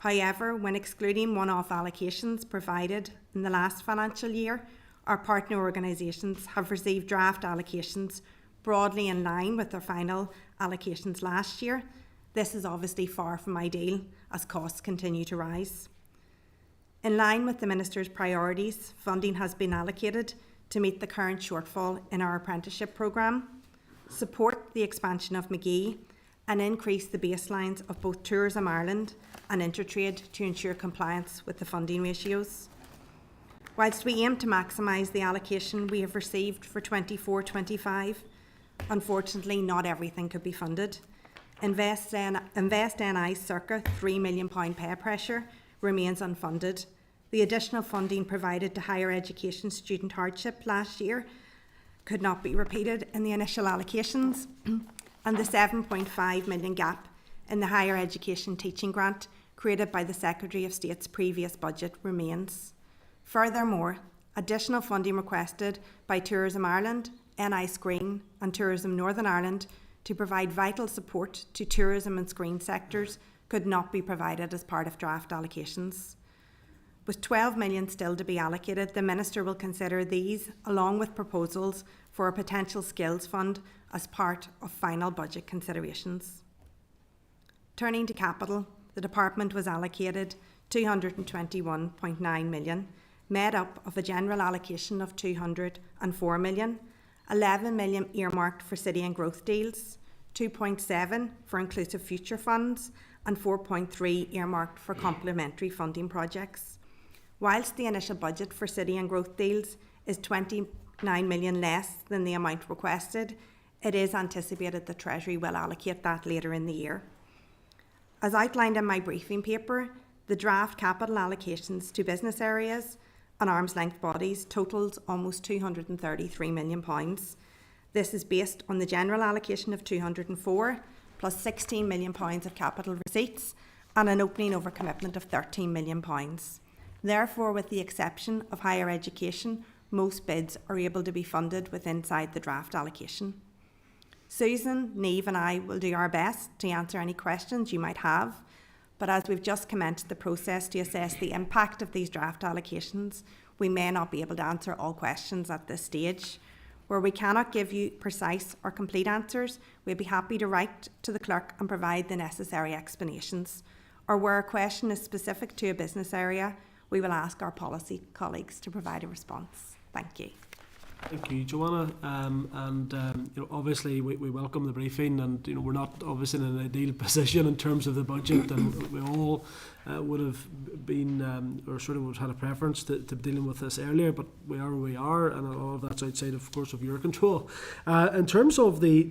However, when excluding one-off allocations provided in the last financial year, our partner organisations have received draft allocations broadly in line with their final allocations last year. This is obviously far from ideal as costs continue to rise. In line with the Minister's priorities, funding has been allocated to meet the current shortfall in our apprenticeship programme, support the expansion of McGee, and increase the baselines of both Tourism Ireland and Intertrade to ensure compliance with the funding ratios. Whilst we aim to maximise the allocation we have received for 24-25, unfortunately not everything could be funded. Invest NI's circa £3 million pay pressure remains unfunded. The additional funding provided to higher education student hardship last year could not be repeated in the initial allocations, and the £7.5 million gap in the higher education teaching grant created by the Secretary of State's previous budget remains. Furthermore, additional funding requested by Tourism Ireland, NI Screen and Tourism Northern Ireland to provide vital support to tourism and screen sectors could not be provided as part of draft allocations. With 12 million still to be allocated, the Minister will consider these along with proposals for a potential skills fund as part of final budget considerations. Turning to capital, the Department was allocated £221.9 million, made up of a general allocation of £204 million, £11 million earmarked for city and growth deals, 2.7 for inclusive future funds, and 4.3 earmarked for complementary funding projects. Whilst the initial budget for city and growth deals is 29 million less than the amount requested, it is anticipated the Treasury will allocate that later in the year. As outlined in my briefing paper, the draft capital allocations to business areas and arm's length bodies totals almost £233 million. This is based on the general allocation of 204 plus £16 million of capital receipts and an opening over commitment of £13 million. Therefore, with the exception of higher education, most bids are able to be funded with inside the draft allocation. Susan, Niamh and I will do our best to answer any questions you might have, but as we've just commenced the process to assess the impact of these draft allocations, we may not be able to answer all questions at this stage. Where we cannot give you precise or complete answers, we'd be happy to write to the clerk and provide the necessary explanations. Or where a question is specific to a business area, we will ask our policy colleagues to provide a response. Thank you. Thank you, Joanna. Obviously we welcome the briefing, and we're not obviously in an ideal position in terms of the budget, and we all would have been or sort of would have had a preference to dealing with this earlier, but we are where we are, and a lot of that's outside, of course, of your control. In terms of the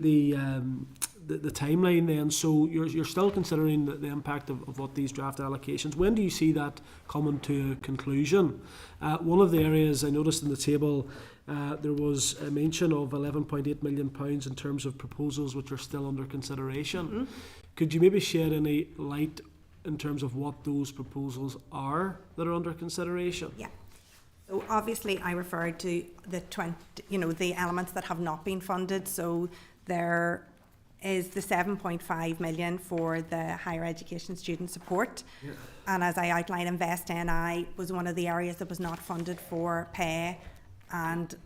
timeline then, so you're still considering the impact of what these draft allocations. When do you see that coming to a conclusion? One of the areas I noticed in the table, there was a mention of £11.8 million in terms of proposals which are still under consideration. Mm-hmm. Could you maybe shed any light in terms of what those proposals are that are under consideration? Yeah. So obviously I referred to the elements that have not been funded. So there is the 7.5 million for the higher education student support. Yeah. And as I outlined, Invest NI was one of the areas that was not funded for pay and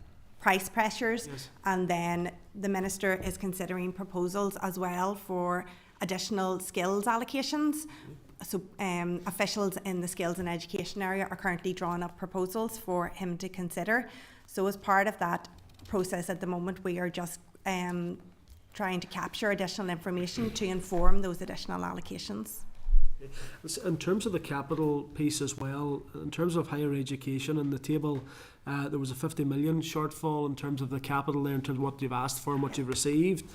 price pressures. Yes. And then the Minister is considering proposals as well for additional skills allocations. So officials in the skills and education area are currently drawing up proposals for him to consider. So as part of that process at the moment, we are just trying to capture additional information to inform those additional allocations. In terms of the capital piece as well, in terms of higher education, in the table there was a 50 million shortfall in terms of the capital there, in terms of what you've asked for and what you've received.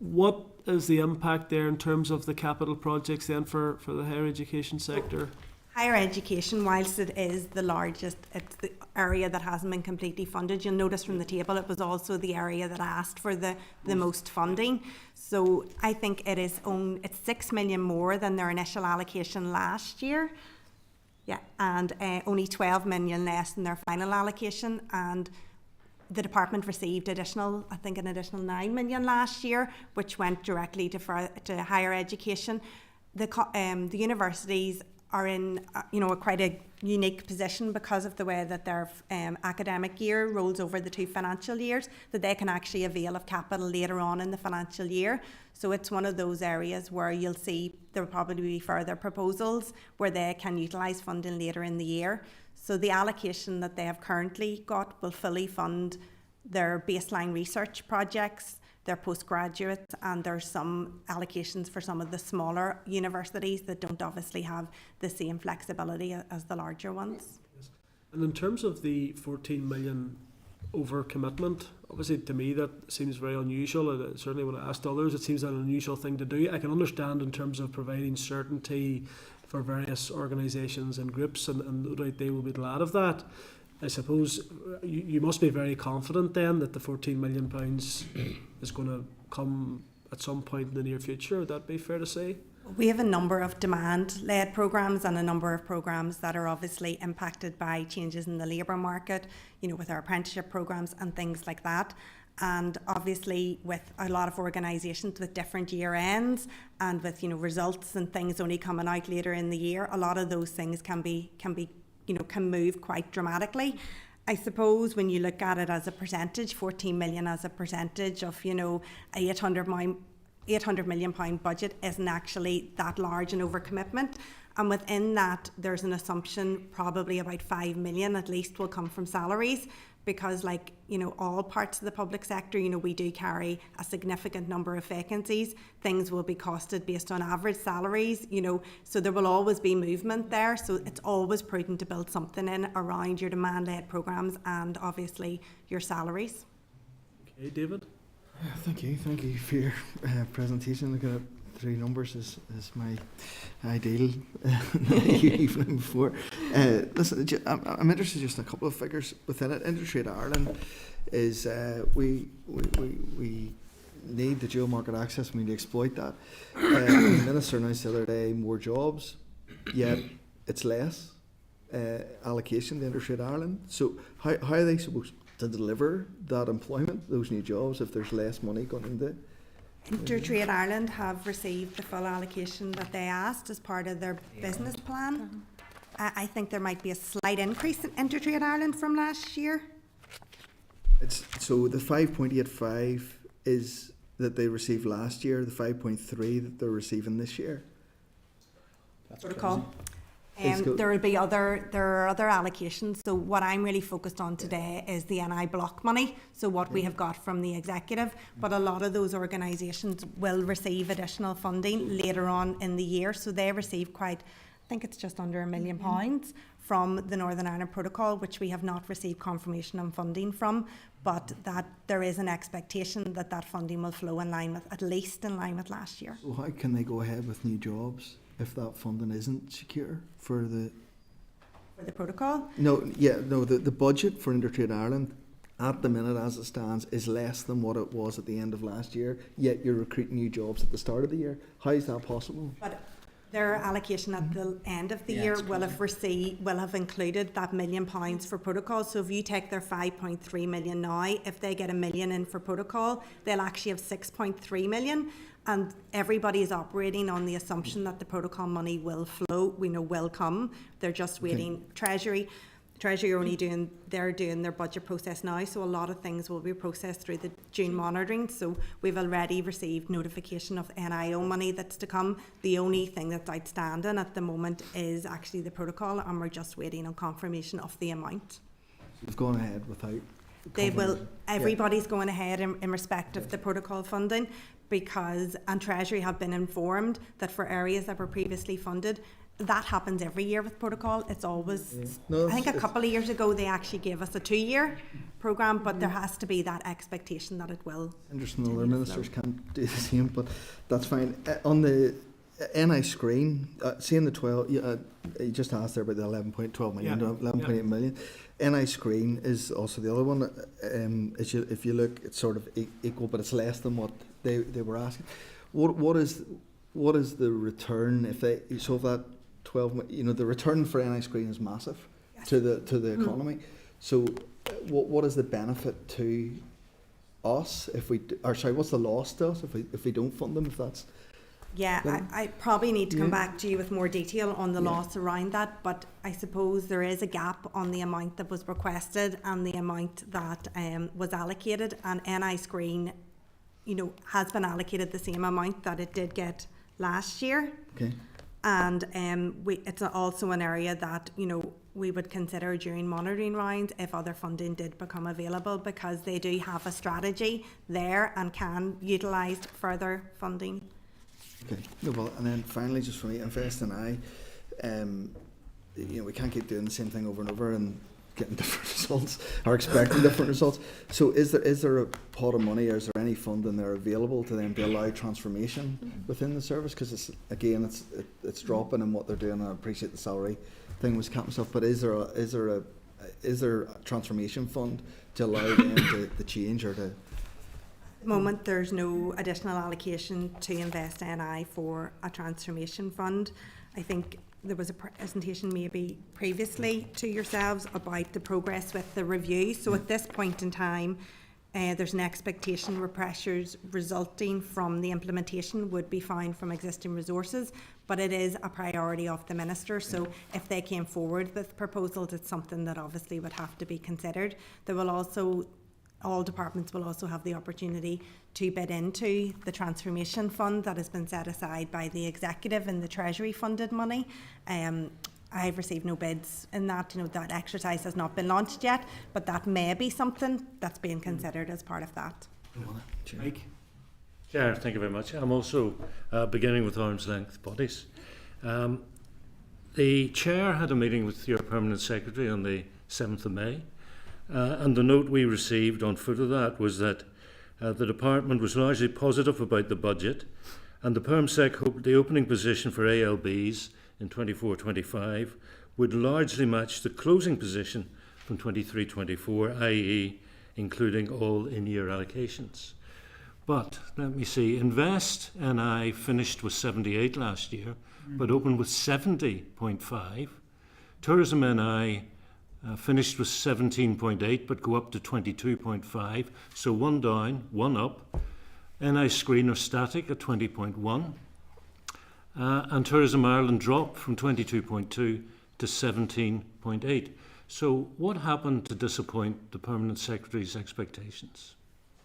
What is the impact there in terms of the capital projects then for the higher education sector? Higher education, whilst it is the largest, it's the area that hasn't been completely funded. You'll notice from the table it was also the area that asked for the most funding. So I think it's 6 million more than their initial allocation last year. Yeah, and only 12 million less than their final allocation. And the department received an additional 9 million last year, which went directly to higher education. the universities are in quite a unique position because of the way that their academic year rolls over the 2 financial years, that they can actually avail of capital later on in the financial year. So it's one of those areas where you'll see there will probably be further proposals where they can utilise funding later in the year. So the allocation that they have currently got will fully fund their baseline research projects, their postgraduates, and there's some allocations for some of the smaller universities that don't obviously have the same flexibility as the larger ones. And in terms of the 14 million overcommitment, obviously to me that seems very unusual. Certainly when I asked others, it seems an unusual thing to do. I can understand in terms of providing certainty for various organisations and groups, and no doubt they will be glad of that. I suppose you must be very confident then that the £14 million is going to come at some point in the near future. Would that be fair to say? We have a number of demand-led programmes and a number of programmes that are obviously impacted by changes in the labour market, with our apprenticeship programmes and things like that. And obviously with a lot of organisations with different year ends and with results and things only coming out later in the year, a lot of those things can move quite dramatically. I suppose when you look at it as a percentage, 14 million as a percentage of, a £800 million budget isn't actually that large an overcommitment. And within that, there's an assumption probably about 5 million at least will come from salaries, because all parts of the public sector, we do carry a significant number of vacancies. Things will be costed based on average salaries, so there will always be movement there. So it's always prudent to build something in around your demand-led programmes and obviously your salaries. Okay, David? Thank you for your presentation. Looking at 3 numbers is my ideal evening before. Listen, I'm interested just in a couple of figures within it. Intertrade Ireland is we need the dual market access. We need to exploit that. The Minister announced the other day more jobs, yet it's less allocation to Intertrade Ireland. So how are they supposed to deliver that employment, those new jobs, if there's less money going into it? Intertrade Ireland have received the full allocation that they asked as part of their business plan. I think there might be a slight increase in Intertrade Ireland from last year. So the 5.85 is that they received last year, the 5.3 that they're receiving this year. Protocol. There are other allocations. So what I'm really focused on today is the NI block money. So what we have got from the executive, but a lot of those organisations will receive additional funding later on in the year. So they receive I think it's just under £1 million from the Northern Ireland Protocol, which we have not received confirmation on funding from, but that there is an expectation that that funding will flow at least in line with last year. So how can they go ahead with new jobs if that funding isn't secure for the protocol? The budget for Intertrade Ireland at the minute as it stands is less than what it was at the end of last year, yet you're recruiting new jobs at the start of the year. How is that possible? But their allocation at the end of the year will have included that £1 million for protocol. So if you take their 5.3 million now, if they get £1 million in for protocol, they'll actually have 6.3 million. And everybody is operating on the assumption that the protocol money will flow. We know will come. They're just waiting. Treasury are only doing their budget process now, so a lot of things will be processed through the June monitoring. So we've already received notification of NIO money that's to come. The only thing that's outstanding at the moment is actually the protocol, and we're just waiting on confirmation of the amount. It's going ahead without. They will. Everybody's going ahead in respect of the protocol funding, and Treasury have been informed that for areas that were previously funded, that happens every year with protocol. It's always, I think a couple of years ago they actually gave us a 2-year programme, but there has to be that expectation that it will. Interesting, other ministers can't do the same, but that's fine. On the NI screen, seeing the 12, you just asked there about the 11.12 million, 11.8 million. NI screen is also the other one. If you look, it's sort of equal, but it's less than what they were asking. What is the return if that 12? The return for NI screen is massive to the economy. So what is the benefit to us what's the loss to us if we don't fund them? If that's Yeah, I probably need to come Yeah. back to you with more detail on the Yeah. loss around that, but I suppose there is a gap on the amount that was requested and the amount that was allocated, and NI Screen, has been allocated the same amount that it did get last year. Okay. And it's also an area that, we would consider during monitoring rounds if other funding did become available, because they do have a strategy there and can utilise further funding. Okay. No, well, and then finally, just for me, Invest in I, we can't keep doing the same thing over and over and getting different results or expecting different results. So is there a pot of money, or is there any funding there available to them to allow transformation within the service? Because it's dropping in what they're doing. I appreciate the salary thing was capped and stuff, but is there a transformation fund to allow them to change or to? At the moment, there's no additional allocation to Invest NI for a transformation fund. I think there was a presentation maybe previously to yourselves about the progress with the review. So at this point in time, there's an expectation where pressures resulting from the implementation would be found from existing resources, but it is a priority of the Minister. So if they came forward with proposals, it's something that obviously would have to be considered. There will also, all departments will also have the opportunity to bid into the transformation fund that has been set aside by the executive and the Treasury funded money. I've received no bids in that. That exercise has not been launched yet, but that may be something that's being considered as part of that. Mike? Chair, thank you very much. I'm also beginning with arm's length bodies. The Chair had a meeting with your Permanent Secretary on the 7th of May, and the note we received on foot of that was that the Department was largely positive about the budget, and the PermSec hoped the opening position for ALBs in 24-25 would largely match the closing position from 23-24, i.e. including all in-year allocations. But let me see, Invest NI finished with 78 last year, but opened with 70.5. Tourism NI finished with 17.8, but go up to 22.5. So one down, one up. NI Screen are static at 20.1. And Tourism Ireland dropped from 22.2 to 17.8. So what happened to disappoint the Permanent Secretary's expectations?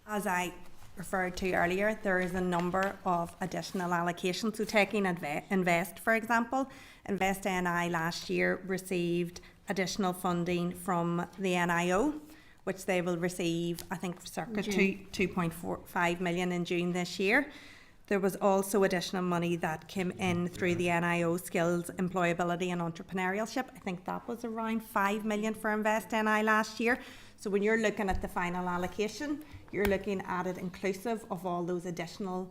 As I referred to earlier, there is a number of additional allocations. So taking Invest, for example, Invest NI last year received additional funding from the NIO, which they will receive, I think, circa 2.45 million in June this year. There was also additional money that came in through the NIO Skills, Employability and Entrepreneurship. I think that was around 5 million for Invest NI last year. So when you're looking at the final allocation, you're looking at it inclusive of all those additional,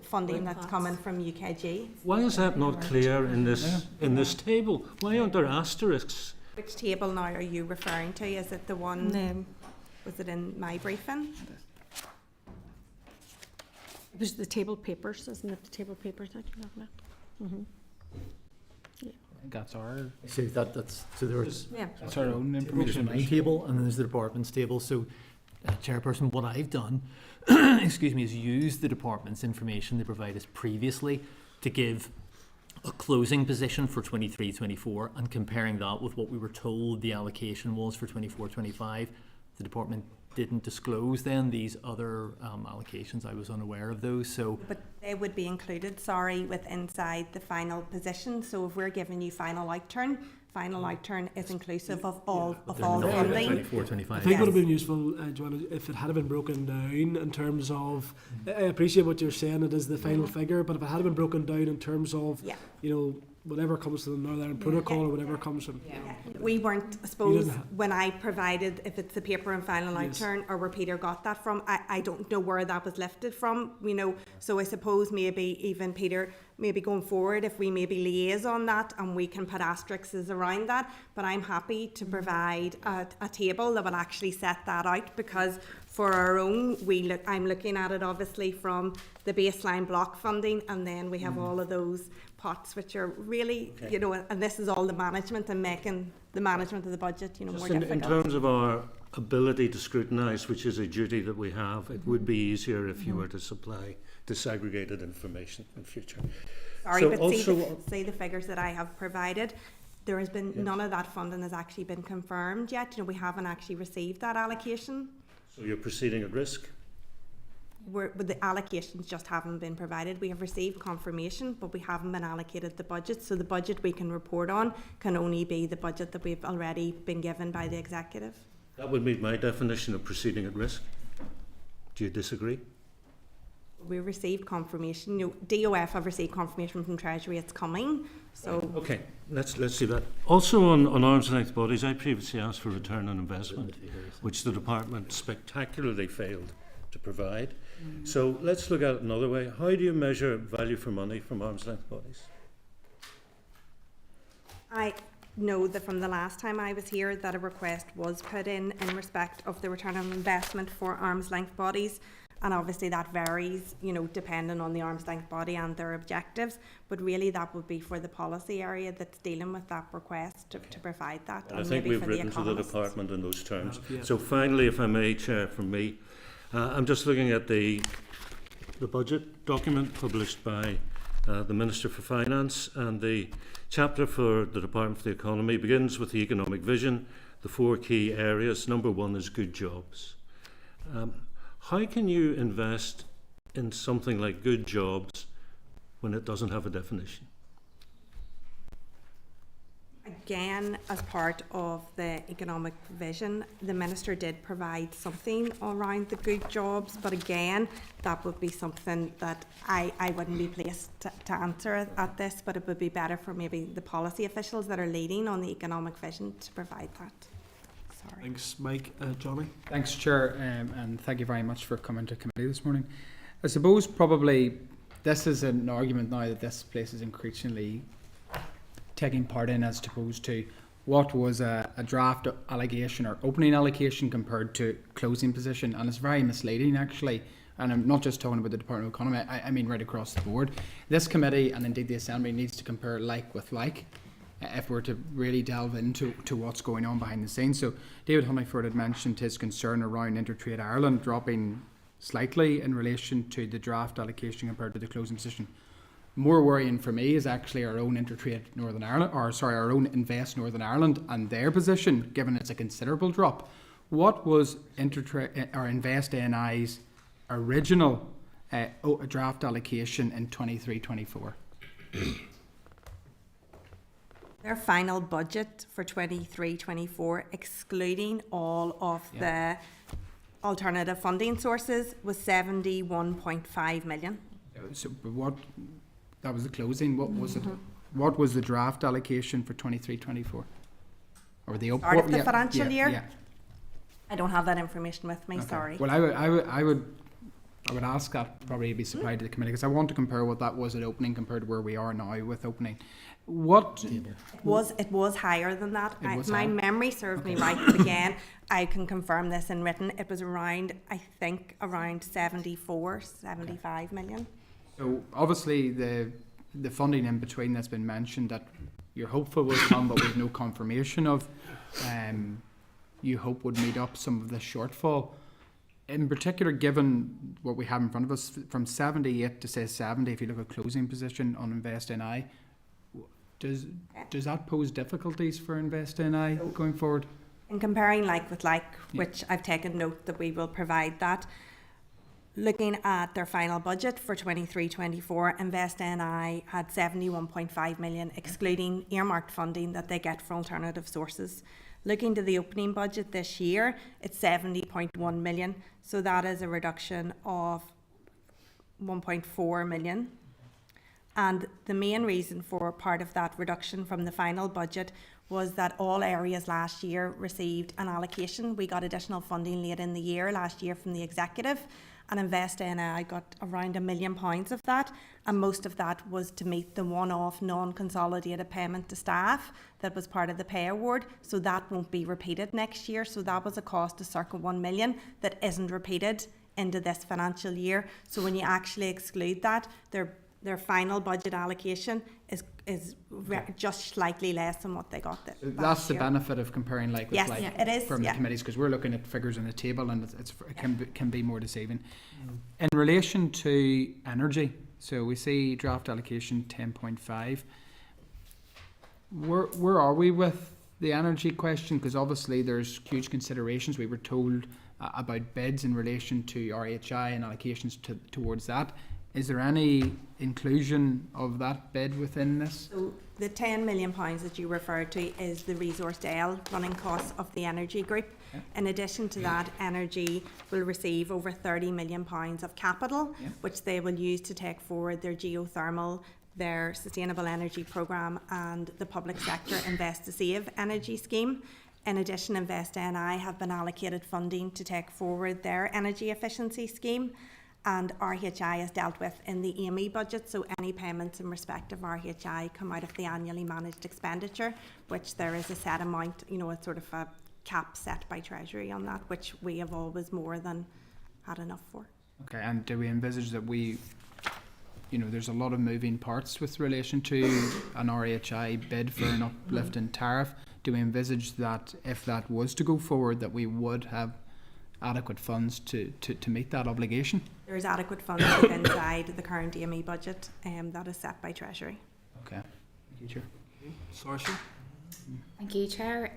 funding that's coming from UKG. Why is that not clear in this table? Why aren't there asterisks? Which table now are you referring to? Is it the one, was it in my briefing? It was the table papers, isn't it? The table papers that you're looking at. Mm-hmm. Yeah. That's our. So there's That's our own information. my table, and then there's the department's table. So, Chairperson, what I've done, excuse me, is use the department's information they provide us previously to give a closing position for 23-24, and comparing that with what we were told the allocation was for 24-25. The department didn't disclose then these other allocations. I was unaware of those. So, but they would be included, with inside the final position. So if we're giving you final outturn is inclusive of all the funding. 24-25. I think it would have been useful, Joanna, if it had been broken down in terms of. I appreciate what you're saying. It is the final figure, but if it had been broken down in terms of, whatever comes to the Northern Ireland Protocol or whatever comes from. We weren't, I suppose, when I provided, if it's the paper and final outturn or where Peter got that from, I don't know where that was lifted from, so I suppose maybe even Peter, maybe going forward, if we maybe liaise on that and we can put asterisks around that, but I'm happy to provide a table that will actually set that out, because for our own, I'm looking at it obviously from the baseline block funding, and then we have all of those pots which are really, and this is all the management and making the management of the budget, more difficult. In terms of our ability to scrutinise, which is a duty that we have, it would be easier if you were to supply disaggregated information in future. Sorry, So but also, see the figures that I have provided. There has been Yes. none of that funding has actually been confirmed yet. We haven't actually received that allocation. so you're proceeding at risk? But the allocations just haven't been provided. We have received confirmation, but we haven't been allocated the budget. So the budget we can report on can only be the budget that we've already been given by the executive. That would meet my definition of proceeding at risk. Do you disagree? We received confirmation. DOF have received confirmation from Treasury it's coming. So Okay, let's see that. Also on arm's length bodies, I previously asked for return on investment, which the department spectacularly failed to provide. So let's look at it another way. How do you measure value for money from arm's length bodies? I know that from the last time I was here that a request was put in respect of the return on investment for arm's length bodies. And obviously that varies, depending on the arm's length body and their objectives. But really that would be for the policy area that's dealing with that request to provide that. And I think maybe we've for the written to the economists. department in those terms. Yeah. So finally, if I may, Chair, from me, I'm just looking at the budget document published by the Minister for Finance, and the chapter for the Department for the Economy begins with the economic vision, the 4 key areas. Number 1 is good jobs. How can you invest in something like good jobs when it doesn't have a definition? Again, as part of the economic vision, the Minister did provide something around the good jobs, but again, that would be something that I wouldn't be placed to answer at this, but it would be better for maybe the policy officials that are leading on the economic vision to provide that. Sorry. Thanks, Mike. Johnny? Thanks, Chair, and thank you very much for coming to committee this morning. I suppose probably this is an argument now that this place is increasingly taking part in, as opposed to what was a draft allocation or opening allocation compared to closing position, and it's very misleading actually. And I'm not just talking about the Department of Economy, I mean right across the board. This committee and indeed the Assembly needs to compare like with like if we're to really delve into what's going on behind the scenes. So David Honeyford had mentioned his concern around Intertrade Ireland dropping slightly in relation to the draft allocation compared to the closing position. More worrying for me is actually our own Intertrade Northern Ireland, our own Invest Northern Ireland and their position, given it's a considerable drop. What was Intertrade or Invest NI's original draft allocation in 23-24? Their final budget for 23-24, excluding all of the alternative funding sources, was 71.5 million. So, but what? That was the closing. What was it? What was the draft allocation for 23-24? Or the Start of the financial year? Yeah. I don't have that information with me. Okay. Sorry. Well, I would ask that probably be supplied to the committee, because I want to compare what that was at opening compared to where we are now with opening. What It was higher than that. It was My higher? memory served me right, but again, I can confirm this in written. It was around, I think, around 75 million. So obviously the funding in between that's been mentioned that you're hopeful will come, but with no confirmation of, you hope would meet up some of the shortfall. In particular, given what we have in front of us, from 78 to say 70, if you look at closing position on Invest NI, does that pose difficulties for Invest NI going forward? In comparing like with like, which I've taken note that we will provide that. Looking at their final budget for 23-24, Invest NI had 71.5 million, excluding earmarked funding that they get from alternative sources. Looking to the opening budget this year, it's 70.1 million, so that is a reduction of 1.4 million. And the main reason for part of that reduction from the final budget was that all areas last year received an allocation. We got additional funding late in the year last year from the executive, and Invest NI got around £1 million of that, and most of that was to meet the one-off non-consolidated payment to staff that was part of the pay award, so that won't be repeated next year. So that was a cost of circa 1 million that isn't repeated into this financial year. So when you actually exclude that, the their final budget allocation is just slightly less than what they got. That's the benefit of comparing like with Yes, like it is, from the yeah. committees, because we're looking at figures on a table and it can be more deceiving. In relation to energy, so we see draft allocation 10.5. Where are we with the energy question? Because obviously there's huge considerations. We were told about bids in relation to RHI and allocations towards that. Is there any inclusion of that bid within this? So the £10 million that you referred to is the Resource Dale running costs of the energy group. Yeah. In addition to that, Energy will receive over £30 million of capital, Yeah. which they will use to take forward their geothermal, their sustainable energy programme and the public sector Invest to Save energy scheme. In addition, Invest NI have been allocated funding to take forward their energy efficiency scheme, and RHI is dealt with in the AME budget, so any payments in respect of RHI come out of the annually managed expenditure, which there is a set amount, it's sort of a cap set by Treasury on that, which we have always more than had enough for. Okay, and do we envisage that there's a lot of moving parts with relation to an RHI bid for an uplift in tariff? Do we envisage that if that was to go forward, that we would have adequate funds to meet that obligation? There is adequate funds inside the current AME budget that is set by Treasury. Okay, thank you, Chair. Saoirse? Thank you, Chair.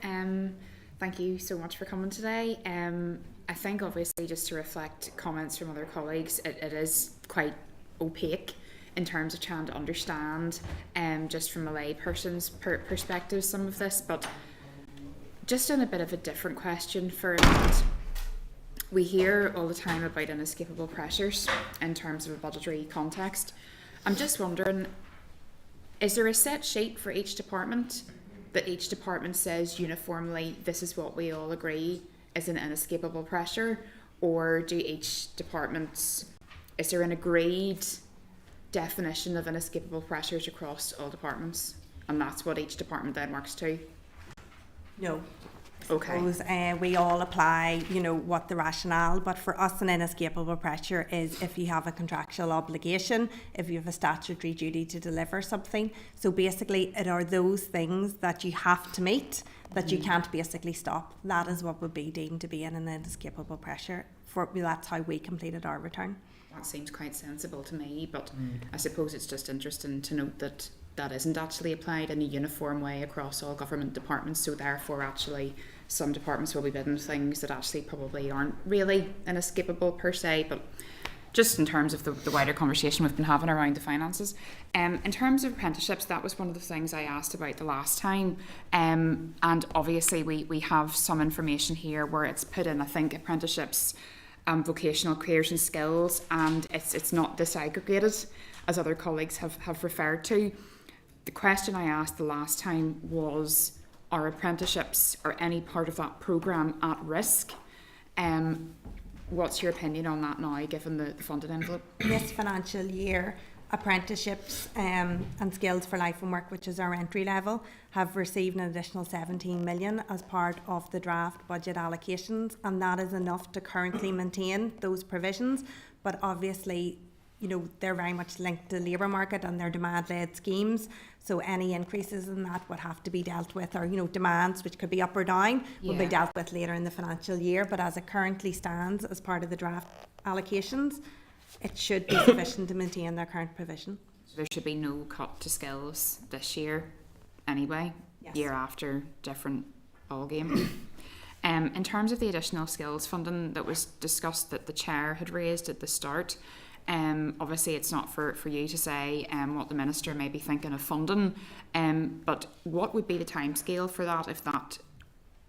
Thank you so much for coming today. I think obviously just to reflect comments from other colleagues, it is quite opaque in terms of trying to understand just from a lay person's perspective some of this, but just on a bit of a different question for a minute. We hear all the time about inescapable pressures in terms of a budgetary context. I'm just wondering, is there a set sheet for each department that each department says uniformly this is what we all agree is an inescapable pressure, or do each departments, is there an agreed definition of inescapable pressures across all departments, and that's what each department then works to? No. Okay. Suppose, we all apply, what the rationale, but for us an inescapable pressure is if you have a contractual obligation, if you have a statutory duty to deliver something. So basically it are those things that you have to meet that you can't basically stop. That is what would be deemed to be an inescapable pressure. That's how we completed our return. That seems quite sensible to me, but I suppose it's just interesting to note that that isn't actually applied in a uniform way across all government departments, so therefore actually some departments will be bidding things that actually probably aren't really inescapable per se, but just in terms of the wider conversation we've been having around the finances. In terms of apprenticeships, that was one of the things I asked about the last time, and obviously we have some information here where it's put in, I think, apprenticeships, vocational careers and skills, and it's not disaggregated as other colleagues have referred to. The question I asked the last time was, are apprenticeships or any part of that programme at risk? What's your opinion on that now, given the funded envelope? This financial year, apprenticeships and skills for life and work, which is our entry level, have received an additional 17 million as part of the draft budget allocations, and that is enough to currently maintain those provisions. But obviously, they're very much linked to the labour market and their demand-led schemes. So any increases in that would have to be dealt with, or demands which could be up or down will be dealt with later in the financial year. But as it currently stands, as part of the draft allocations, it should be sufficient to maintain their current provision. So there should be no cut to skills this year anyway. Yes. Year after, different ballgame. In terms of the additional skills funding that was discussed that the Chair had raised at the start, obviously it's not for you to say what the Minister may be thinking of funding, but what would be the timescale for that if that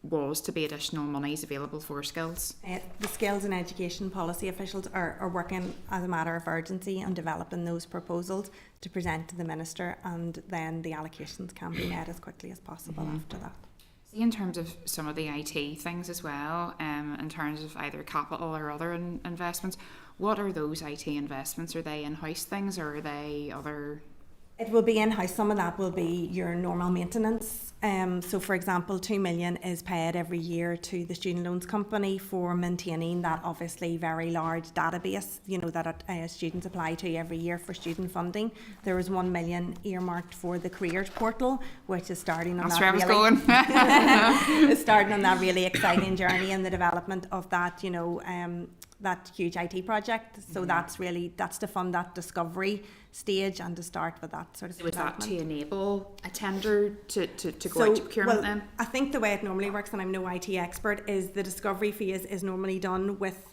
was to be additional monies available for skills? The skills and education policy officials are working as a matter of urgency on developing those proposals to present to the Minister, and then the allocations can be made as quickly as possible after that. See, in terms of some of the IT things as well, in terms of either capital or other investments, what are those IT investments? Are they in-house things, or are they other? It will be in-house. Some of that will be your normal maintenance So, for example, 2 million is paid every year to the student loans company for maintaining that obviously very large database, that students apply to every year for student funding. There is 1 million earmarked for the careers portal, which is starting on starting on that really exciting journey in the development of that, that huge IT project. So that's to fund that discovery stage and to start with that sort of So is that development. to enable a tender to go out to procurement then? I think the way it normally works, and I'm no IT expert, is the discovery phase is normally done with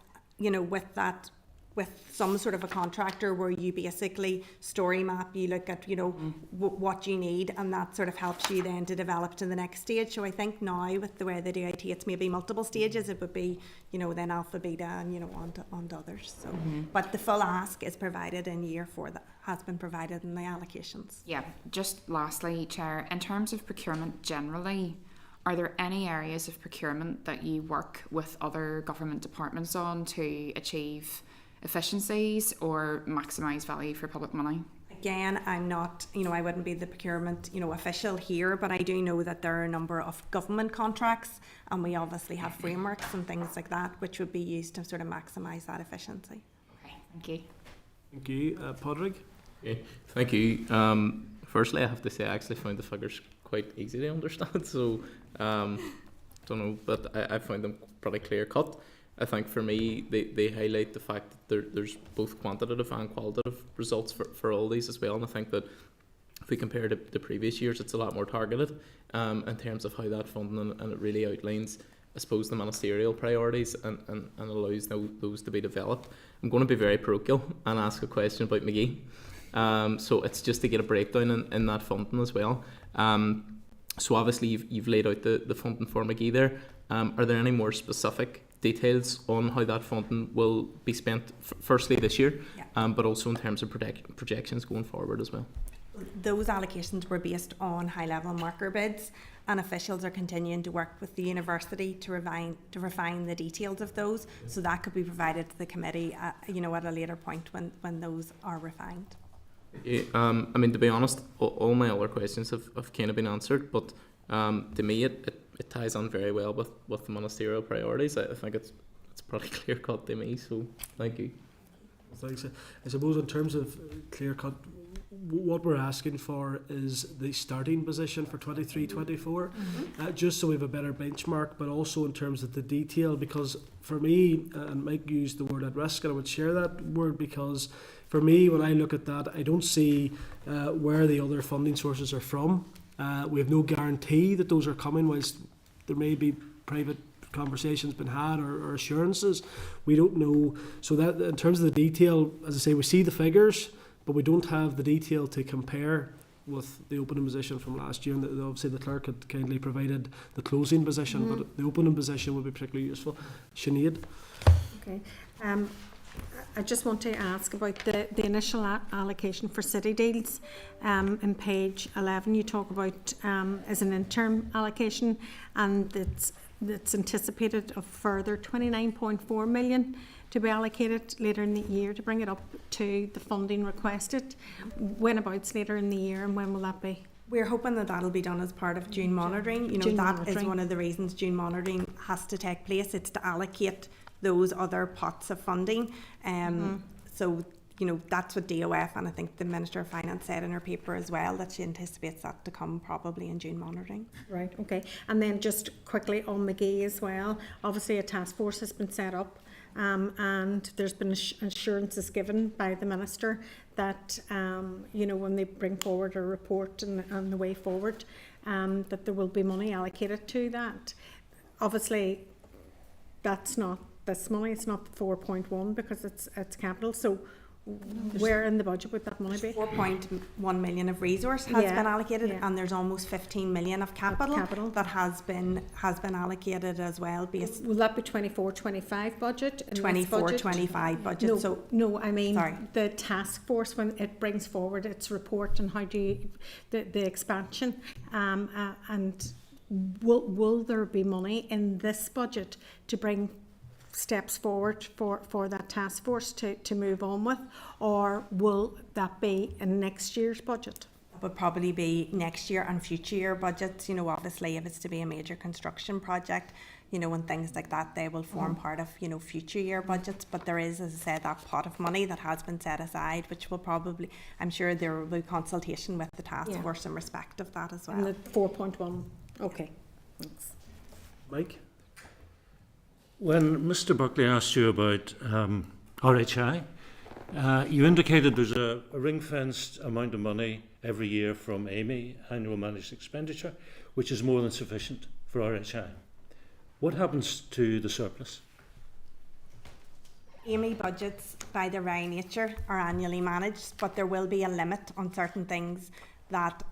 some sort of a contractor where you basically story map, you look at, what you need, and that sort of helps you then to develop to the next stage. So I think now with the way they do IT, it's maybe multiple stages. It would be, then alpha, beta, and, on to others. So, but the full ask is provided in year 4, that has been provided in the allocations. Yeah, just lastly, Chair, in terms of procurement generally, are there any areas of procurement that you work with other government departments on to achieve efficiencies or maximise value for public money? Again, I'm not, I wouldn't be the procurement, official here, but I do know that there are a number of government contracts, and we obviously have frameworks and things like that, which would be used to sort of maximise that efficiency. Okay, thank you. Thank you. Padraig? Okay, thank you. Firstly, I have to say I actually found the figures quite easy to understand, so don't know, but I found them pretty clear cut. I think for me, they highlight the fact that there's both quantitative and qualitative results for all these as well. And I think that if we compare to the previous years, it's a lot more targeted in terms of how that funding, and it really outlines, I suppose, the ministerial priorities and allows those to be developed. I'm going to be very parochial and ask a question about McGee. So it's just to get a breakdown in that funding as well. So obviously you've laid out the funding for McGee there. Are there any more specific details on how that funding will be spent, firstly this year, but also in terms of projections going forward as well? Those allocations were based on high-level marker bids, and officials are continuing to work with the university to refine the details of those, so that could be provided to the committee at a later point when those are refined. Yeah, I mean, to be honest, all my other questions have kind of been answered, but to me it ties on very well with the ministerial priorities. I think it's pretty clear cut to me, so thank you. Thanks. I suppose in terms of clear cut, what we're asking for is the starting position for 23-24, just so we have a better benchmark, but also in terms of the detail, because for me, and Mike used the word at risk, and I would share that word, because for me, when I look at that, I don't see where the other funding sources are from. We have no guarantee that those are coming, whilst there may be private conversations been had or assurances. We don't know. So that in terms of the detail, as I say, we see the figures, but we don't have the detail to compare with the opening position from last year. And obviously the clerk had kindly provided the closing position, but the opening position would be particularly useful. Sinead? Okay. I just want to ask about the initial allocation for city deals. In page 11, you talk about as an interim allocation, and it's anticipated of further 29.4 million to be allocated later in the year to bring it up to the funding requested. Whenabouts later in the year, and when will that be? We're hoping that that'll be done as part of June monitoring. That is one of the reasons June monitoring has to take place. It's to allocate those other pots of funding. So, that's what DOF, and I think the Minister of Finance said in her paper as well, that she anticipates that to come probably in June monitoring. Right, okay. And then just quickly on McGee as well, obviously a task force has been set up, and there's been assurances given by the Minister that, when they bring forward a report and the way forward, that there will be money allocated to that. Obviously, that's not this money, it's not 4.1 because it's capital. So where in the budget would that money be? 4.1 million of resource has been allocated, and there's almost 15 million of capital that has been allocated as well. Will that be 24-25 budget? 24-25 budget. No, I mean the task force when it brings forward its report and how do you the expansion, and will there be money in this budget to bring steps forward for that task force to move on with, or will that be in next year's budget? would probably be next year and future year budgets. You know, obviously if it's to be a major construction project, you know, and things like that, they will form part of, you know, future year budgets. But there is, as I said, that pot of money that has been set aside, which will probably, I'm sure there will be consultation with the task force in respect of that as well. And the 4.1, okay, thanks. Mike? When Mr. Buckley asked you about RHI, you indicated there's a ring-fenced amount of money every year from AMI, annual managed expenditure, which is more than sufficient for RHI. What happens to the surplus? AMI budgets, by their very nature, are annually managed, but there will be a limit on certain things that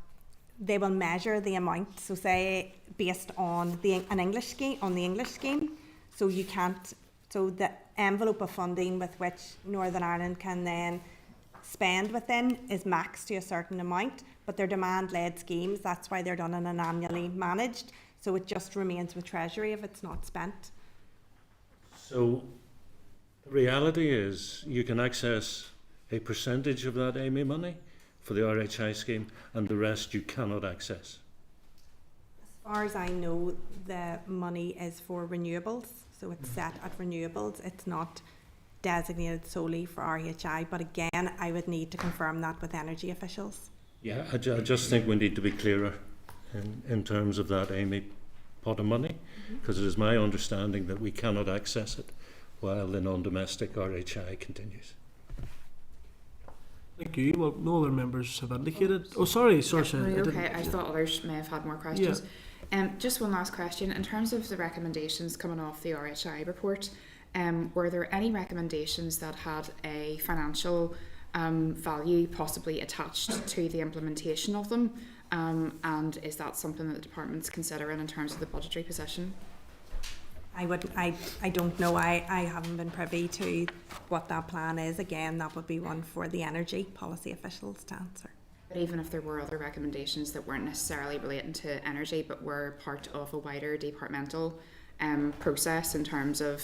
they will measure the amount. So, say based on an English scheme, on the English scheme, so you can't. So the envelope of funding with which Northern Ireland can then spend within is maxed to a certain amount, but they're demand-led schemes. That's why they're done in an annually managed. So it just remains with Treasury if it's not spent. So the reality is you can access a percentage of that AMI money for the RHI scheme and the rest you cannot access. As far as I know, the money is for renewables, so it's set at renewables. It's not designated solely for RHI, but again, I would need to confirm that with energy officials. Yeah, I just think we need to be clearer in terms of that AMI pot of money, because it is my understanding that we cannot access it while the non-domestic RHI continues. Thank you. Well, no other members have indicated. Oh, sorry, Okay, I thought others may have had more questions. Just one last question. In terms of the recommendations coming off the RHI report, were there any recommendations that had a financial value possibly attached to the implementation of them? And is that something that the department's considering in terms of the budgetary position? I don't know. I haven't been privy to what that plan is. Again, that would be one for the energy policy officials to answer. But even if there were other recommendations that weren't necessarily relating to energy but were part of a wider departmental process in terms of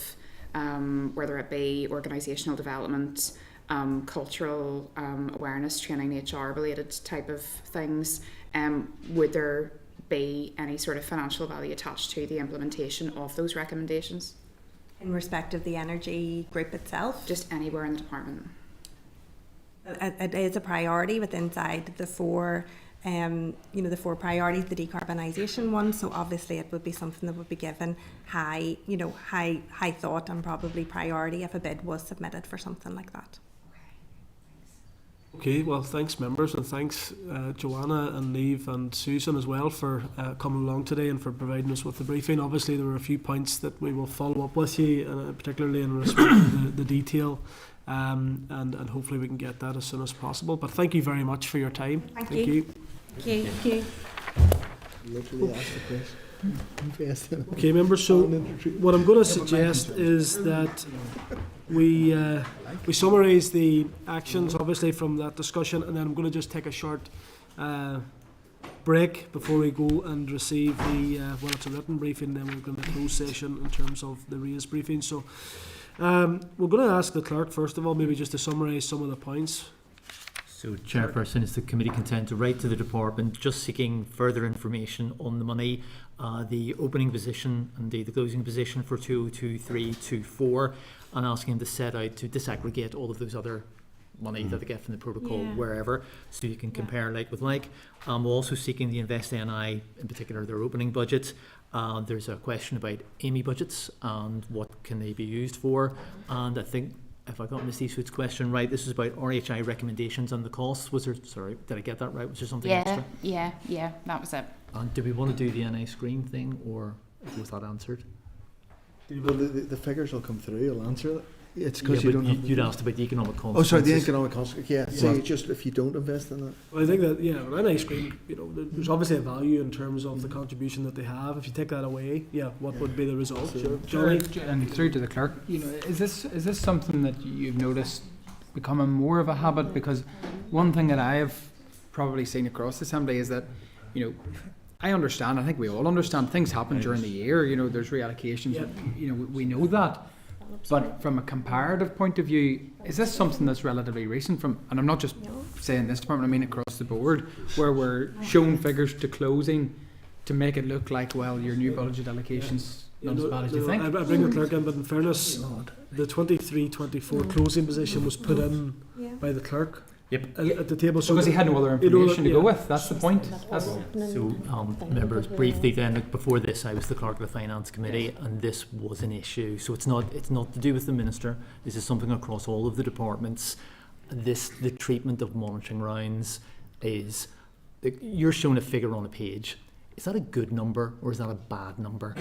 whether it be organisational development, cultural awareness, training, HR related type of things, would there be any sort of financial value attached to the implementation of those recommendations? In respect of the energy group itself? Just anywhere in the department. It is a priority within inside the four, the four priorities, the decarbonisation one. So obviously it would be something that would be given high thought and probably priority if a bid was submitted for something like that. Okay, well, thanks members, and thanks Joanna and Niamh and Susan as well for coming along today and for providing us with the briefing. Obviously there were a few points that we will follow up with you, particularly in respect to the detail, and hopefully we can get that as soon as possible. But thank you very much for your time. Thank you. Thank you. Literally asked the question. Okay members, so what I'm going to suggest is that we summarise the actions obviously from that discussion, and then I'm going to just take a short break before we go and receive the it's a written briefing, then we're going to close session in terms of the raised briefing. So we're going to ask the clerk first of all maybe just to summarise some of the points. So, Chairperson, is the committee content to write to the department just seeking further information on the money, the opening position and the closing position for 2023-24, and asking them to set out to disaggregate all of those other money that they get from the protocol wherever, so you can compare like with like. We're also seeking the Invest NI, in particular their opening budget. There's a question about AMI budgets and what can they be used for, and I think, if I got Ms. Eastwood's question right, this is about RHI recommendations and the costs. Was there, sorry, did I get that right? Was there something extra? Yeah, that was it. And do we want to do the NI screen thing, or was that answered? Well, the figures will come through, you'll answer it. It's because you don't have you'd asked about the economic consequences. Oh, sorry, the economic consequences. Yeah, so just if you don't invest in it. Well, I think that, an NI screen, there's obviously a value in terms of the contribution that they have. If you take that away, what would be the result? Sure. And through to the clerk, is this something that you've noticed becoming more of a habit? Because one thing that I have probably seen across the Assembly is that, I understand, I think we all understand, things happen during the year, there's reallocations, we know that. But from a comparative point of view, is this something that's relatively recent? And I'm not just saying this department, I mean across the board, where we're showing figures to closing to make it look like, well, your new budget allocations not as bad as you think. I bring the clerk in, but in fairness, the 23-24 closing position was put in by the clerk. Yep. At the table, so because he had no other information to go with. That's the point. So, members, briefly then, before this, I was the clerk of the Finance Committee, and this was an issue. So it's not to do with the minister. This is something across all of the departments. The treatment of monitoring rounds is, you're shown a figure on a page. Is that a good number or is that a bad number?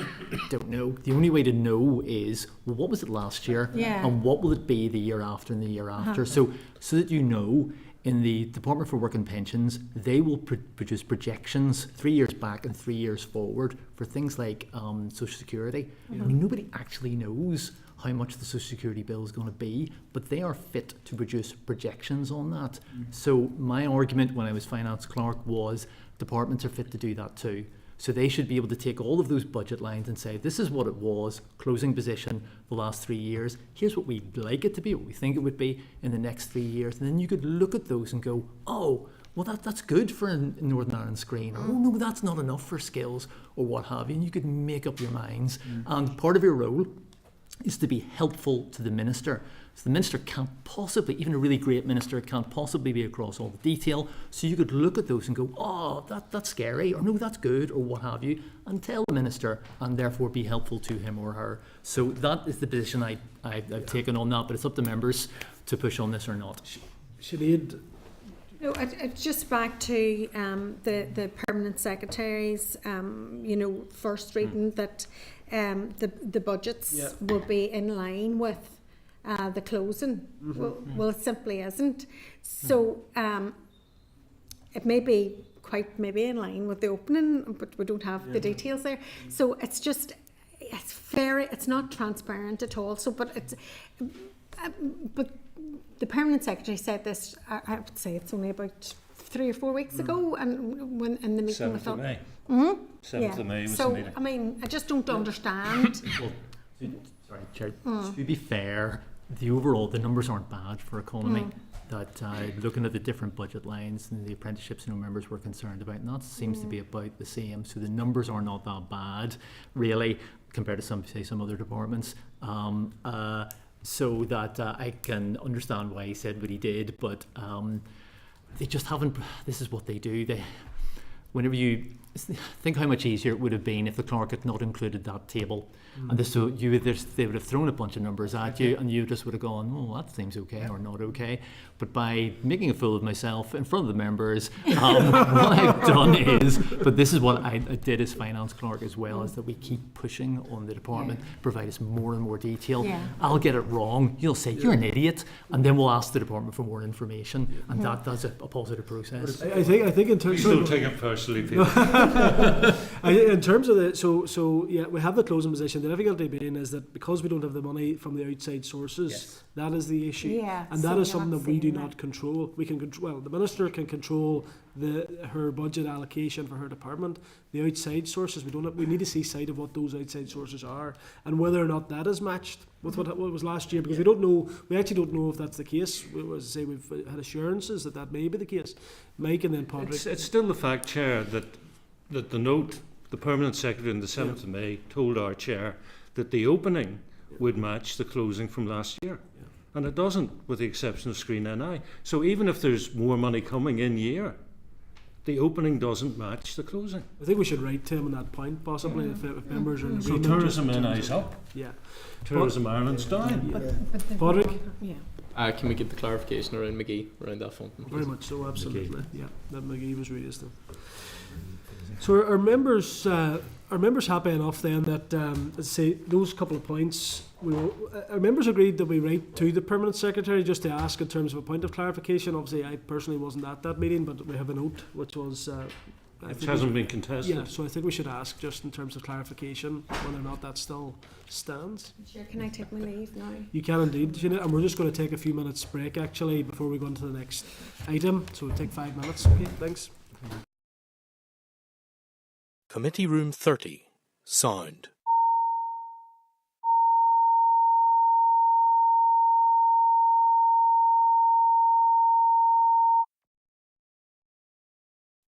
Don't know. The only way to know is, well, what was it last year, and what will it be the year after and the year after? So that you know, in the Department for Work and Pensions, they will produce projections 3 years back and 3 years forward for things like Social Security. I mean, nobody actually knows how much the Social Security bill is going to be, but they are fit to produce projections on that. So my argument when I was finance clerk was departments are fit to do that too. So they should be able to take all of those budget lines and say, this is what it was, closing position the last 3 years. Here's what we'd like it to be, what we think it would be in the next 3 years. And then you could look at those and go, oh, well, that's good for a Northern Ireland screen. Or, oh, no, that's not enough for skills or what have you. And you could make up your minds. And part of your role is to be helpful to the minister. So the minister can't possibly, even a really great minister, can't possibly be across all the detail. So you could look at those and go, oh, that's scary, or no, that's good, or what have you, and tell the minister, and therefore be helpful to him or her. So that is the position I've taken on that, but it's up to members to push on this or not. Sinead? No, it's just back to the permanent secretaries, first reading that the budgets will be in line with the closing. Well, it simply isn't. So it may be quite maybe in line with the opening, but we don't have the details there. So it's not transparent at all. So, but the permanent secretary said this, I would say it's only about 3 or 4 weeks ago, and when in the meeting 7th of May. 7th of May was so, the meeting. I mean, I just don't understand. Sorry, Chair. To be fair, the numbers aren't bad for economy. That looking at the different budget lines and the apprenticeships members were concerned about, and that seems to be about the same. So the numbers are not that bad, really, compared to some other departments. So that I can understand why he said what he did, but they just haven't. This is what they do. Whenever you think how much easier it would have been if the clerk had not included that table, and they would have thrown a bunch of numbers at you, and you just would have gone, oh, that seems okay or not okay. But by making a fool of myself in front of the members, what I've done is, but this is what I did as finance clerk as well, is that we keep pushing on the department, provide us more and more detail. I'll get it wrong, you'll say you're an idiot, and then we'll ask the department for more information, and that's a positive process. I think in terms of... Don't take it personally, Peter. In terms of we have the closing position. The difficulty being is that because we don't have the money from the outside sources, that is the issue, and that is something that we do not control. We can control. Well, the minister can control her budget allocation for her department. The outside sources, we need to see sight of what those outside sources are and whether or not that is matched with what was last year, because we don't know. We actually don't know if that's the case. We've had assurances that may be the case. Mike and then Patrick. It's still the fact, Chair, that the note, the permanent secretary on the 7th of May told our chair that the opening would match the closing from last year. And it doesn't, with the exception of Screen NI. So even if there's more money coming in year, the opening doesn't match the closing. I think we should write to him on that point, possibly, if members are in agreement. So tourism NI's up. Tourism Ireland's down. Patrick? Can we get the clarification around McGee, around that fund? Very much so, absolutely. That McGee was raised. So our members happy enough then that, as I say, those couple of points, our members agreed that we write to the permanent secretary just to ask in terms of a point of clarification. Obviously, I personally wasn't at that meeting, but we have a note which was... it hasn't been contested. Yeah, so I think we should ask just in terms of clarification whether or not that still stands. Sure, can I take my leave now? You can indeed, Jeanette, and we're just going to take a few minutes break actually before we go on to the next item. So we'll take 5 minutes. Okay, thanks. Committee Room 30, sound.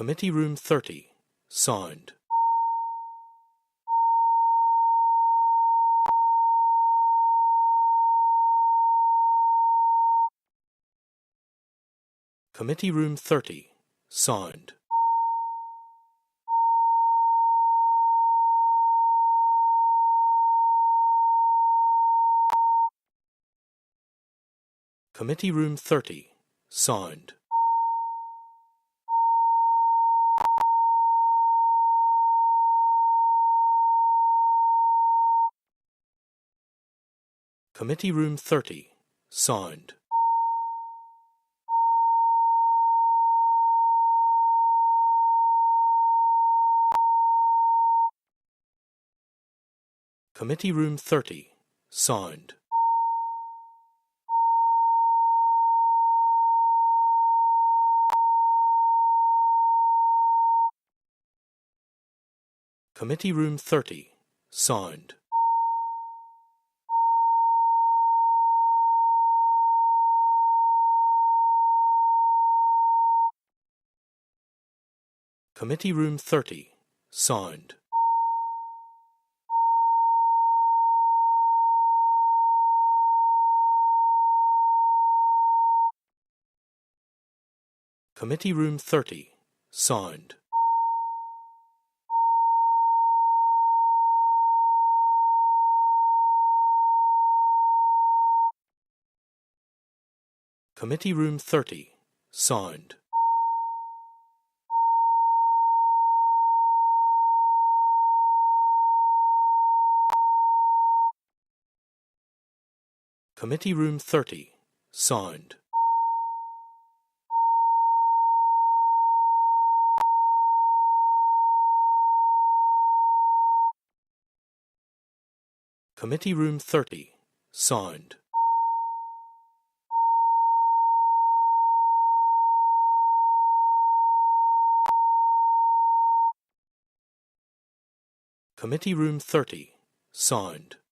Committee Room 30. Sound. Committee Room 30. Sound. Committee Room 30. Sound. Committee Room 30. Sound. Committee Room 30. Sound. Committee Room 30. Sound. Committee Room 30. Sound. Committee Room 30. Sound. Committee Room 30. Sound. Committee Room 30. Sound. Committee Room 30. Sound. Committee Room 30. Sound.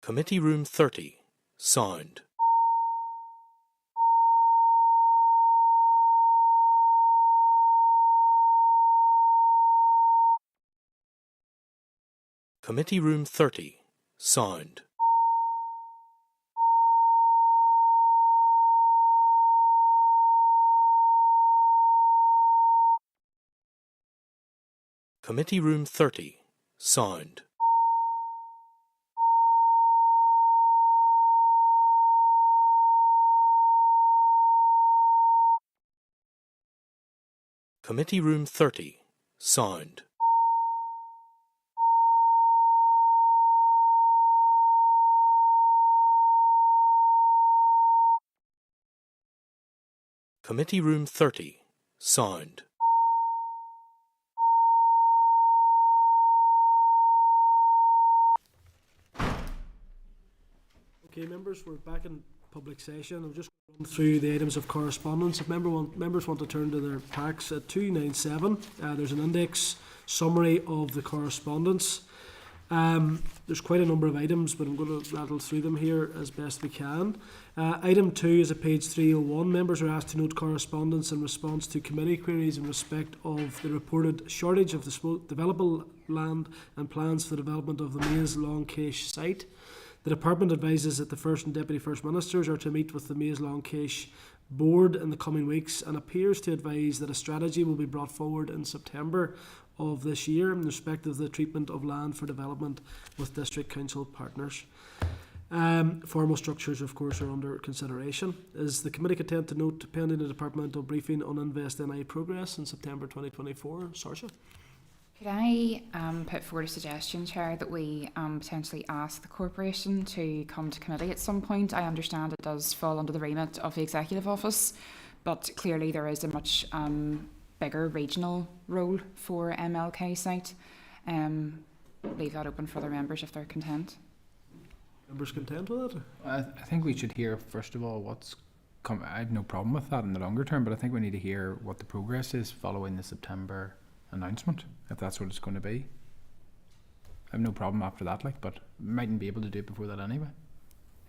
Committee Room 30. Sound. Committee Room 30. Sound. Committee Room 30. Sound. Committee Room 30. Sound. Committee Room 30. Sound. Okay, members, we're back in public session. I'm just going to run through the items of correspondence. If members want to turn to their packs at 297, there's an index summary of the correspondence. There's quite a number of items, but I'm going to rattle through them here as best we can. Item 2 is at page 301. Members are asked to note correspondence in response to committee queries in respect of the reported shortage of developable land and plans for the development of the Maze Long Cache site. The Department advises that the First and Deputy First Ministers are to meet with the Maze Long Cache Board in the coming weeks and appears to advise that a strategy will be brought forward in September of this year in respect of the treatment of land for development with District Council partners. Formal structures, of course, are under consideration. Is the committee content to note pending a departmental briefing on Invest NI progress in September 2024? Saoirse? Could I put forward a suggestion, Chair, that we potentially ask the corporation to come to committee at some point? I understand it does fall under the remit of the Executive Office, but clearly there is a much bigger regional role for MLK site. Leave that open for other members if they're content. Members content with it? I think we should hear, first of all, I have no problem with that in the longer term, but I think we need to hear what the progress is following the September announcement, if that's what it's going to be. have no problem after that, like, but mightn't be able to do it before that anyway.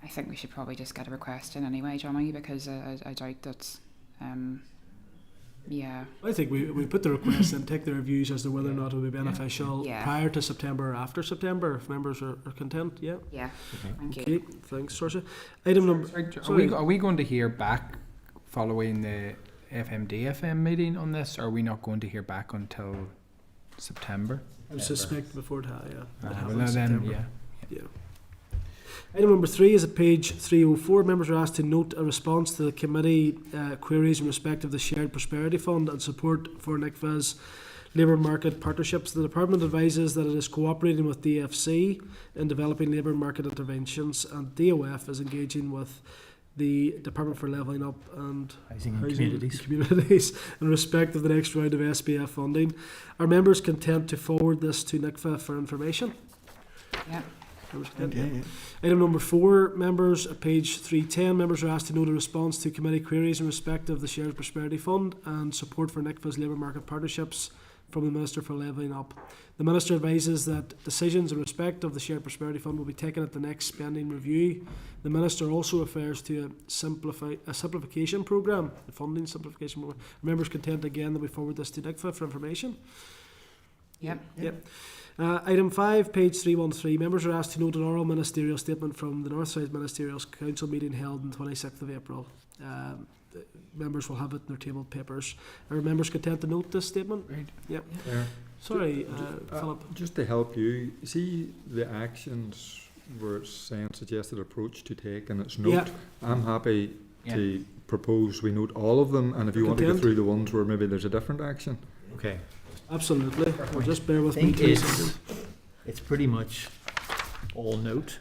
I think we should probably just get a request in anyway, Johnny, because I doubt that. Yeah. I think we put the request and take the reviews as to whether or not it would be beneficial Yeah. prior to September or after September, if members are content. Yeah. Yeah. Thank Okay. you. Thanks, Saoirse. Item number. Are we going to hear back following the FMDFM meeting on this, or are we not going to hear back until September? I suspect before that, yeah. It Well, happens then, September. Yeah. Item number 3 is at page 304. Members are asked to note a response to the committee queries in respect of the Shared Prosperity Fund and support for NICMA's labour market partnerships. The Department advises that it is cooperating with DFC in developing labour market interventions, and DOF is engaging with the Department for Levelling Up and Housing and Communities in respect of the next round of SPF funding. Are members content to forward this to NICMA for information? Yeah. Okay. Item number 4, members, at page 310, members are asked to note a response to committee queries in respect of the Shared Prosperity Fund and support for NICMA's labour market partnerships from the Minister for Levelling Up. The Minister advises that decisions in respect of the Shared Prosperity Fund will be taken at the next spending review. The Minister also refers to a simplification programme, the funding simplification programme. Members content again that we forward this to NICMA for information? Yep. Item 5, page 313. Members are asked to note an oral ministerial statement from the Northside Ministerial Council meeting held on 26th of April. Members will have it in their tabled papers. Are members content to note this statement? Right. Yep. Yeah. Sorry, Philip. Just to help you, see the actions where it's saying suggested approach to take and it's note. Yeah. I'm happy to propose we note all of them, and if you want to go through the ones where maybe there's a different action. Okay. Absolutely. Well, just bear with me 2 seconds. It's pretty much all note.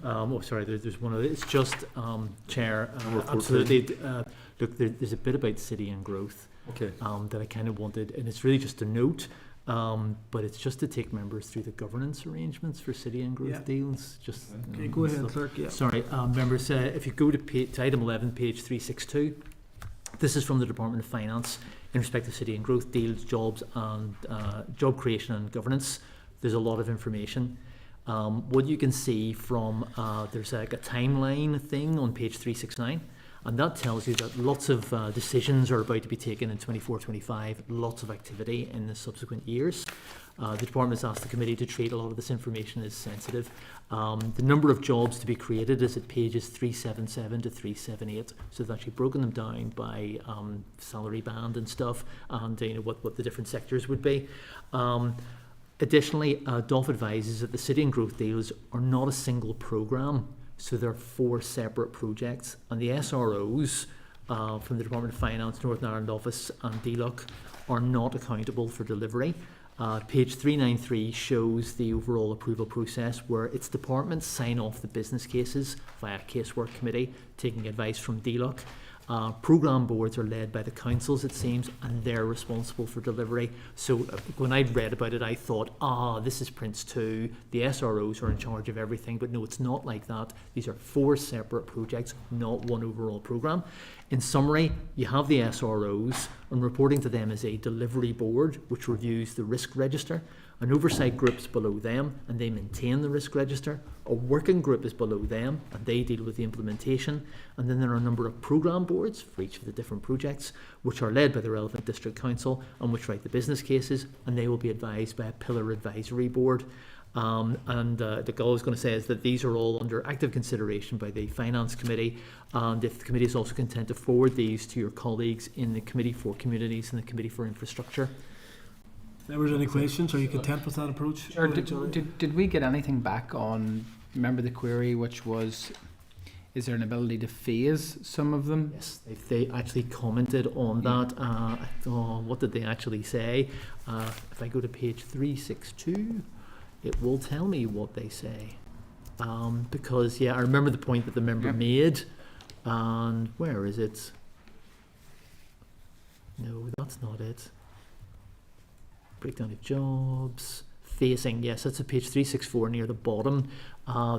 There's one of it. It's just, Chair, absolutely. Look, there's a bit about city and growth that I kind of wanted, and it's really just a note, but it's just to take members through the governance arrangements for city and growth deals. Just okay, go ahead, Clerk. Yeah. Sorry, members, if you go to item 11, page 362, this is from the Department of Finance in respect of city and growth deals, jobs and job creation and governance. There's a lot of information. What you can see from there's like a timeline thing on page 369, and that tells you that lots of decisions are about to be taken in 24-25, lots of activity in the subsequent years. The department has asked the committee to treat a lot of this information as sensitive. The number of jobs to be created is at pages 377 to 378, so they've actually broken them down by salary band and stuff, and what the different sectors would be. Additionally, DOF advises that the city and growth deals are not a single programme, so they're 4 separate projects, and the SROs from the Department of Finance, Northern Ireland Office and DLUC are not accountable for delivery. Page 393 shows the overall approval process, where its departments sign off the business cases via casework committee, taking advice from DLUC. Programme boards are led by the councils, it seems, and they're responsible for delivery. So when I read about it, I thought, this is Prince 2, the SROs are in charge of everything, but no, it's not like that. These are 4 separate projects, not one overall programme. In summary, you have the SROs, and reporting to them is a delivery board, which reviews the risk register. An oversight group's below them, and they maintain the risk register. A working group is below them, and they deal with the implementation. And then there are a number of programme boards for each of the different projects, which are led by the relevant district council, and which write the business cases, and they will be advised by a pillar advisory board. The all I was going to say is that these are all under active consideration by the Finance Committee, and if the committee is also content to forward these to your colleagues in the Committee for Communities and the Committee for Infrastructure. If there was any questions, are you content with that approach? Sure. Did we get anything back on, remember the query, which was, is there an ability to phase some of them? Yes, they actually commented on that. What did they actually say? If I go to page 362, it will tell me what they say. Because, I remember the point that the member made. And where is it? No, that's not it. Breakdown of jobs, phasing, yes, that's at page 364 near the bottom.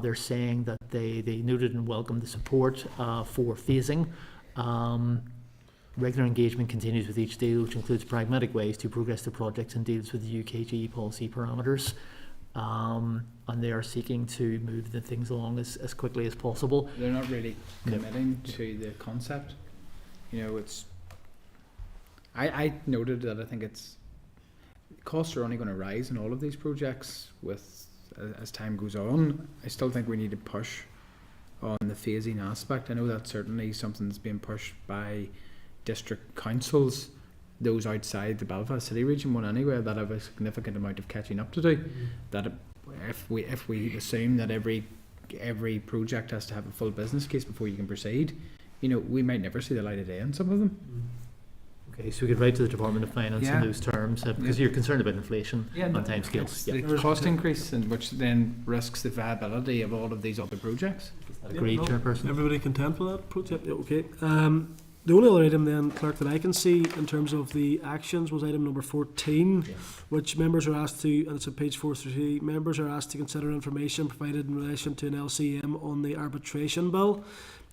They're saying that they noted and welcomed the support for phasing. Regular engagement continues with each deal, which includes pragmatic ways to progress the projects and deals with the UKGE policy parameters. and they are seeking to move the things along as quickly as possible. They're not really committing to the concept. You know, it's. I noted that I think it's costs are only going to rise in all of these projects with as time goes on. I still think we need to push on the phasing aspect. I know that's certainly something that's being pushed by district councils, those outside the Belfast City region one anyway, that have a significant amount of catching up to do. That if we assume that every project has to have a full business case before you can proceed, you know, we might never see the light of day on some of them. Okay, so we could write to the Department of Finance in those terms, because you're concerned about inflation on timescales. The cost increase, and which then risks the viability of all of these other projects. Agreed, Chairperson. Everybody content with that project? Yeah, okay. The only other item then, Clerk, that I can see in terms of the actions was item number 14, which members are asked to, and it's on page 433, members are asked to consider information provided in relation to an LCM on the arbitration bill.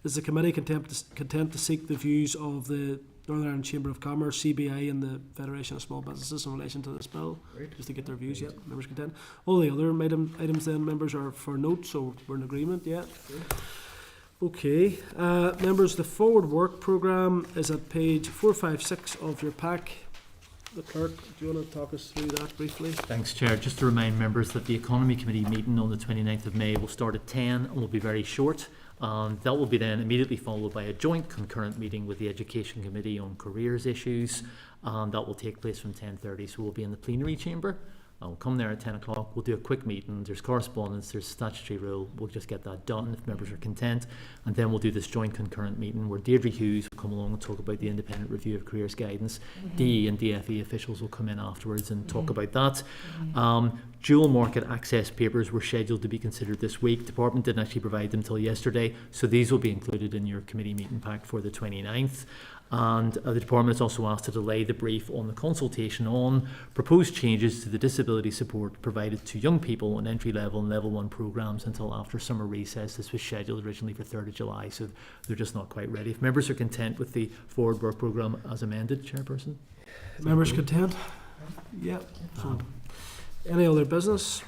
Is the committee content to seek the views of the Northern Ireland Chamber of Commerce, CBI and the Federation of Small Businesses in relation to this bill? Right. Just to get their views, members content. All the other items then, members, are for note, so we're in agreement, Okay, members, the forward work programme is at page 456 of your pack. The Clerk, do you want to talk us through that briefly? Thanks, Chair. Just to remind members that the Economy Committee meeting on the 29th of May will start at 10 and will be very short. That will be then immediately followed by a joint concurrent meeting with the Education Committee on careers issues. That will take place from 10:30, so we'll be in the plenary chamber. We'll come there at 10 o'clock, we'll do a quick meeting, there's correspondence, there's statutory rule, we'll just get that done if members are content, and then we'll do this joint concurrent meeting where Deirdre Hughes will come along and talk about the independent review of careers guidance. DE and DFE officials will come in afterwards and talk about that. Dual market access papers were scheduled to be considered this week. Department didn't actually provide them till yesterday, so these will be included in your committee meeting pack for the 29th. And the Department is also asked to delay the brief on the consultation on proposed changes to the disability support provided to young people on entry-level and level 1 programmes until after summer recess. This was scheduled originally for 3rd of July, so they're just not quite ready. If members are content with the forward work programme as amended, Chairperson? Members content? Yeah. Any other business?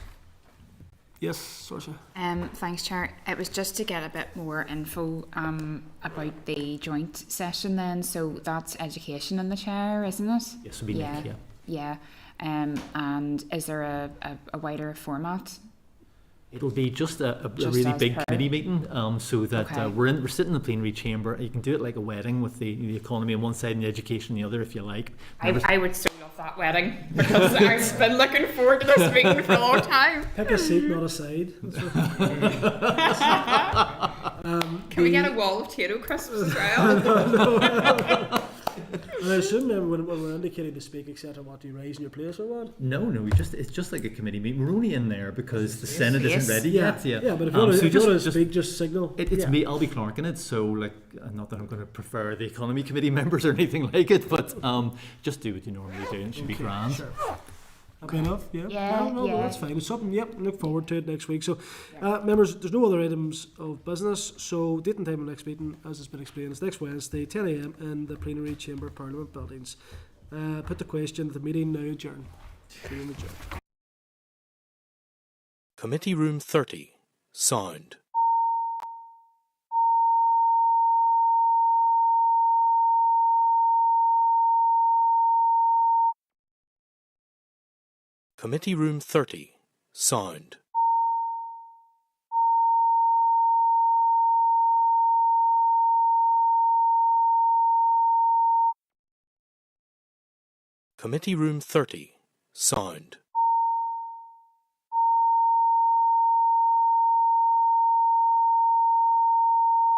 Yes, Saoirse. Thanks, Chair. It was just to get a bit more info about the joint session then. So that's education in the chair, isn't it? Yes, it'll be Nick, Yeah. And is there a wider format? It'll be just a really big committee meeting, so that we're sitting in the plenary chamber. You can do it like a wedding with the economy on one side and the education on the other, if you like. I would so love that wedding, because I've been looking forward to this meeting for a long time. Pick a seat, not a side. Can we get a wall of potato crisps as well? I assume then when we're indicating to speak, etc., what do you raise in your place or what? No, it's just like a committee meeting. We're only in there because the Senate isn't ready yet. Yeah, but if you want to speak, just signal. It's me. I'll be clerking it. So, like, not that I'm going to prefer the economy committee members or anything like it, but just do what you normally do, and it should be grand. Sure. Okay, enough? No, that's fine. It's something, look forward to it next week. So, members, there's no other items of business. So, date and time of next meeting, as has been explained, is next Wednesday, 10 a.m. in the plenary chamber of Parliament buildings. Put the question, the meeting now adjourned. Committee Room 30. Sound. Committee Room 30. Sound. Committee Room 30.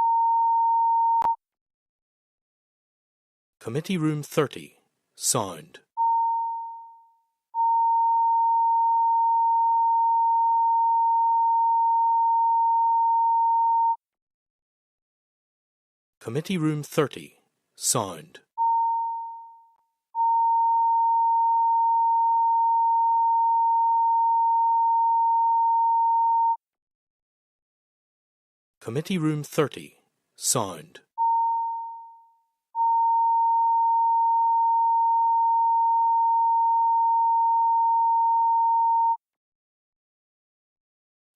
Sound. Committee Room 30. Sound. Committee Room 30. Sound. Committee Room 30. Sound.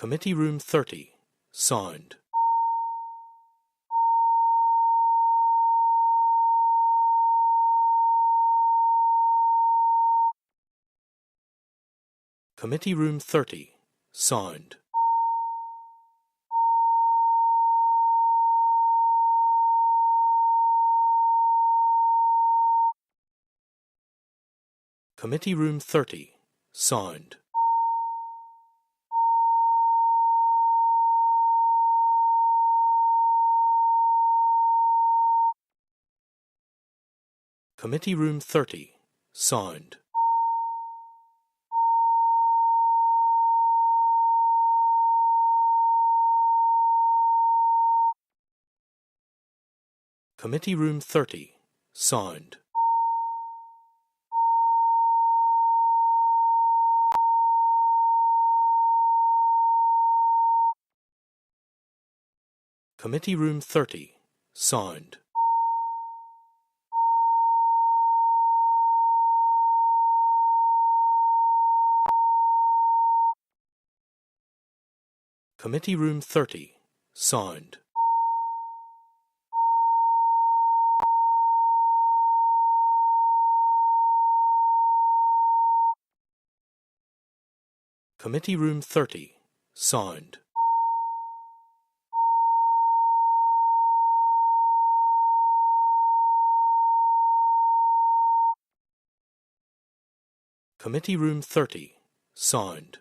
Committee Room 30. Sound. Committee Room 30. Sound. Committee Room 30. Sound. Committee Room 30. Sound. Committee Room 30. Sound. Committee Room 30. Sound. Committee Room 30. Sound. Committee Room 30. Sound. Committee Room 30. Sound.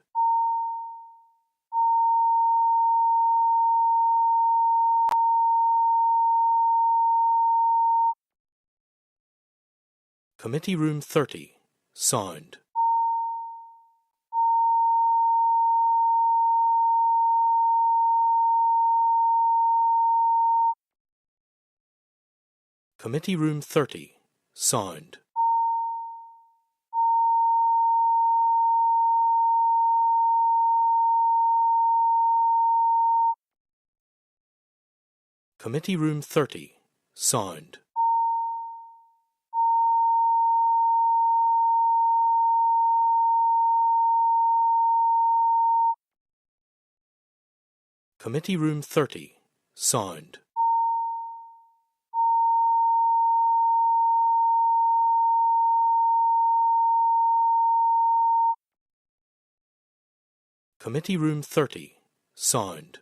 Committee Room 30. Sound. Committee Room 30. Sound. Committee Room 30. Sound. Committee Room 30. Sound. Committee Room 30. Sound.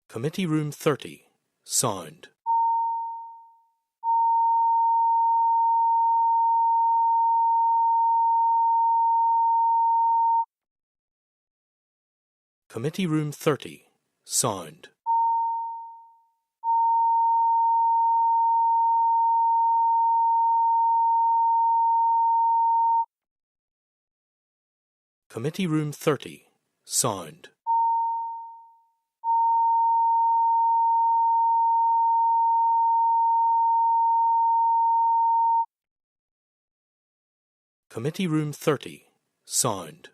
Committee Room 30. Sound. Committee Room 30. Sound. Committee Room 30. Sound. Committee Room 30. Sound.